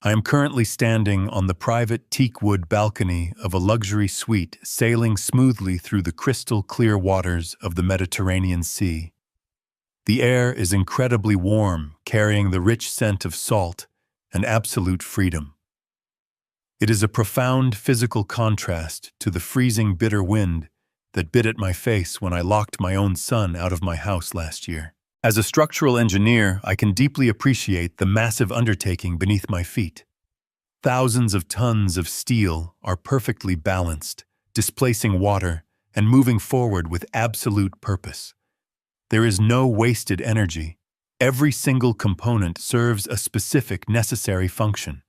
I am currently standing on the private teakwood balcony of a luxury suite sailing smoothly through the crystal-clear waters of the Mediterranean Sea. The air is incredibly warm, carrying the rich scent of salt and absolute freedom. It is a profound physical contrast to the freezing bitter wind that bit at my face when I locked my own son out of my house last year. As a structural engineer, I can deeply appreciate the massive undertaking beneath my feet. Thousands of tons of steel are perfectly balanced, displacing water and moving forward with absolute purpose. There is no wasted energy. Every single component serves a specific necessary function.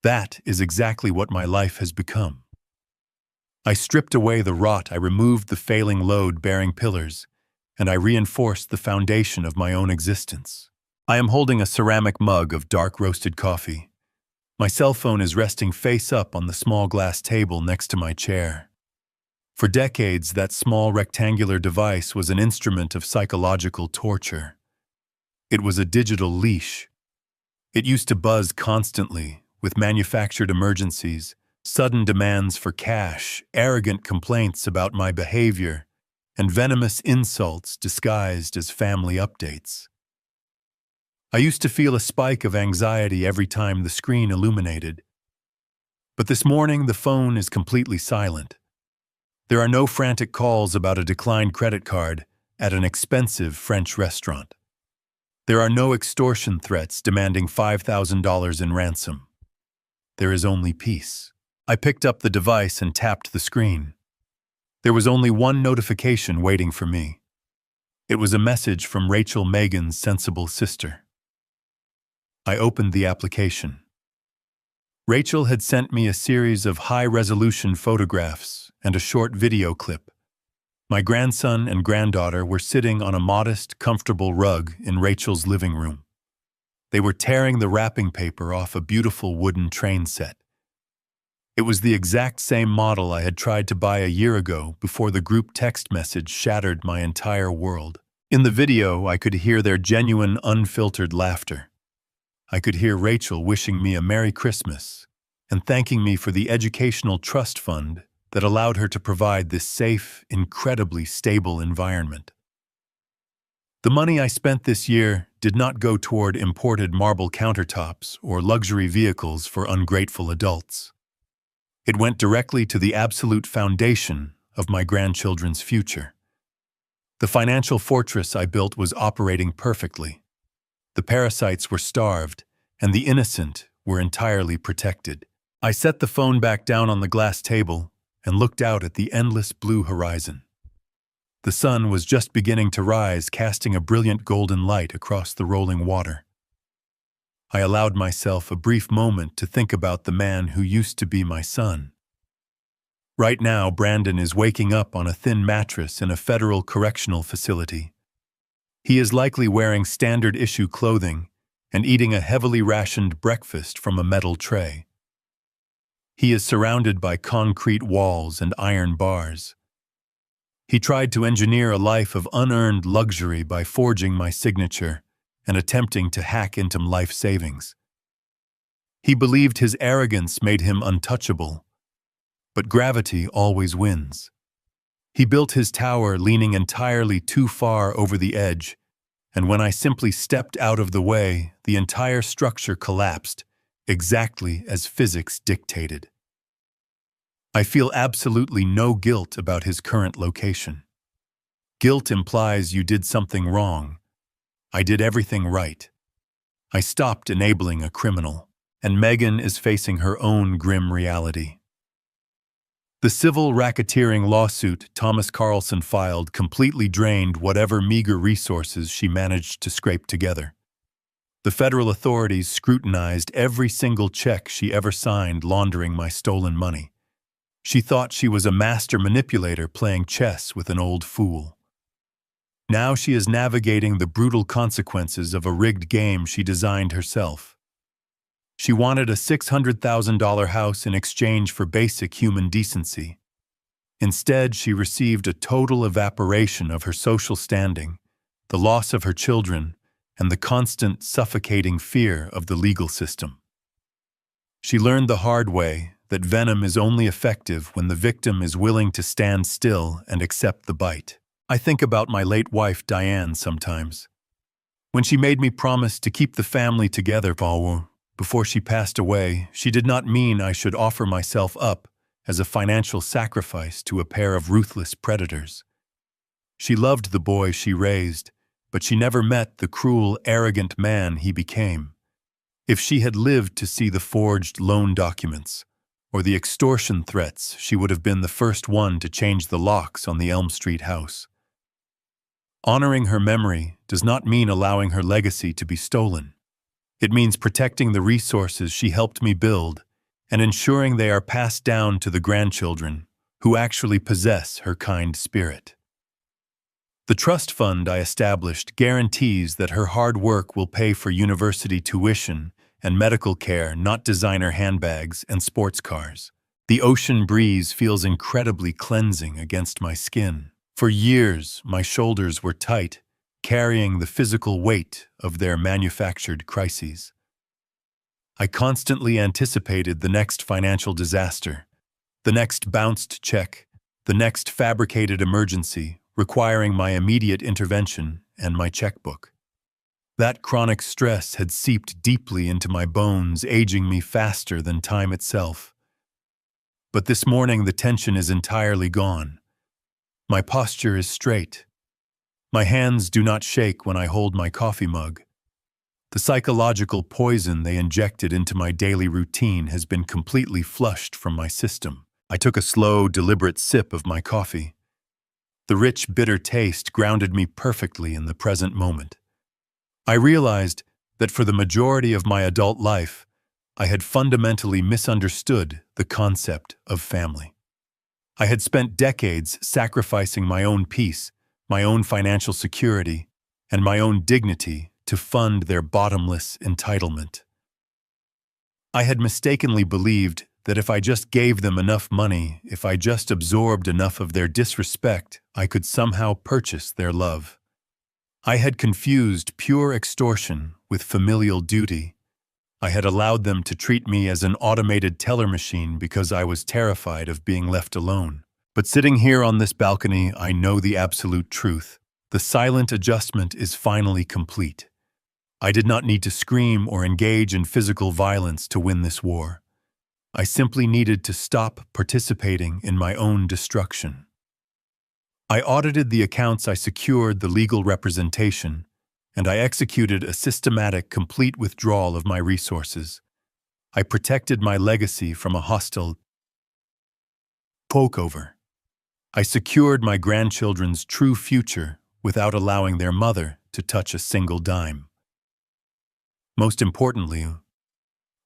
That is exactly what my life has become. I stripped away the rot, I removed the failing load-bearing pillars, and I reinforced the foundation of my own existence. I am holding a ceramic mug of dark roasted coffee. My cell phone is resting face up on the small glass table next to my chair. For decades, that small rectangular device was an instrument of psychological torture. It was a digital leash. It used to buzz constantly with manufactured emergencies, sudden demands for cash, arrogant complaints about my behavior, and venomous insults disguised as family updates. I used to feel a spike of anxiety every time the screen illuminated. But this morning, the phone is completely silent. There are no frantic calls about a declined credit card at an expensive French restaurant. There are no extortion threats demanding $5,000 in ransom. There is only peace. I picked up the device and tapped the screen. There was only one notification waiting for me. It was a message from Rachel Megan's sensible sister. I opened the application. Rachel had sent me a series of high-resolution photographs and a short video clip. My grandson and granddaughter were sitting on a modest, comfortable rug in Rachel's living room. They were tearing the wrapping paper off a beautiful wooden train set. It was the exact same model I had tried to buy a year ago before the group text message shattered my entire world. In the video, I could hear their genuine, unfiltered laughter. I could hear Rachel wishing me a Merry Christmas and thanking me for the educational trust fund that allowed her to provide this safe, incredibly stable environment. The money I spent this year did not go toward imported marble countertops or luxury vehicles for ungrateful adults. It went directly to the absolute foundation of my grandchildren's future. The financial fortress I built was operating perfectly. The parasites were starved, and the innocent were entirely protected. I set the phone back down on the glass table and looked out at the endless blue horizon. The sun was just beginning to rise, casting a brilliant golden light across the rolling water. I allowed myself a brief moment to think about the man who used to be my son. Right now, Brandon is waking up on a thin mattress in a federal correctional facility. He is likely wearing standard-issue clothing and eating a heavily rationed breakfast from a metal tray. He is surrounded by concrete walls and iron bars. He tried to engineer a life of unearned luxury by forging my signature and attempting to hack into life savings. He believed his arrogance made him untouchable, but gravity always wins. He built his tower leaning entirely too far over the edge, and when I simply stepped out of the way, the entire structure collapsed, exactly as physics dictated. I feel absolutely no guilt about his current location. Guilt implies you did something wrong. I did everything right. I stopped enabling a criminal, and Megan is facing her own grim reality. The civil racketeering lawsuit Thomas Carlson filed completely drained whatever meager resources she managed to scrape together. The federal authorities scrutinized every single check she ever signed laundering my stolen money. She thought she was a master manipulator playing chess with an old fool. Now she is navigating the brutal consequences of a rigged game she designed herself. She wanted a $600,000 house in exchange for basic human decency. Instead, she received a total evaporation of her social standing, the loss of her children, and the constant, suffocating fear of the legal system. She learned the hard way that venom is only effective when the victim is willing to stand still and accept the bite. I think about my late wife, Diane, sometimes. When she made me promise to keep the family together before she passed away, she did not mean I should offer myself up as a financial sacrifice to a pair of ruthless predators. She loved the boy she raised, but she never met the cruel, arrogant man he became. If she had lived to see the forged loan documents or the extortion threats, she would have been the first one to change the locks on the Elm Street house. Honoring her memory does not mean allowing her legacy to be stolen. It means protecting the resources she helped me build and ensuring they are passed down to the grandchildren who actually possess her kind spirit. The trust fund I established guarantees that her hard work will pay for university tuition and medical care, not designer handbags and sports cars. The ocean breeze feels incredibly cleansing against my skin. For years, my shoulders were tight, carrying the physical weight of their manufactured crises. I constantly anticipated the next financial disaster, the next bounced check, the next fabricated emergency requiring my immediate intervention and my checkbook. That chronic stress had seeped deeply into my bones, aging me faster than time itself. But this morning the tension is entirely gone. My posture is straight. My hands do not shake when I hold my coffee mug. The psychological poison they injected into my daily routine has been completely flushed from my system. I took a slow, deliberate sip of my coffee. The rich, bitter taste grounded me perfectly in the present moment. I realized that for the majority of my adult life, I had fundamentally misunderstood the concept of family. I had spent decades sacrificing my own peace, my own financial security, and my own dignity to fund their bottomless entitlement. I had mistakenly believed that if I just gave them enough money, if I just absorbed enough of their disrespect, I could somehow purchase their love. I had confused pure extortion with familial duty. I had allowed them to treat me as an automated teller machine because I was terrified of being left alone. But sitting here on this balcony, I know the absolute truth. The silent adjustment is finally complete. I did not need to scream or engage in physical violence to win this war. I simply needed to stop participating in my own destruction. I audited the accounts, I secured the legal representation, and I executed a systematic, complete withdrawal of my resources. I protected my legacy from a hostile takeover. I secured my grandchildren's true future without allowing their mother to touch a single dime. Most importantly,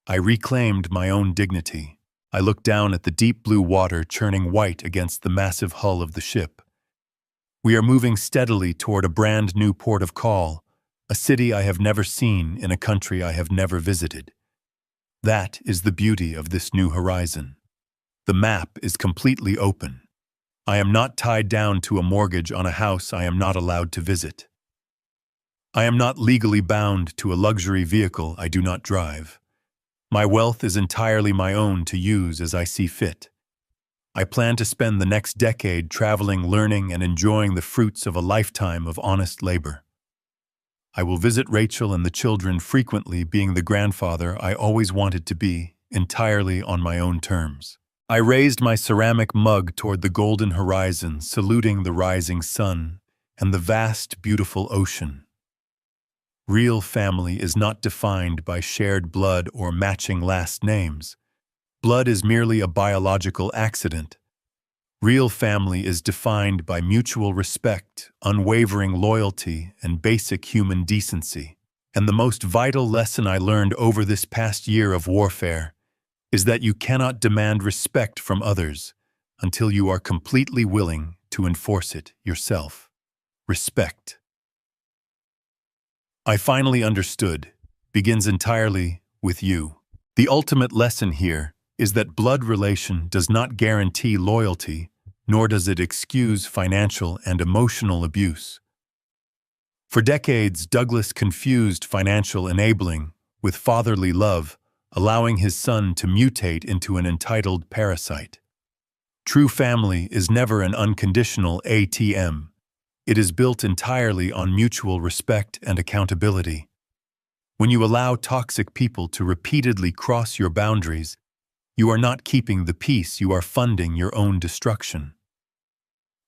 I reclaimed my own dignity. I looked down at the deep blue water churning white against the massive hull of the ship. We are moving steadily toward a brand new port of call, a city I have never seen in a country I have never visited. That is the beauty of this new horizon. The map is completely open. I am not tied down to a mortgage on a house I am not allowed to visit. I am not legally bound to a luxury vehicle I do not drive. My wealth is entirely my own to use as I see fit. I plan to spend the next decade traveling, learning, and enjoying the fruits of a lifetime of honest labor. I will visit Rachel and the children frequently, being the grandfather I always wanted to be, entirely on my own terms. I raised my ceramic mug toward the golden horizon, saluting the rising sun and the vast, beautiful ocean. Real family is not defined by shared blood or matching last names. Blood is merely a biological accident. Real family is defined by mutual respect, unwavering loyalty, and basic human decency. And the most vital lesson I learned over this past year of warfare is that you cannot demand respect from others until you are completely willing to enforce it yourself. Respect. I finally understood, begins entirely with you. The ultimate lesson here is that blood relation does not guarantee loyalty, nor does it excuse financial and emotional abuse. For decades, Douglas confused financial enabling with fatherly love, allowing his son to mutate into an entitled parasite. True family is never an unconditional ATM. It is built entirely on mutual respect and accountability. When you allow toxic people to repeatedly cross your boundaries, you are not keeping the peace, you are funding your own destruction.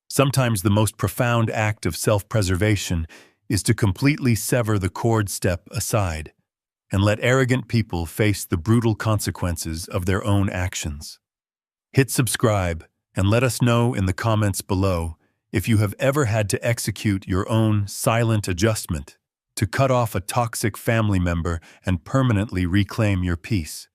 Sometimes the most profound act of self-preservation is to completely sever the cord, step aside, and let arrogant people face the brutal consequences of their own actions. Hit subscribe and let us know in the comments below if you have ever had to execute your own silent adjustment to cut off a toxic family member and permanently reclaim your peace.